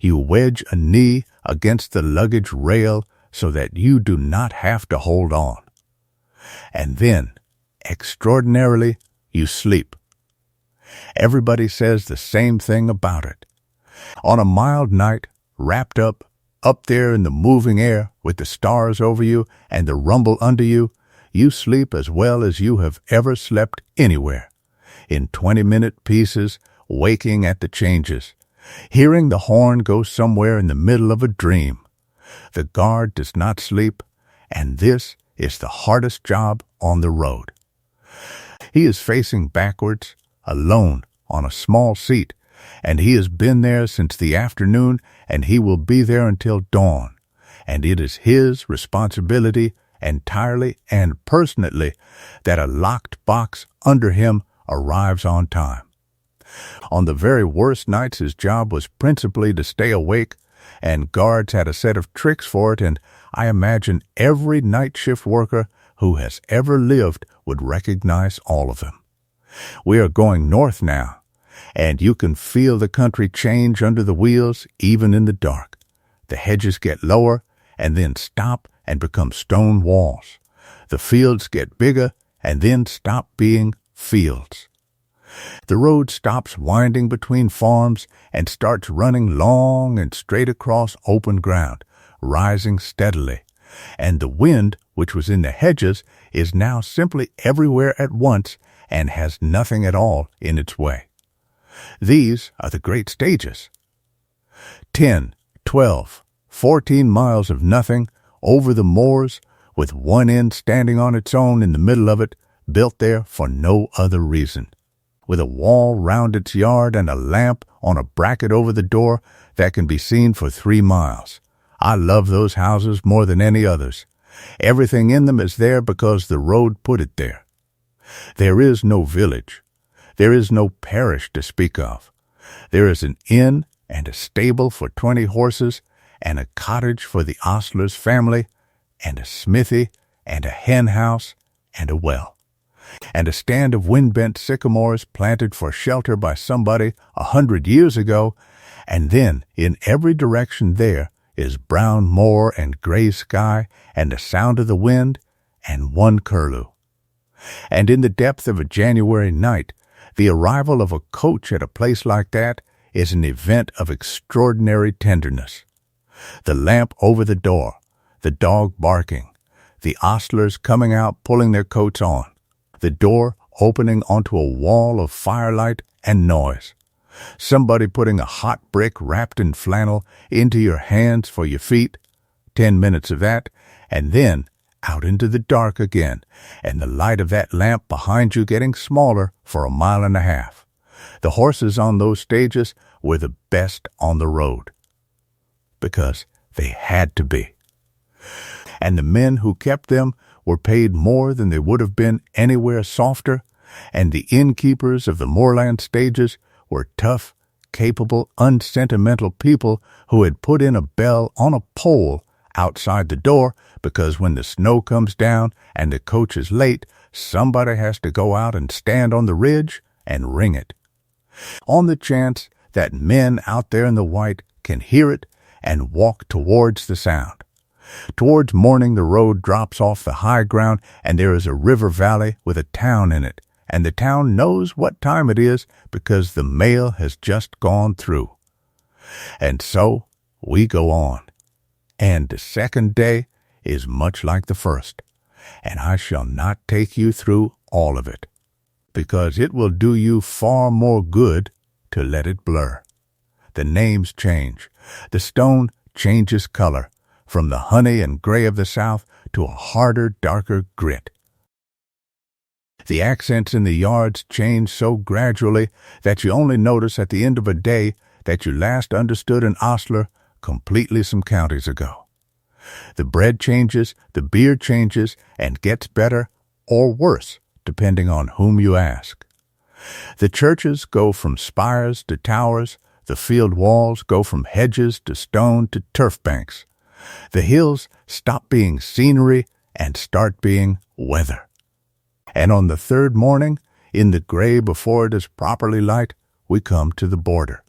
You wedge a knee against the luggage rail so that you do not have to hold on. And then, extraordinarily, you sleep. Everybody says the same thing about it. On a mild night, wrapped up there in the moving air with the stars over you and the rumble under you, you sleep as well as you have ever slept anywhere, in 20-minute pieces, waking at the changes, hearing the horn go somewhere in the middle of a dream. The guard does not sleep, and this is the hardest job on the road. He is facing backwards, alone, on a small seat, and he has been there since the afternoon, and he will be there until dawn, and it is his responsibility entirely and personally that a locked box under him arrives on time. On the very worst nights his job was principally to stay awake, and guards had a set of tricks for it, and I imagine every night shift worker who has ever lived would recognize all of them. We are going north now, and you can feel the country change under the wheels even in the dark. The hedges get lower and then stop and become stone walls. The fields get bigger and then stop being fields. The road stops winding between farms and starts running long and straight across open ground, rising steadily. And the wind, which was in the hedges, is now simply everywhere at once and has nothing at all in its way. These are the great stages. 10, 12, 14 miles of nothing over the moors, with one end standing on its own in the middle of it, built there for no other reason, with a wall round its yard and a lamp on a bracket over the door that can be seen for 3 miles. I love those houses more than any others. Everything in them is there because the road put it there. There is no village. There is no parish to speak of. There is an inn and a stable for 20 horses, and a cottage for the ostler's family, and a smithy, and a hen house, and a well, and a stand of wind-bent sycamores planted for shelter by somebody 100 years ago, and then in every direction there is brown moor and gray sky and the sound of the wind and one curlew. And in the depth of a January night, the arrival of a coach at a place like that is an event of extraordinary tenderness. The lamp over the door, the dog barking, the ostlers coming out pulling their coats on, the door opening onto a wall of firelight and noise, somebody putting a hot brick wrapped in flannel into your hands for your feet, 10 minutes of that, and then out into the dark again, and the light of that lamp behind you getting smaller for 1.5 miles. The horses on those stages were the best on the road, because they had to be. And the men who kept them were paid more than they would have been anywhere softer, and the innkeepers of the moorland stages were tough, capable, unsentimental people who had put in a bell on a pole outside the door because when the snow comes down and the coach is late, somebody has to go out and stand on the ridge and ring it, on the chance that men out there in the white can hear it and walk towards the sound. Towards morning the road drops off the high ground and there is a river valley with a town in it, and the town knows what time it is because the mail has just gone through. And so we go on, and the second day is much like the first, and I shall not take you through all of it, because it will do you far more good to let it blur. The names change. The stone changes color, from the honey and gray of the south to a harder, darker grit. The accents in the yards change so gradually that you only notice at the end of a day that you last understood an ostler completely some counties ago. The bread changes, the beer changes, and gets better or worse, depending on whom you ask. The churches go from spires to towers, the field walls go from hedges to stone to turf banks. The hills stop being scenery and start being weather. And on the third morning, in the gray before it is properly light, we come to the border.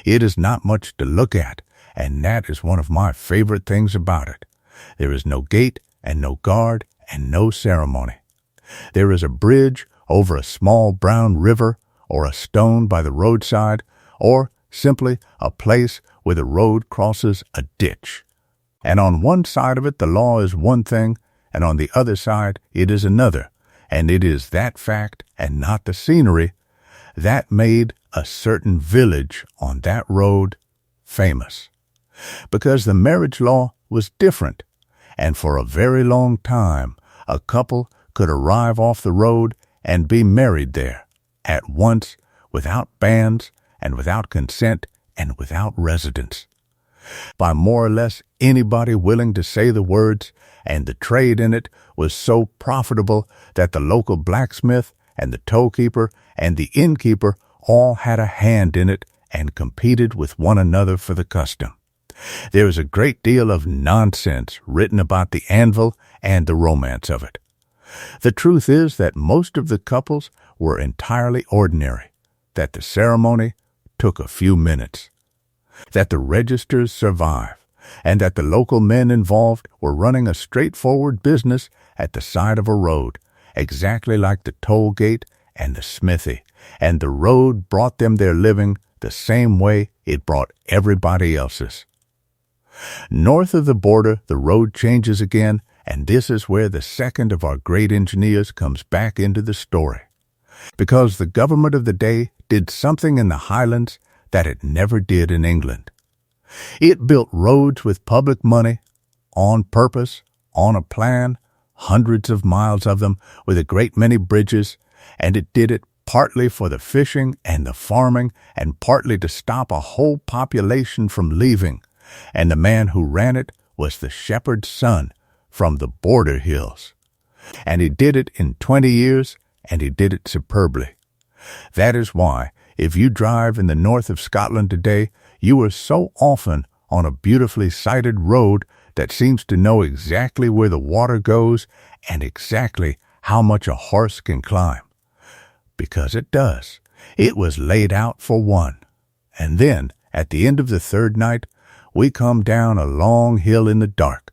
It is not much to look at, and that is one of my favorite things about it. There is no gate and no guard and no ceremony. There is a bridge over a small brown river, or a stone by the roadside, or simply a place where the road crosses a ditch. And on one side of it the law is one thing, and on the other side it is another, and it is that fact, and not the scenery, that made a certain village on that road famous. Because the marriage law was different, and for a very long time a couple could arrive off the road and be married there, at once, without banns, and without consent, and without residence, by more or less anybody willing to say the words, and the trade in it was so profitable that the local blacksmith and the toekeeper and the innkeeper all had a hand in it and competed with one another for the custom. There is a great deal of nonsense written about the anvil and the romance of it. The truth is that most of the couples were entirely ordinary, that the ceremony took a few minutes, that the registers survive, and that the local men involved were running a straightforward business at the side of a road, exactly like the toll gate and the smithy, and the road brought them their living the same way it brought everybody else's. North of the border, the road changes again, and this is where the second of our great engineers comes back into the story. Because the government of the day did something in the Highlands that it never did in England. It built roads with public money, on purpose, on a plan, hundreds of miles of them, with a great many bridges, and it did it partly for the fishing and the farming, and partly to stop a whole population from leaving. And the man who ran it was the shepherd's son from the border hills. And he did it in 20 years, and he did it superbly. That is why, if you drive in the north of Scotland today, you are so often on a beautifully sited road that seems to know exactly where the water goes and exactly how much a horse can climb. Because it does. It was laid out for one. And then, at the end of the third night, we come down a long hill in the dark,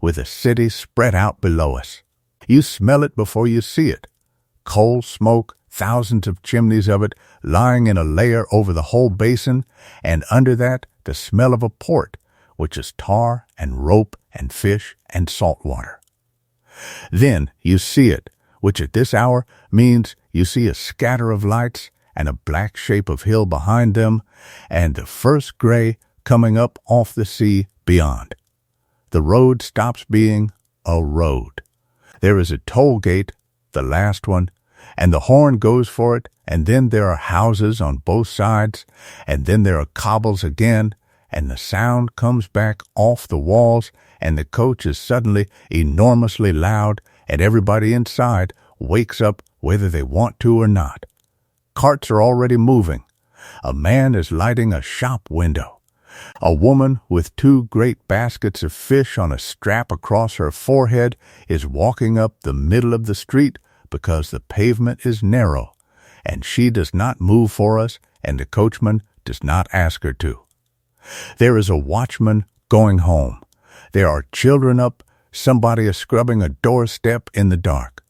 with the city spread out below us. You smell it before you see it. Coal smoke, thousands of chimneys of it, lying in a layer over the whole basin, and under that the smell of a port, which is tar and rope and fish and salt water. Then you see it, which at this hour means you see a scatter of lights and a black shape of hill behind them, and the first gray coming up off the sea beyond. The road stops being a road. There is a toll gate, the last one, and the horn goes for it, and then there are houses on both sides, and then there are cobbles again, and the sound comes back off the walls, and the coach is suddenly enormously loud, and everybody inside wakes up whether they want to or not. Carts are already moving. A man is lighting a shop window. A woman with two great baskets of fish on a strap across her forehead is walking up the middle of the street because the pavement is narrow, and she does not move for us, and the coachman does not ask her to. There is a watchman going home. There are children up. Somebody is scrubbing a doorstep in the dark.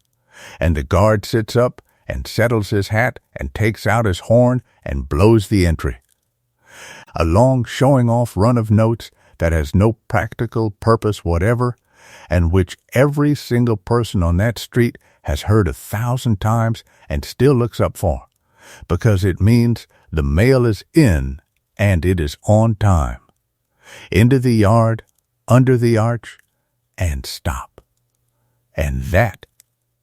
And the guard sits up and settles his hat and takes out his horn and blows the entry. A long showing-off run of notes that has no practical purpose whatever, and which every single person on that street has heard 1,000 times and still looks up for, because it means the mail is in and it is on time. Into the yard, under the arch, and stop. And that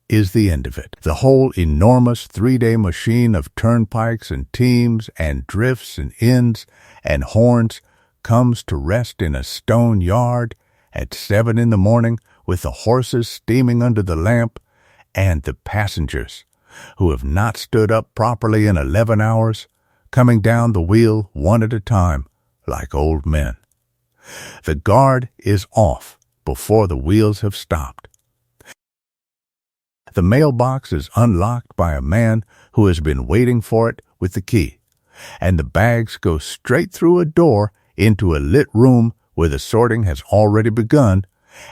is the end of it. The whole enormous 3-day machine of turnpikes and teams and drifts and inns and horns comes to rest in a stone yard at 7 in the morning with the horses steaming under the lamp and the passengers, who have not stood up properly in 11 hours, coming down the wheel one at a time like old men. The guard is off before the wheels have stopped. The mailbox is unlocked by a man who has been waiting for it with the key, and the bags go straight through a door into a lit room where the sorting has already begun,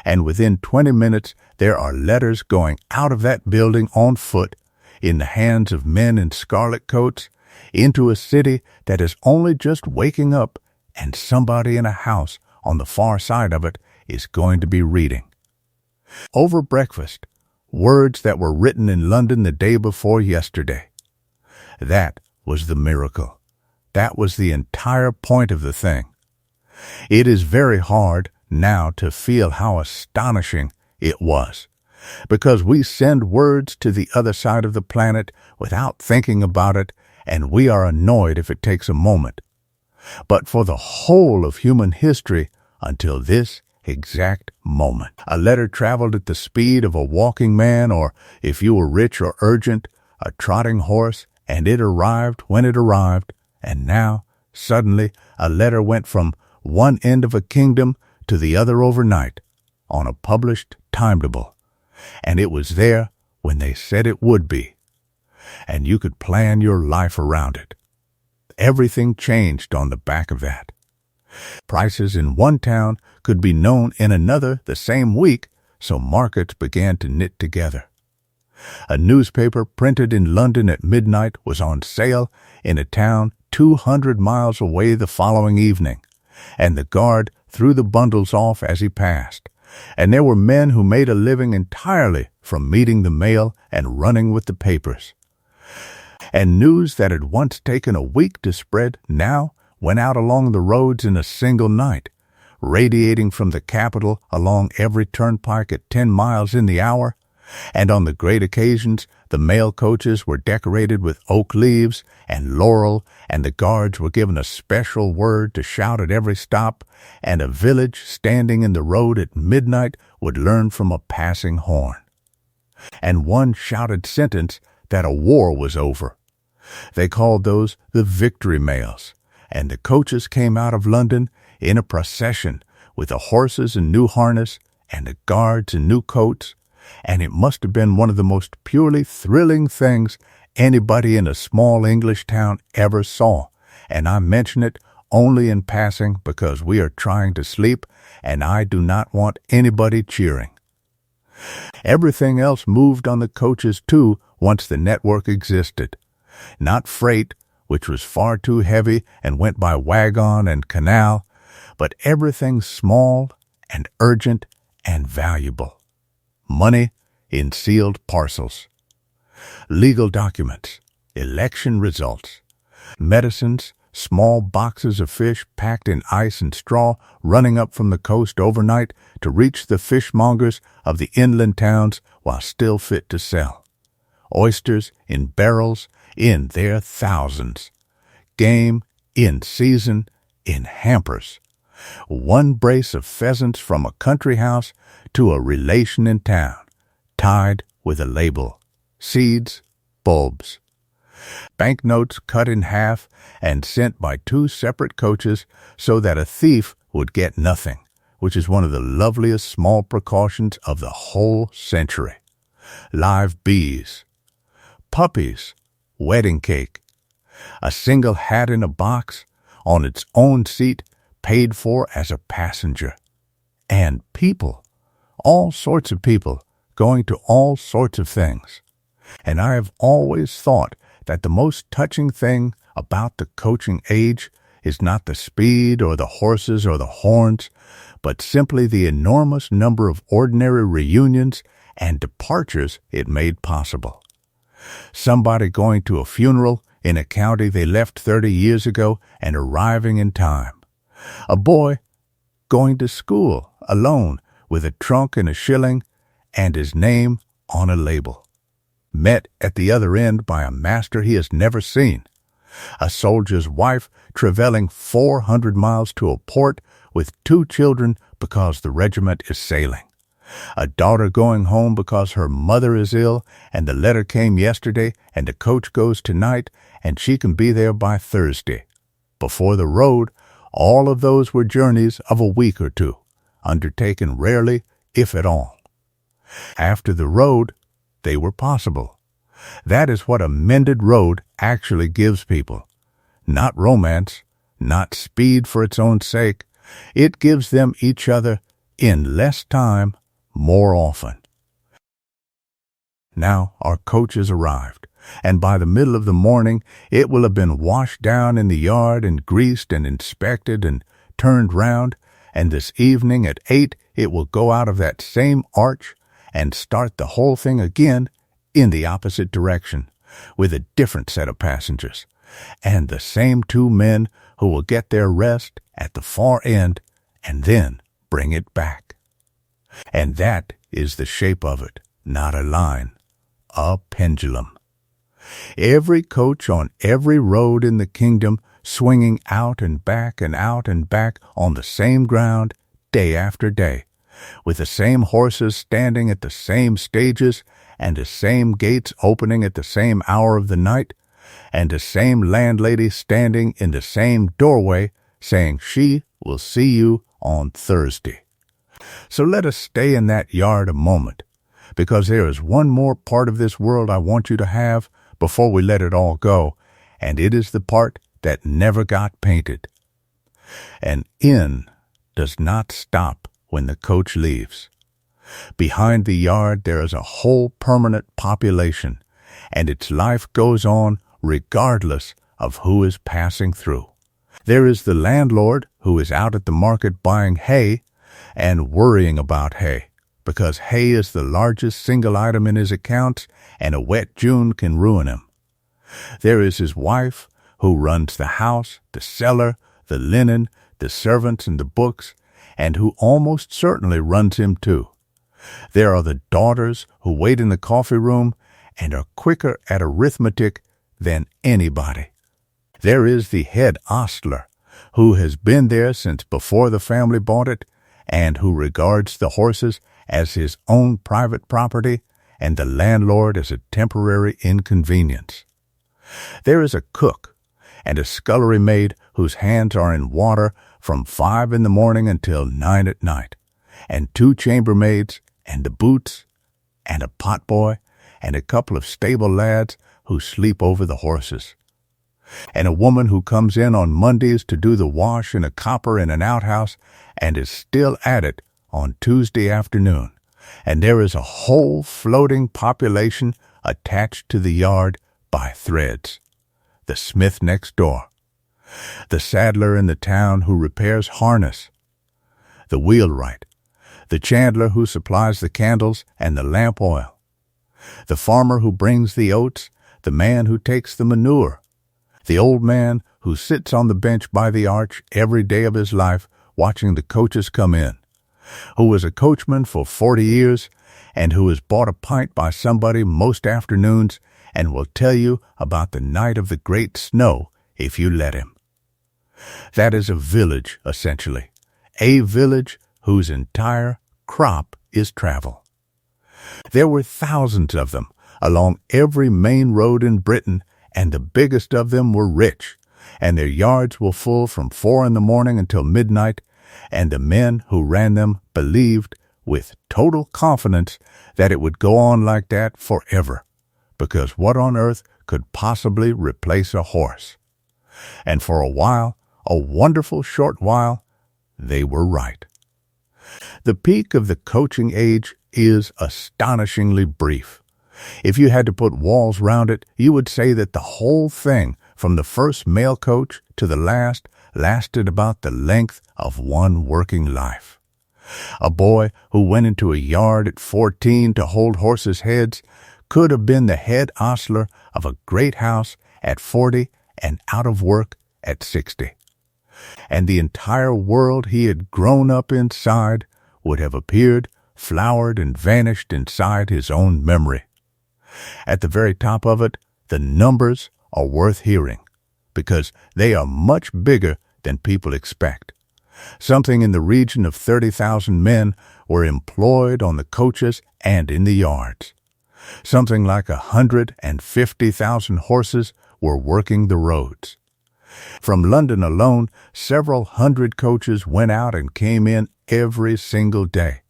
and within 20 minutes there are letters going out of that building on foot, in the hands of men in scarlet coats, into a city that is only just waking up, and somebody in a house on the far side of it is going to be reading. Over breakfast, words that were written in London the day before yesterday. That was the miracle. That was the entire point of the thing. It is very hard now to feel how astonishing it was, because we send words to the other side of the planet without thinking about it, and we are annoyed if it takes a moment. But for the whole of human history, until this exact moment, a letter traveled at the speed of a walking man, or, if you were rich or urgent, a trotting horse, and it arrived when it arrived, and now, suddenly, a letter went from one end of a kingdom to the other overnight on a published timetable, and it was there when they said it would be, and you could plan your life around it. Everything changed on the back of that. Prices in one town could be known in another the same week, so markets began to knit together. A newspaper printed in London at midnight was on sale in a town 200 miles away the following evening, and the guard threw the bundles off as he passed, and there were men who made a living entirely from meeting the mail and running with the papers. And news that had once taken a week to spread now went out along the roads in a single night, radiating from the capital along every turnpike at 10 miles in the hour, and on the great occasions the mail coaches were decorated with oak leaves and laurel, and the guards were given a special word to shout at every stop, and a village standing in the road at midnight would learn from a passing horn. And one shouted sentence that a war was over. They called those the victory mails, and the coaches came out of London in a procession with the horses in new harness and the guards in new coats, and it must have been one of the most purely thrilling things anybody in a small English town ever saw, and I mention it only in passing because we are trying to sleep and I do not want anybody cheering. Everything else moved on the coaches too once the network existed. Not freight, which was far too heavy and went by wagon and canal, but everything small and urgent and valuable. Money in sealed parcels, legal documents, election results, medicines, small boxes of fish packed in ice and straw running up from the coast overnight to reach the fishmongers of the inland towns while still fit to sell, oysters in barrels in their thousands, game in season in hampers, one brace of pheasants from a country house to a relation in town, tied with a label, seeds, bulbs. Banknotes cut in half and sent by two separate coaches so that a thief would get nothing, which is one of the loveliest small precautions of the whole century. Live bees, puppies, wedding cake, a single hat in a box, on its own seat, paid for as a passenger, and people, all sorts of people, going to all sorts of things. And I have always thought that the most touching thing about the coaching age is not the speed or the horses or the horns, but simply the enormous number of ordinary reunions and departures it made possible. Somebody going to a funeral in a county they left 30 years ago and arriving in time. A boy going to school alone with a trunk and a shilling and his name on a label. Met at the other end by a master he has never seen. A soldier's wife traveling 400 miles to a port with 2 children because the regiment is sailing. A daughter going home because her mother is ill and the letter came yesterday and the coach goes tonight and she can be there by Thursday. Before the road, all of those were journeys of a week or two, undertaken rarely, if at all. After the road, they were possible. That is what a mended road actually gives people. Not romance, not speed for its own sake. It gives them each other in less time, more often. Now our coach has arrived, and by the middle of the morning it will have been washed down in the yard and greased and inspected and turned round, and this evening at 8 it will go out of that same arch and start the whole thing again in the opposite direction, with a different set of passengers, and the same 2 men who will get their rest at the far end and then bring it back. And that is the shape of it, not a line, a pendulum. Every coach on every road in the kingdom swinging out and back and out and back on the same ground day after day, with the same horses standing at the same stages and the same gates opening at the same hour of the night, and the same landlady standing in the same doorway saying she We'll see you on Thursday. So let us stay in that yard a moment, because there is one more part of this world I want you to have before we let it all go, and it is the part that never got painted. An inn does not stop when the coach leaves. Behind the yard there is a whole permanent population, and its life goes on regardless of who is passing through. There is the landlord who is out at the market buying hay and worrying about hay, because hay is the largest single item in his accounts, and a wet June can ruin him. There is his wife, who runs the house, the cellar, the linen, the servants, and the books, and who almost certainly runs him too. There are the daughters who wait in the coffee room and are quicker at arithmetic than anybody. There is the head ostler, who has been there since before the family bought it, and who regards the horses as his own private property and the landlord as a temporary inconvenience. There is a cook and a scullery maid whose hands are in water from 5 in the morning until 9 at night, and 2 chambermaids, and the boots, and a potboy, and a couple of stable lads who sleep over the horses, and a woman who comes in on Mondays to do the wash in a copper in an outhouse and is still at it on Tuesday afternoon, and there is a whole floating population attached to the yard by threads. The smith next door, the saddler in the town who repairs harness, the wheelwright, the chandler who supplies the candles and the lamp oil, the farmer who brings the oats, the man who takes the manure, the old man who sits on the bench by the arch every day of his life watching the coaches come in, who was a coachman for 40 years and who has bought a pint by somebody most afternoons and will tell you about the night of the great snow if you let him. That is a village, essentially, a village whose entire crop is travel. There were thousands of them along every main road in Britain, and the biggest of them were rich, and their yards were full from 4 in the morning until midnight, and the men who ran them believed with total confidence that it would go on like that forever, because what on earth could possibly replace a horse? And for a while, a wonderful short while, they were right. The peak of the coaching age is astonishingly brief. If you had to put walls round it, you would say that the whole thing, from the first mail coach to the last, lasted about the length of one working life. A boy who went into a yard at 14 to hold horses' heads could have been the head ostler of a great house at 40 and out of work at 60. And the entire world he had grown up inside would have appeared, flowered, and vanished inside his own memory. At the very top of it, the numbers are worth hearing, because they are much bigger than people expect. Something in the region of 30,000 men were employed on the coaches and in the yards. Something like 150,000 horses were working the roads. From London alone, several hundred coaches went out and came in every single day,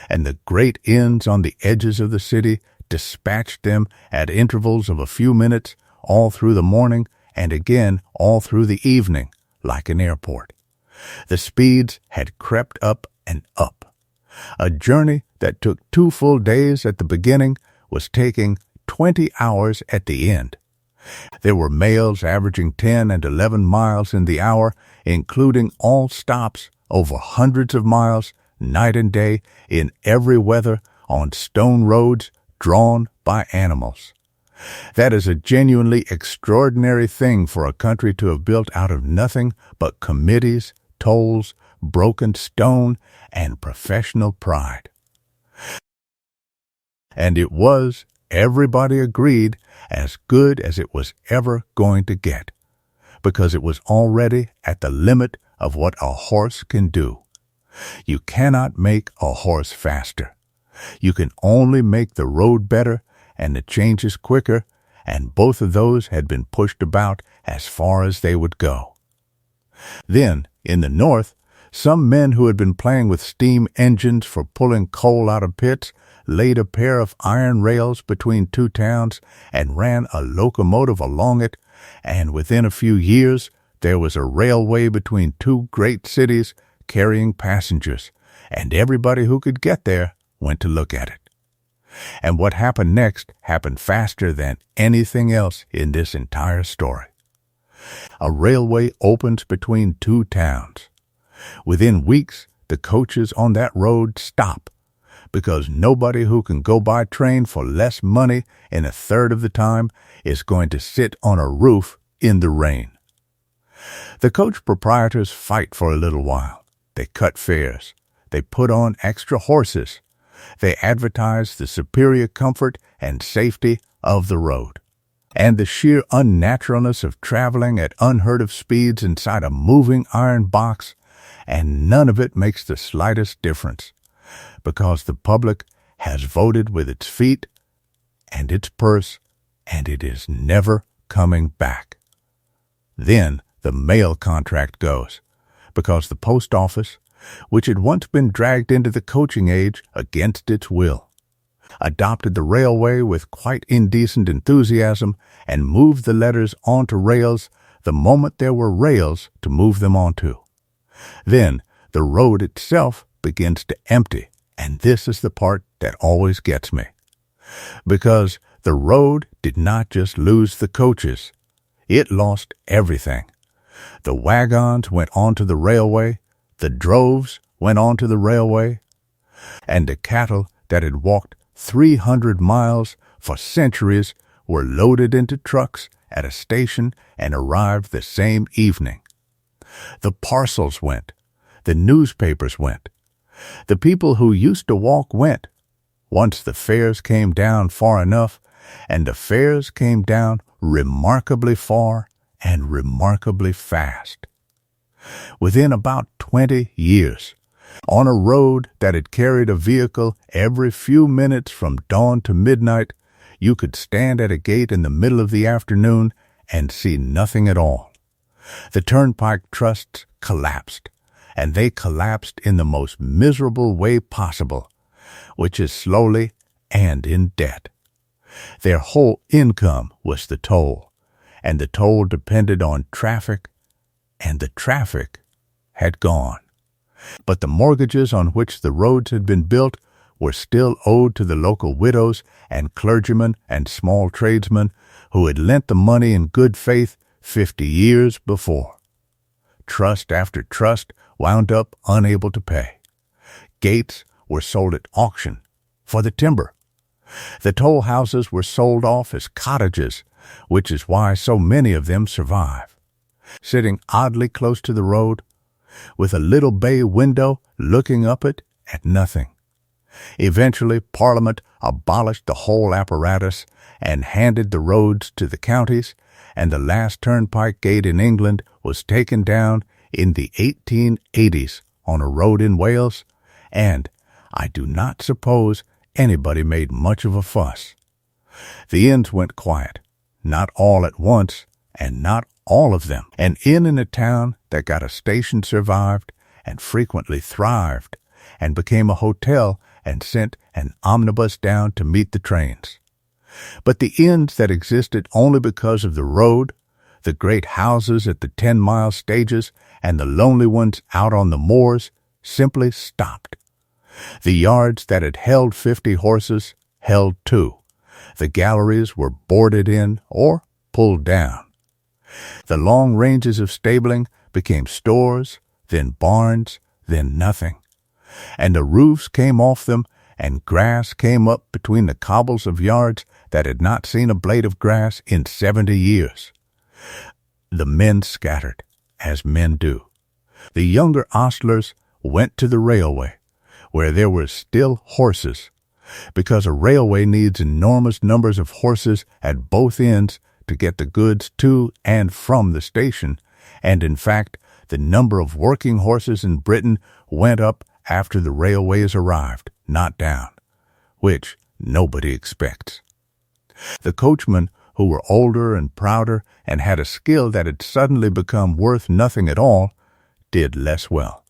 and the great inns on the edges of the city dispatched them at intervals of a few minutes all through the morning and again all through the evening, like an airport. The speeds had crept up and up. A journey that took 2 full days at the beginning was taking 20 hours at the end. There were mails averaging 10 and 11 miles in the hour, including all stops over hundreds of miles, night and day, in every weather, on stone roads drawn by animals. That is a genuinely extraordinary thing for a country to have built out of nothing but committees, tolls, broken stone, and professional pride. And it was, everybody agreed, as good as it was ever going to get, because it was already at the limit of what a horse can do. You cannot make a horse faster. You can only make the road better and the changes quicker, and both of those had been pushed about as far as they would go. Then, in the north, Some men who had been playing with steam engines for pulling coal out of pits laid a pair of iron rails between two towns and ran a locomotive along it, and within a few years there was a railway between two great cities carrying passengers, and everybody who could get there went to look at it. And what happened next happened faster than anything else in this entire story. A railway opens between two towns. Within weeks, the coaches on that road stop, because nobody who can go by train for less money in a third of the time is going to sit on a roof in the rain. The coach proprietors fight for a little while. They cut fares. They put on extra horses. They advertise the superior comfort and safety of the road, and the sheer unnaturalness of traveling at unheard-of speeds inside a moving iron box, and none of it makes the slightest difference, because the public has voted with its feet and its purse, and it is never coming back. Then the mail contract goes, because the post office, which had once been dragged into the coaching age against its will, adopted the railway with quite indecent enthusiasm and moved the letters onto rails the moment there were rails to move them onto. Then the road itself begins to empty, and this is the part that always gets me. Because the road did not just lose the coaches, it lost everything. The wagons went onto the railway, the droves went onto the railway, and the cattle that had walked 300 miles for centuries were loaded into trucks at a station and arrived the same evening. The parcels went. The newspapers went. The people who used to walk went, once the fares came down far enough, and the fares came down remarkably far and remarkably fast. Within about 20 years, on a road that had carried a vehicle every few minutes from dawn to midnight, you could stand at a gate in the middle of the afternoon and see nothing at all. The turnpike trusts collapsed, and they collapsed in the most miserable way possible, which is slowly and in debt. Their whole income was the toll, and the toll depended on traffic, and the traffic had gone. But the mortgages on which the roads had been built were still owed to the local widows and clergymen and small tradesmen who had lent the money in good faith 50 years before. Trust after trust wound up unable to pay. Gates were sold at auction for the timber. The toll houses were sold off as cottages, which is why so many of them survive. Sitting oddly close to the road, with a little bay window looking up it at nothing. Eventually, Parliament abolished the whole apparatus and handed the roads to the counties, and the last turnpike gate in England was taken down in the 1880s on a road in Wales, and I do not suppose anybody made much of a fuss. The inns went quiet, not all at once, and not all of them. An inn in a town that got a station survived and frequently thrived and became a hotel and sent an omnibus down to meet the trains. But the inns that existed only because of the road, the great houses at the 10-mile stages, and the lonely ones out on the moors simply stopped. The yards that had held 50 horses held 2. The galleries were boarded in or pulled down. The long ranges of stabling became stores, then barns, then nothing. And the roofs came off them, and grass came up between the cobbles of yards that had not seen a blade of grass in 70 years. The men scattered, as men do. The younger ostlers went to the railway, where there were still horses, because a railway needs enormous numbers of horses at both ends to get the goods to and from the station, and in fact, the number of working horses in Britain went up after the railways arrived, not down, which nobody expects. The coachmen, who were older and prouder and had a skill that had suddenly become worth nothing at all, did less well.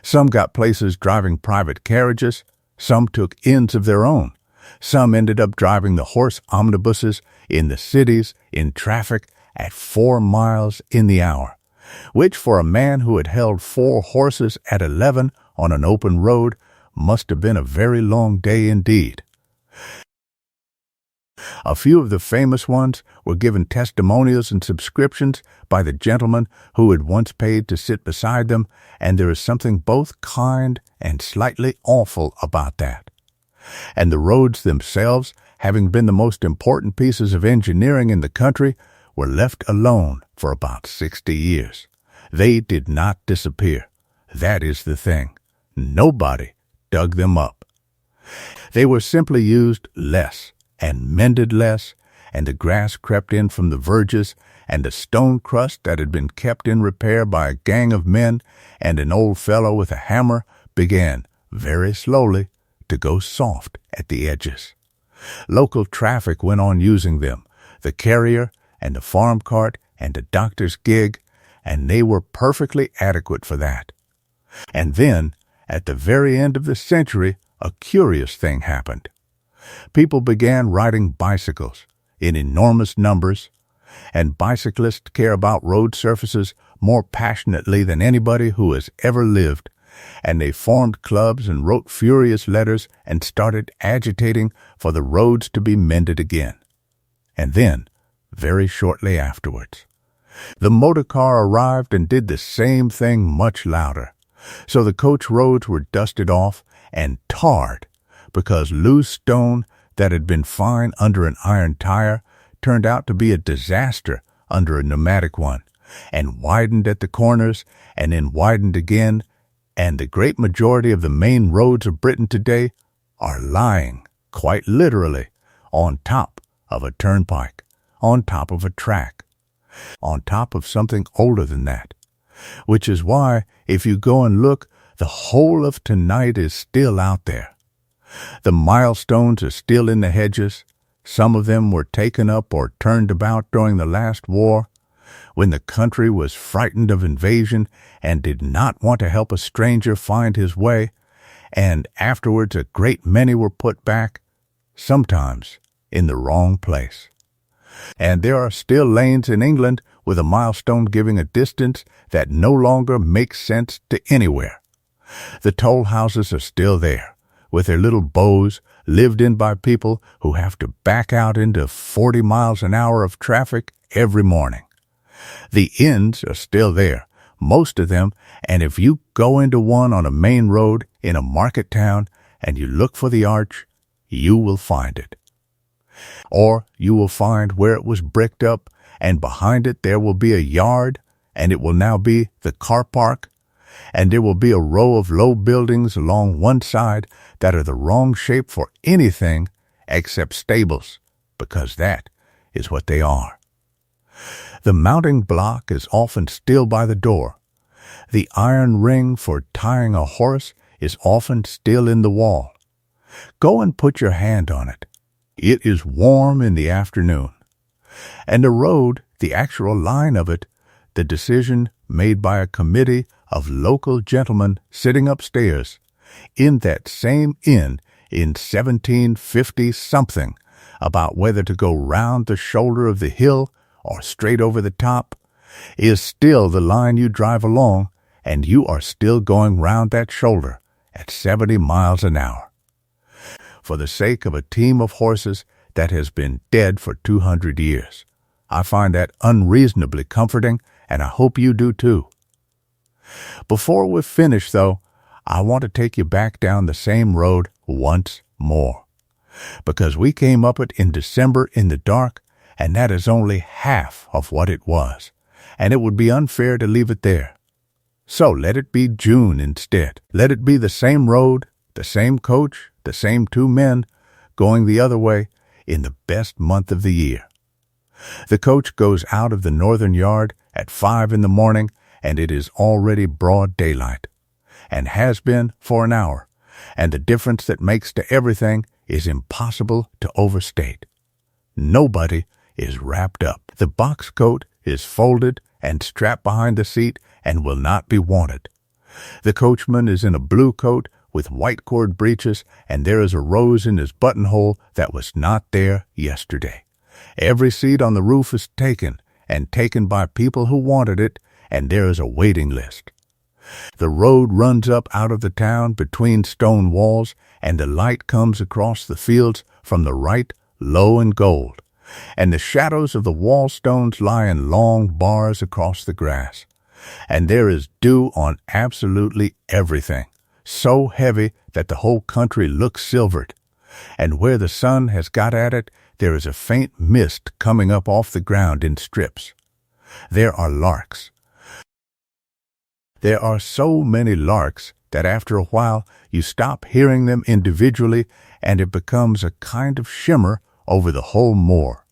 Some got places driving private carriages, some took inns of their own. Some ended up driving the horse omnibuses in the cities in traffic at 4 miles in the hour, which for a man who had held 4 horses at 11 on an open road must have been a very long day indeed. A few of the famous ones were given testimonials and subscriptions by the gentleman who had once paid to sit beside them, and there is something both kind and slightly awful about that. And the roads themselves, having been the most important pieces of engineering in the country, were left alone for about 60 years. They did not disappear. That is the thing. Nobody dug them up. They were simply used less and mended less, and the grass crept in from the verges, and the stone crust that had been kept in repair by a gang of men and an old fellow with a hammer began, very slowly, to go soft at the edges. Local traffic went on using them, the carrier and the farm cart and the doctor's gig, and they were perfectly adequate for that. And then, at the very end of the century, a curious thing happened. People began riding bicycles in enormous numbers, and bicyclists care about road surfaces more passionately than anybody who has ever lived, and they formed clubs and wrote furious letters and started agitating for the roads to be mended again. And then, very shortly afterwards, the motor car arrived and did the same thing much louder. So the coach roads were dusted off and tarred, because loose stone that had been fine under an iron tire turned out to be a disaster under a pneumatic one, and widened at the corners, and then widened again, and the great majority of the main roads of Britain today are lying, quite literally, on top of a turnpike, on top of a track, on top of something older than that, which is why, if you go and look, the whole of tonight is still out there. The milestones are still in the hedges. Some of them were taken up or turned about during the last war, when the country was frightened of invasion and did not want to help a stranger find his way, and afterwards a great many were put back, sometimes in the wrong place. And there are still lanes in England with a milestone giving a distance that no longer makes sense to anywhere. The toll houses are still there, with their little bows, lived in by people who have to back out into 40 miles an hour of traffic every morning. The inns are still there, most of them, and if you go into one on a main road in a market town and you look for the arch, you will find it. Or you will find where it was bricked up, and behind it there will be a yard, and it will now be the car park, and there will be a row of low buildings along one side that are the wrong shape for anything except stables, because that is what they are. The mounting block is often still by the door. The iron ring for tying a horse is often still in the wall. Go and put your hand on it. It is warm in the afternoon. And the road, the actual line of it, the decision made by a committee of local gentlemen sitting upstairs in that same inn in 1750-something about whether to go round the shoulder of the hill or straight over the top, is still the line you drive along, and you are still going round that shoulder at 70 miles an hour. For the sake of a team of horses that has been dead for 200 years. I find that unreasonably comforting, and I hope you do too. Before we're finished, though, I want to take you back down the same road once more, because we came up it in December in the dark, and that is only half of what it was, and it would be unfair to leave it there. So let it be June instead. Let it be the same road, the same coach, the same 2 men, going the other way in the best month of the year. The coach goes out of the northern yard at 5 in the morning, and it is already broad daylight, and has been for an hour, and the difference that makes to everything is impossible to overstate. Nobody is wrapped up. The box coat is folded and strapped behind the seat and will not be wanted. The coachman is in a blue coat with white cord breeches, and there is a rose in his buttonhole that was not there yesterday. Every seat on the roof is taken, and taken by people who wanted it, and there is a waiting list. The road runs up out of the town between stone walls, and the light comes across the fields from the right, low and gold, and the shadows of the wall stones lie in long bars across the grass. And there is dew on absolutely everything, so heavy that the whole country looks silvered. And where the sun has got at it, there is a faint mist coming up off the ground in strips. There are larks. There are so many larks that after a while you stop hearing them individually, and it becomes a kind of shimmer over the whole moor.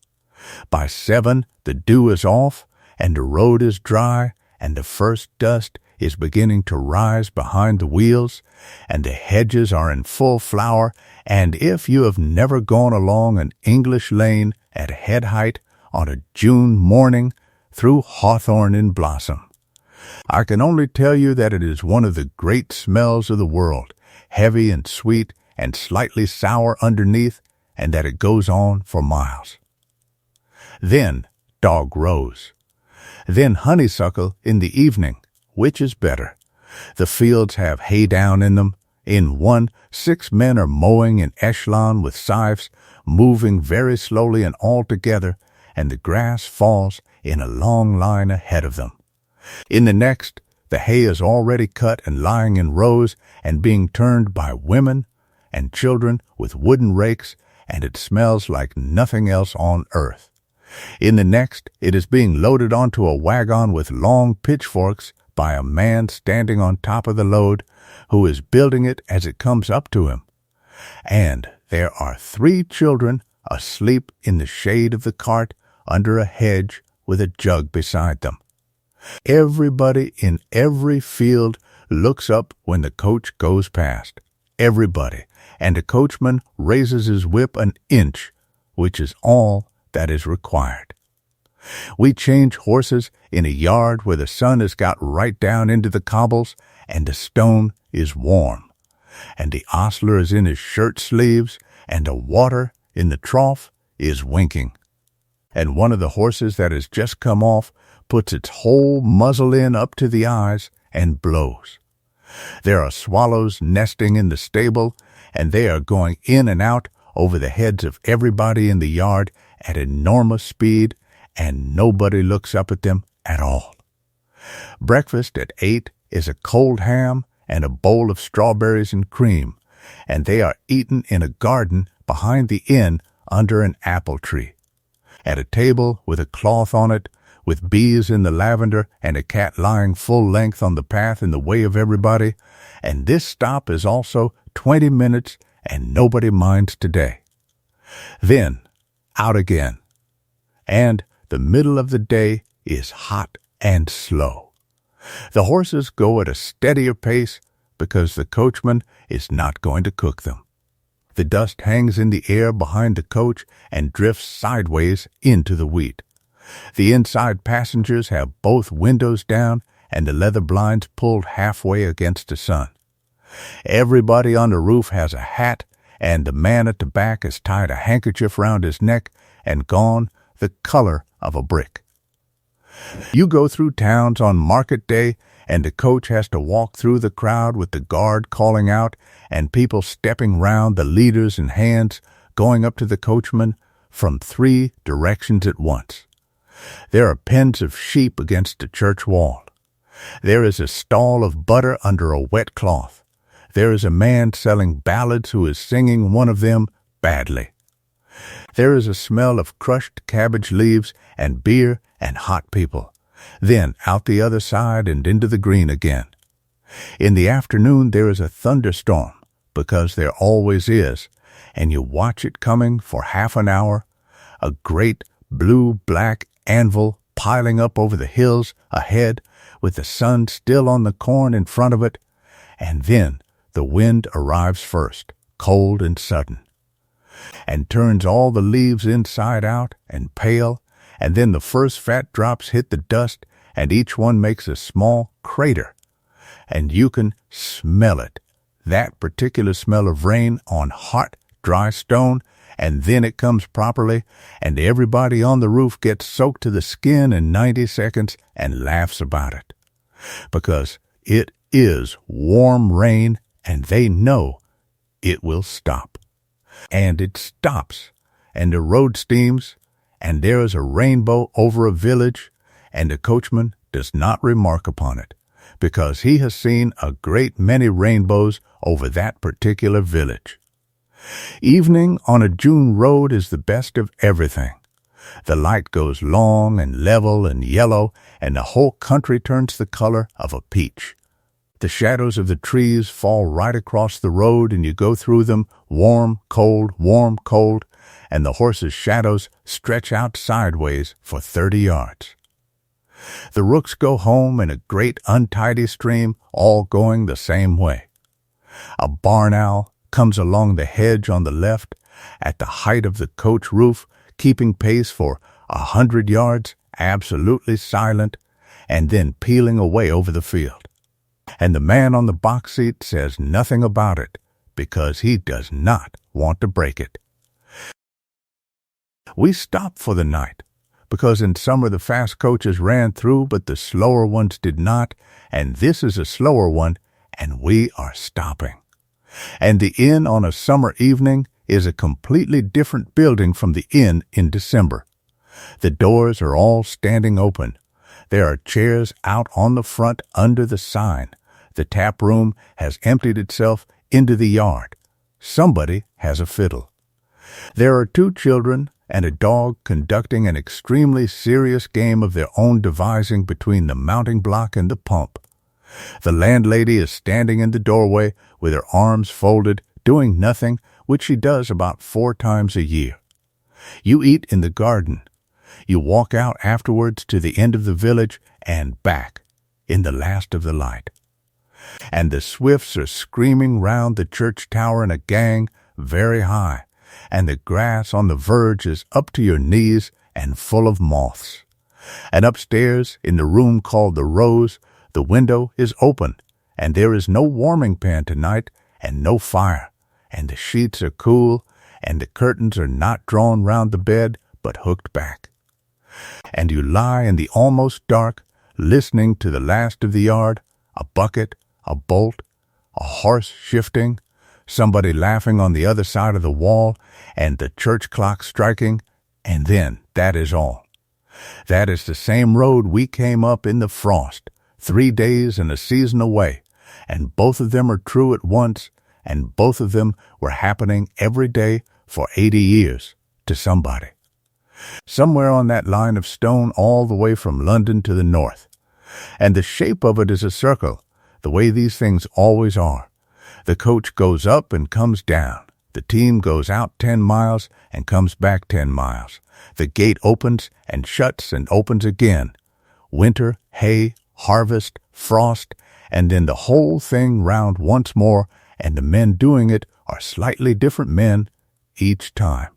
By 7, the dew is off, and the road is dry, and the first dust is beginning to rise behind the wheels, and the hedges are in full flower, and if you have never gone along an English lane at head height on a June morning through hawthorn in blossom, I can only tell you that it is one of the great smells of the world, heavy and sweet and slightly sour underneath, and that it goes on for miles. Then Dog Rose. Then honeysuckle in the evening. Which is better? The fields have hay down in them. In one, 6 men are mowing in echelon with scythes, moving very slowly and all together, and the grass falls in a long line ahead of them. In the next, the hay is already cut and lying in rows and being turned by women and children with wooden rakes, and it smells like nothing else on earth. In the next, it is being loaded onto a wagon with long pitchforks by a man standing on top of the load, who is building it as it comes up to him. And there are 3 children asleep in the shade of the cart under a hedge with a jug beside them. Everybody in every field looks up when the coach goes past. Everybody, and the coachman raises his whip an inch, which is all that is required. We change horses in a yard where the sun has got right down into the cobbles, and the stone is warm, and the ostler is in his shirt sleeves, and the water in the trough is winking. And one of the horses that has just come off puts its whole muzzle in up to the eyes and blows. There are swallows nesting in the stable, and they are going in and out over the heads of everybody in the yard at enormous speed, and nobody looks up at them at all. Breakfast at 8 is a cold ham and a bowl of strawberries and cream, and they are eaten in a garden behind the inn under an apple tree. At a table with a cloth on it, with bees in the lavender and a cat lying full length on the path in the way of everybody, and this stop is also 20 minutes, and nobody minds today. Then, out again. And the middle of the day is hot and slow. The horses go at a steadier pace because the coachman is not going to cook them. The dust hangs in the air behind the coach and drifts sideways into the wheat. The inside passengers have both windows down and the leather blinds pulled halfway against the sun. Everybody on the roof has a hat, and the man at the back has tied a handkerchief round his neck and gone the color of a brick. You go through towns on market day, and the coach has to walk through the crowd with the guard calling out and people stepping round the leaders and hands going up to the coachman from 3 directions at once. There are pens of sheep against the church wall. There is a stall of butter under a wet cloth. There is a man selling ballads who is singing one of them badly. There is a smell of crushed cabbage leaves and beer and hot people. Then out the other side and into the green again. In the afternoon there is a thunderstorm, because there always is, and you watch it coming for half an hour, a great blue-black anvil piling up over the hills ahead with the sun still on the corn in front of it, and then the wind arrives first, cold and sudden, and turns all the leaves inside out and pale, and then the first fat drops hit the dust, and each one makes a small crater, and you can smell it. That particular smell of rain on hot, dry stone, and then it comes properly, and everybody on the roof gets soaked to the skin in 90 seconds and laughs about it. Because it is warm rain, and they know it will stop. And it stops, and the road steams, and there is a rainbow over a village, and the coachman does not remark upon it, because he has seen a great many rainbows over that particular village. Evening on a June road is the best of everything. The light goes long and level and yellow, and the whole country turns the color of a peach. The shadows of the trees fall right across the road, and you go through them, warm, cold, and the horses' shadows stretch out sideways for 30 yards. The rooks go home in a great untidy stream, all going the same way. A barn owl comes along the hedge on the left, at the height of the coach roof, keeping pace for 100 yards, absolutely silent, and then peeling away over the field. And the man on the box seat says nothing about it, because he does not want to break it. We stop for the night, because in summer the fast coaches ran through, but the slower ones did not, and this is a slower one, and we are stopping. And the inn on a summer evening is a completely different building from the inn in December. The doors are all standing open. There are chairs out on the front under the sign. The tap room has emptied itself into the yard. Somebody has a fiddle. There are 2 children and a dog conducting an extremely serious game of their own devising between the mounting block and the pump. The landlady is standing in the doorway with her arms folded, doing nothing, which she does about 4 times a year. You eat in the garden. You walk out afterwards to the end of the village and back in the last of the light. And the swifts are screaming round the church tower in a gang very high, and the grass on the verge is up to your knees and full of moths. And upstairs, in the room called the Rose, the window is open, and there is no warming pan tonight, and no fire, and the sheets are cool, and the curtains are not drawn round the bed, but hooked back. And you lie in the almost dark, listening to the last of the yard, a bucket, a bolt, a horse shifting, somebody laughing on the other side of the wall, and the church clock striking, and then that is all. That is the same road we came up in the frost, 3 days and a season away, and both of them are true at once, and both of them were happening every day for 80 years to somebody. Somewhere on that line of stone all the way from London to the north. And the shape of it is a circle, the way these things always are. The coach goes up and comes down. The team goes out 10 miles and comes back 10 miles. The gate opens and shuts and opens again. Winter, hay, harvest, frost, and then the whole thing round once more, and the men doing it are slightly different men each time.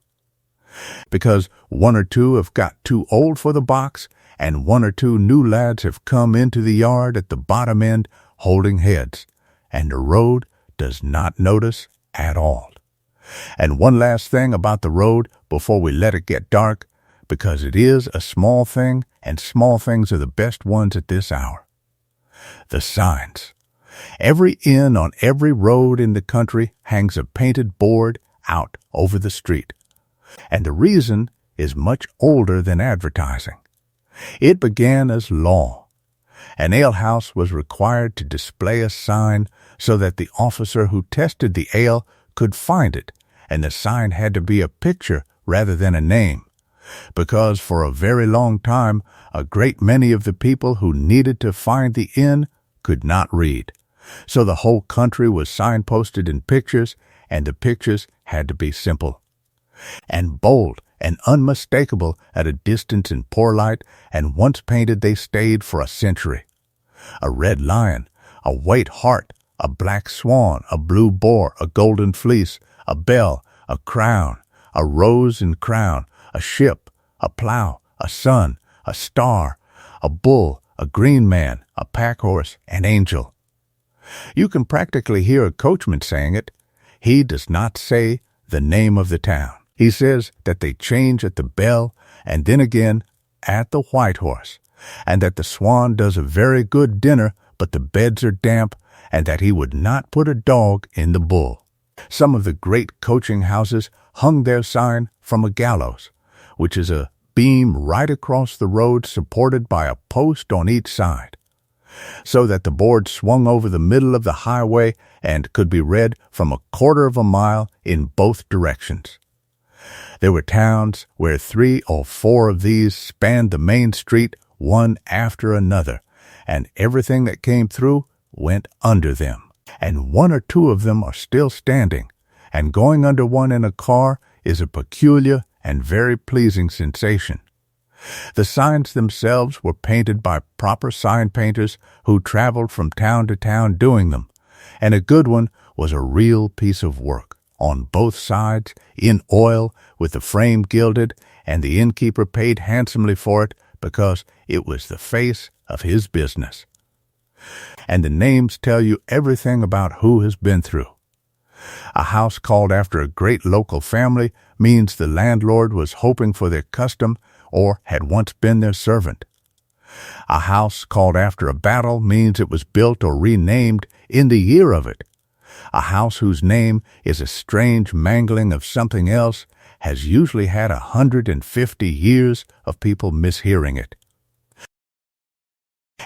Because 1 or 2 have got too old for the box, and 1 or 2 new lads have come into the yard at the bottom end holding heads, and the road does not notice at all. And one last thing about the road before we let it get dark, because it is a small thing, and small things are the best ones at this hour. The signs. Every inn on every road in the country hangs a painted board out over the street. And the reason is much older than advertising. It began as law. An alehouse was required to display a sign so that the officer who tested the ale could find it, and the sign had to be a picture rather than a name, because for a very long time a great many of the people who needed to find the inn could not read. So the whole country was signposted in pictures, and the pictures had to be simple and bold and unmistakable at a distance in poor light, and once painted they stayed for a century. A red lion, a white hart, a black swan, a blue boar, a golden fleece, a bell, a crown, a rose and crown, a ship, a plow, a sun, a star, a bull, a green man, a pack horse, an angel. You can practically hear a coachman saying it. He does not say the name of the town. He says that they change at the Bell and then again at the White Horse, and that the Swan does a very good dinner, but the beds are damp, and that he would not put a dog in the Bull. Some of the great coaching houses hung their sign from a gallows, which is a beam right across the road supported by a post on each side, so that the board swung over the middle of the highway and could be read from a quarter of a mile in both directions. There were towns where 3 or 4 of these spanned the main street one after another, and everything that came through went under them. And 1 or 2 of them are still standing, and going under one in a car is a peculiar and very pleasing sensation. The signs themselves were painted by proper sign painters who traveled from town to town doing them, and a good one was a real piece of work, on both sides, in oil, with the frame gilded, and the innkeeper paid handsomely for it because it was the face of his business. And the names tell you everything about who has been through. A house called after a great local family means the landlord was hoping for their custom or had once been their servant. A house called after a battle means it was built or renamed in the year of it. A house whose name is a strange mangling of something else has usually had 150 years of people mishearing it.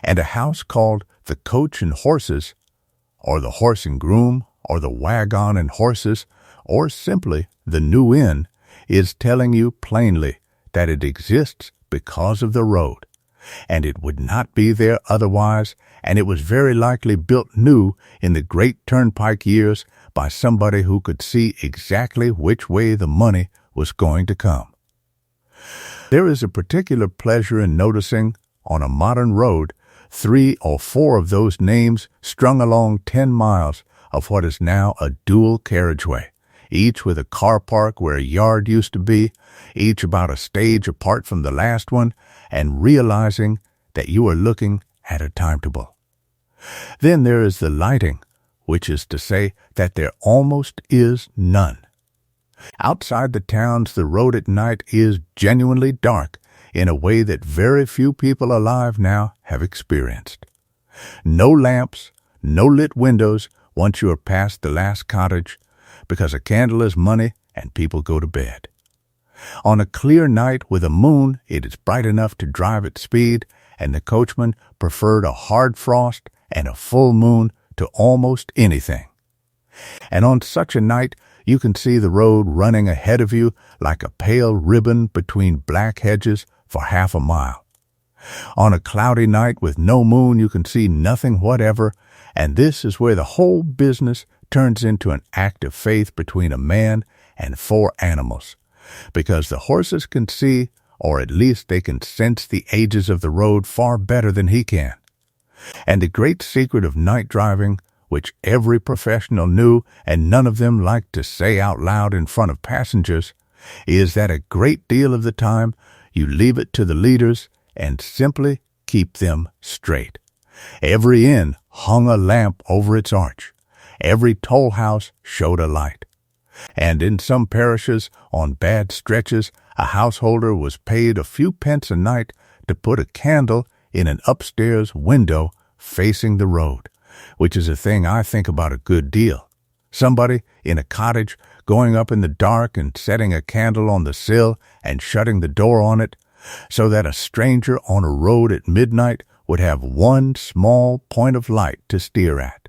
And a house called the Coach and Horses, or the Horse and Groom, or the Wagon and Horses, or simply the New Inn, is telling you plainly that it exists because of the road, and it would not be there otherwise, and it was very likely built new in the great turnpike years by somebody who could see exactly which way the money was going to come. There is a particular pleasure in noticing, on a modern road, 3 or 4 of those names strung along 10 miles of what is now a dual carriageway, each with a car park where a yard used to be, each about a stage apart from the last one, and realizing that you are looking at a timetable. Then there is the lighting, which is to say that there almost is none. Outside the towns, the road at night is genuinely dark in a way that very few people alive now have experienced. No lamps, no lit windows once you are past the last cottage, because a candle is money and people go to bed. On a clear night with a moon, it is bright enough to drive at speed, and the coachman preferred a hard frost and a full moon to almost anything. And on such a night, you can see the road running ahead of you like a pale ribbon between black hedges for half a mile. On a cloudy night with no moon, you can see nothing whatever, and this is where the whole business turns into an act of faith between a man and 4 animals, because the horses can see, or at least they can sense the ages of the road far better than he can. And the great secret of night driving, which every professional knew and none of them liked to say out loud in front of passengers, is that a great deal of the time you leave it to the leaders and simply keep them straight. Every inn hung a lamp over its arch. Every toll house showed a light. And in some parishes, on bad stretches, a householder was paid a few pence a night to put a candle in an upstairs window facing the road, which is a thing I think about a good deal. Somebody in a cottage going up in the dark and setting a candle on the sill and shutting the door on it, so that a stranger on a road at midnight would have one small point of light to steer at.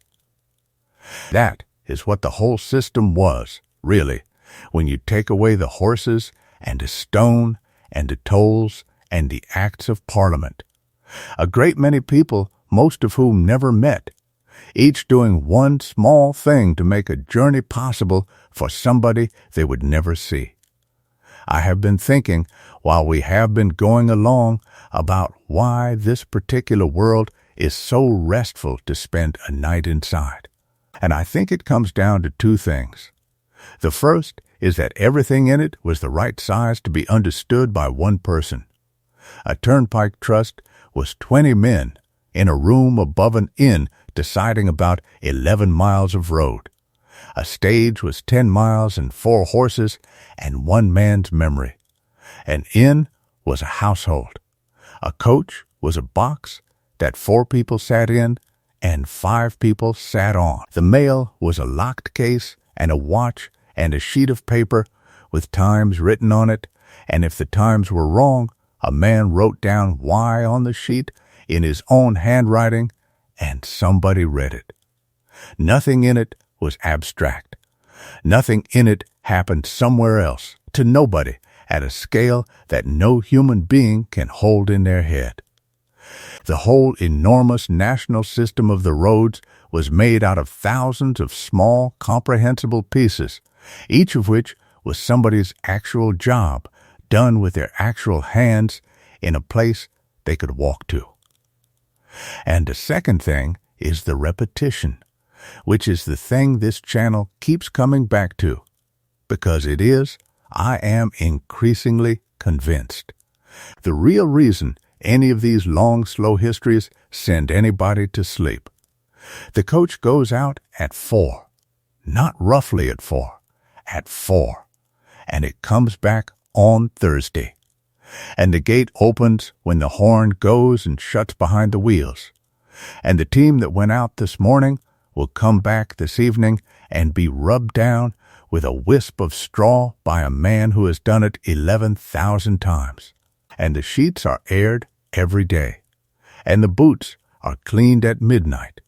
That is what the whole system was, really, when you take away the horses and the stone and the tolls and the acts of Parliament. A great many people, most of whom never met, each doing one small thing to make a journey possible for somebody they would never see. I have been thinking, while we have been going along, about why this particular world is so restful to spend a night inside. And I think it comes down to 2 things. The first is that everything in it was the right size to be understood by one person. A turnpike trust was 20 men in a room above an inn deciding about 11 miles of road. A stage was 10 miles and 4 horses and one man's memory. An inn was a household. A coach was a box that 4 people sat in and 5 people sat on. The mail was a locked case and a watch and a sheet of paper with times written on it, and if the times were wrong, a man wrote down why on the sheet in his own handwriting, and somebody read it. Nothing in it was abstract. Nothing in it happened somewhere else, to nobody, at a scale that no human being can hold in their head. The whole enormous national system of the roads was made out of thousands of small, comprehensible pieces, each of which was somebody's actual job, done with their actual hands in a place they could walk to. And the second thing is the repetition, which is the thing this channel keeps coming back to, because it is, I am increasingly convinced, the real reason any of these long, slow histories send anybody to sleep. The coach goes out at 4, not roughly at 4, at 4, and it comes back on Thursday. And the gate opens when the horn goes and shuts behind the wheels. And the team that went out this morning will come back this evening and be rubbed down with a wisp of straw by a man who has done it 11,000 times. And the sheets are aired every day. And the boots are cleaned at midnight.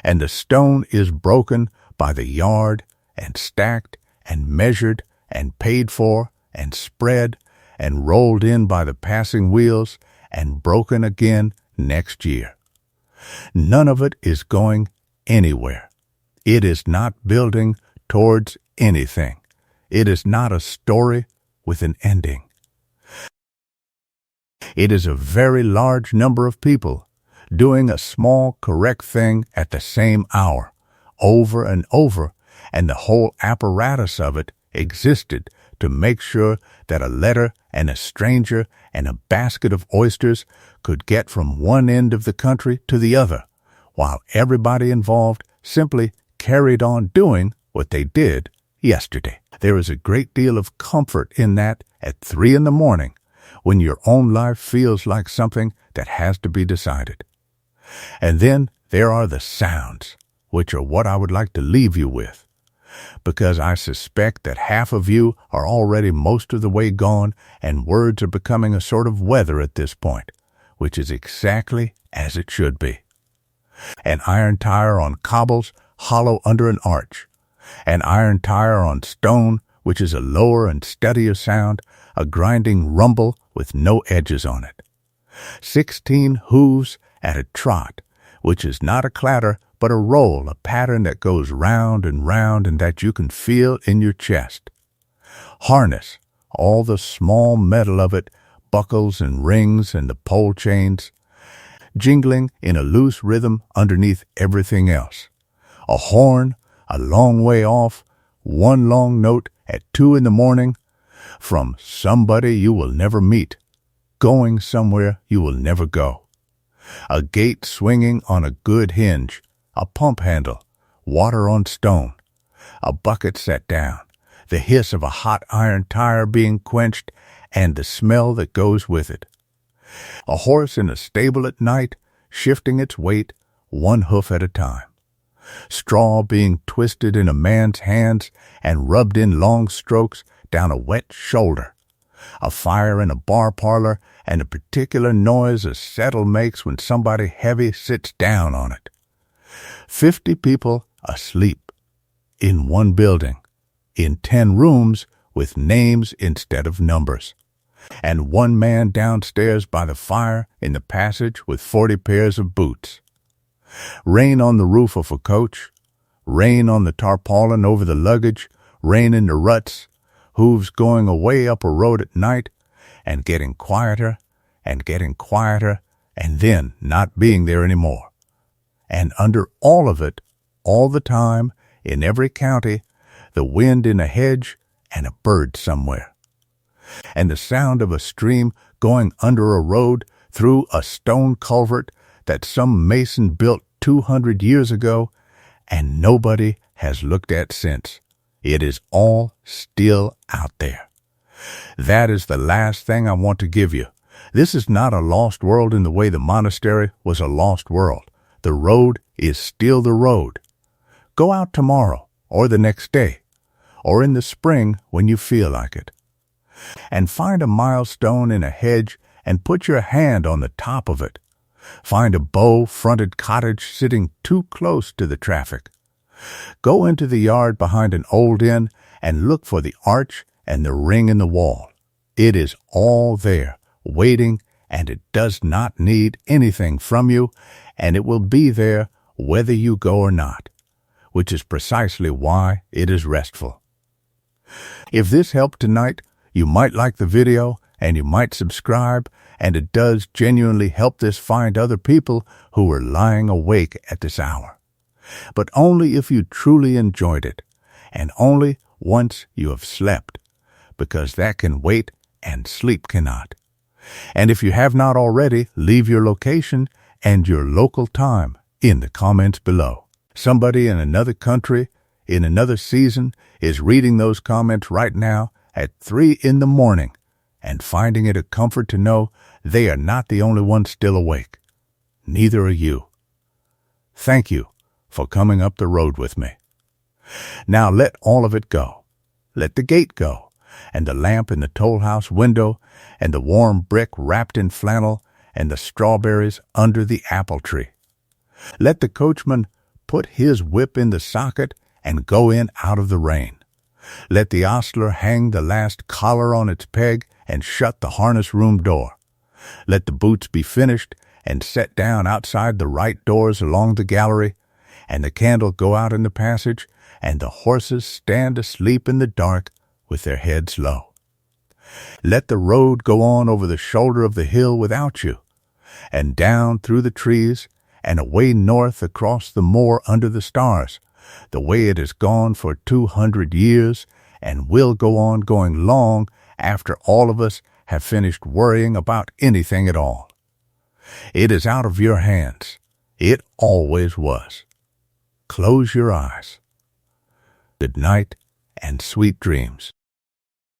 And the stone is broken by the yard and stacked and measured and paid for and spread and rolled in by the passing wheels and broken again next year. None of it is going anywhere. It is not building towards anything. It is not a story with an ending. It is a very large number of people doing a small, correct thing at the same hour, over and over, and the whole apparatus of it existed to make sure that a letter and a stranger and a basket of oysters could get from one end of the country to the other, while everybody involved simply carried on doing what they did yesterday. There is a great deal of comfort in that at 3 a.m, when your own life feels like something that has to be decided. And then there are the sounds, which are what I would like to leave you with, because I suspect that half of you are already most of the way gone and words are becoming a sort of weather at this point, which is exactly as it should be. An iron tire on cobbles hollow under an arch, an iron tire on stone, which is a lower and steadier sound, a grinding rumble with no edges on it. 16 hooves at a trot, which is not a clatter, but a roll, a pattern that goes round and that you can feel in your chest. Harness, all the small metal of it, buckles and rings and the pole chains, jingling in a loose rhythm underneath everything else. A horn, a long way off, one long note at 2 a.m, from somebody you will never meet, going somewhere you will never go. A gate swinging on a good hinge, a pump handle, water on stone, a bucket set down, the hiss of a hot iron tire being quenched, and the smell that goes with it. A horse in a stable at night, shifting its weight, one hoof at a time. Straw being twisted in a man's hands and rubbed in long strokes down a wet shoulder. A fire in a bar parlor, and a particular noise a settle makes when somebody heavy sits down on it. 50 people asleep, in one building, in 10 rooms with names instead of numbers, and one man downstairs by the fire in the passage with 40 pairs of boots. Rain on the roof of a coach, rain on the tarpaulin over the luggage, rain in the ruts, hooves going away up a road at night, and getting quieter, and then not being there anymore. And under all of it, all the time, in every county, the wind in a hedge and a bird somewhere. And the sound of a stream going under a road through a stone culvert that some mason built 200 years ago, and nobody has looked at since. It is all still out there. That is the last thing I want to give you. This is not a lost world in the way the monastery was a lost world. The road is still the road. Go out tomorrow, or the next day, or in the spring when you feel like it, and find a milestone in a hedge and put your hand on the top of it. Find a bow-fronted cottage sitting too close to the traffic. Go into the yard behind an old inn and look for the arch and the ring in the wall. It is all there, waiting, and it does not need anything from you, and it will be there whether you go or not, which is precisely why it is restful. If this helped tonight, you might like the video and you might subscribe, and it does genuinely help this find other people who are lying awake at this hour. But only if you truly enjoyed it, and only once you have slept, because that can wait and sleep cannot. And if you have not already, leave your location and your local time in the comments below. Somebody in another country, in another season, is reading those comments right now at 3 in the morning and finding it a comfort to know they are not the only ones still awake. Neither are you. Thank you for coming up the road with me. Now let all of it go. Let the gate go, and the lamp in the toll house window, and the warm brick wrapped in flannel, and the strawberries under the apple tree. Let the coachman put his whip in the socket and go in out of the rain. Let the ostler hang the last collar on its peg and shut the harness room door. Let the boots be finished and set down outside the right doors along the gallery, and the candle go out in the passage, and the horses stand asleep in the dark with their heads low. Let the road go on over the shoulder of the hill without you, and down through the trees, and away north across the moor under the stars, the way it has gone for 200 years, and will go on going long after all of us have finished worrying about anything at all. It is out of your hands. It always was. Close your eyes. Good night and sweet dreams.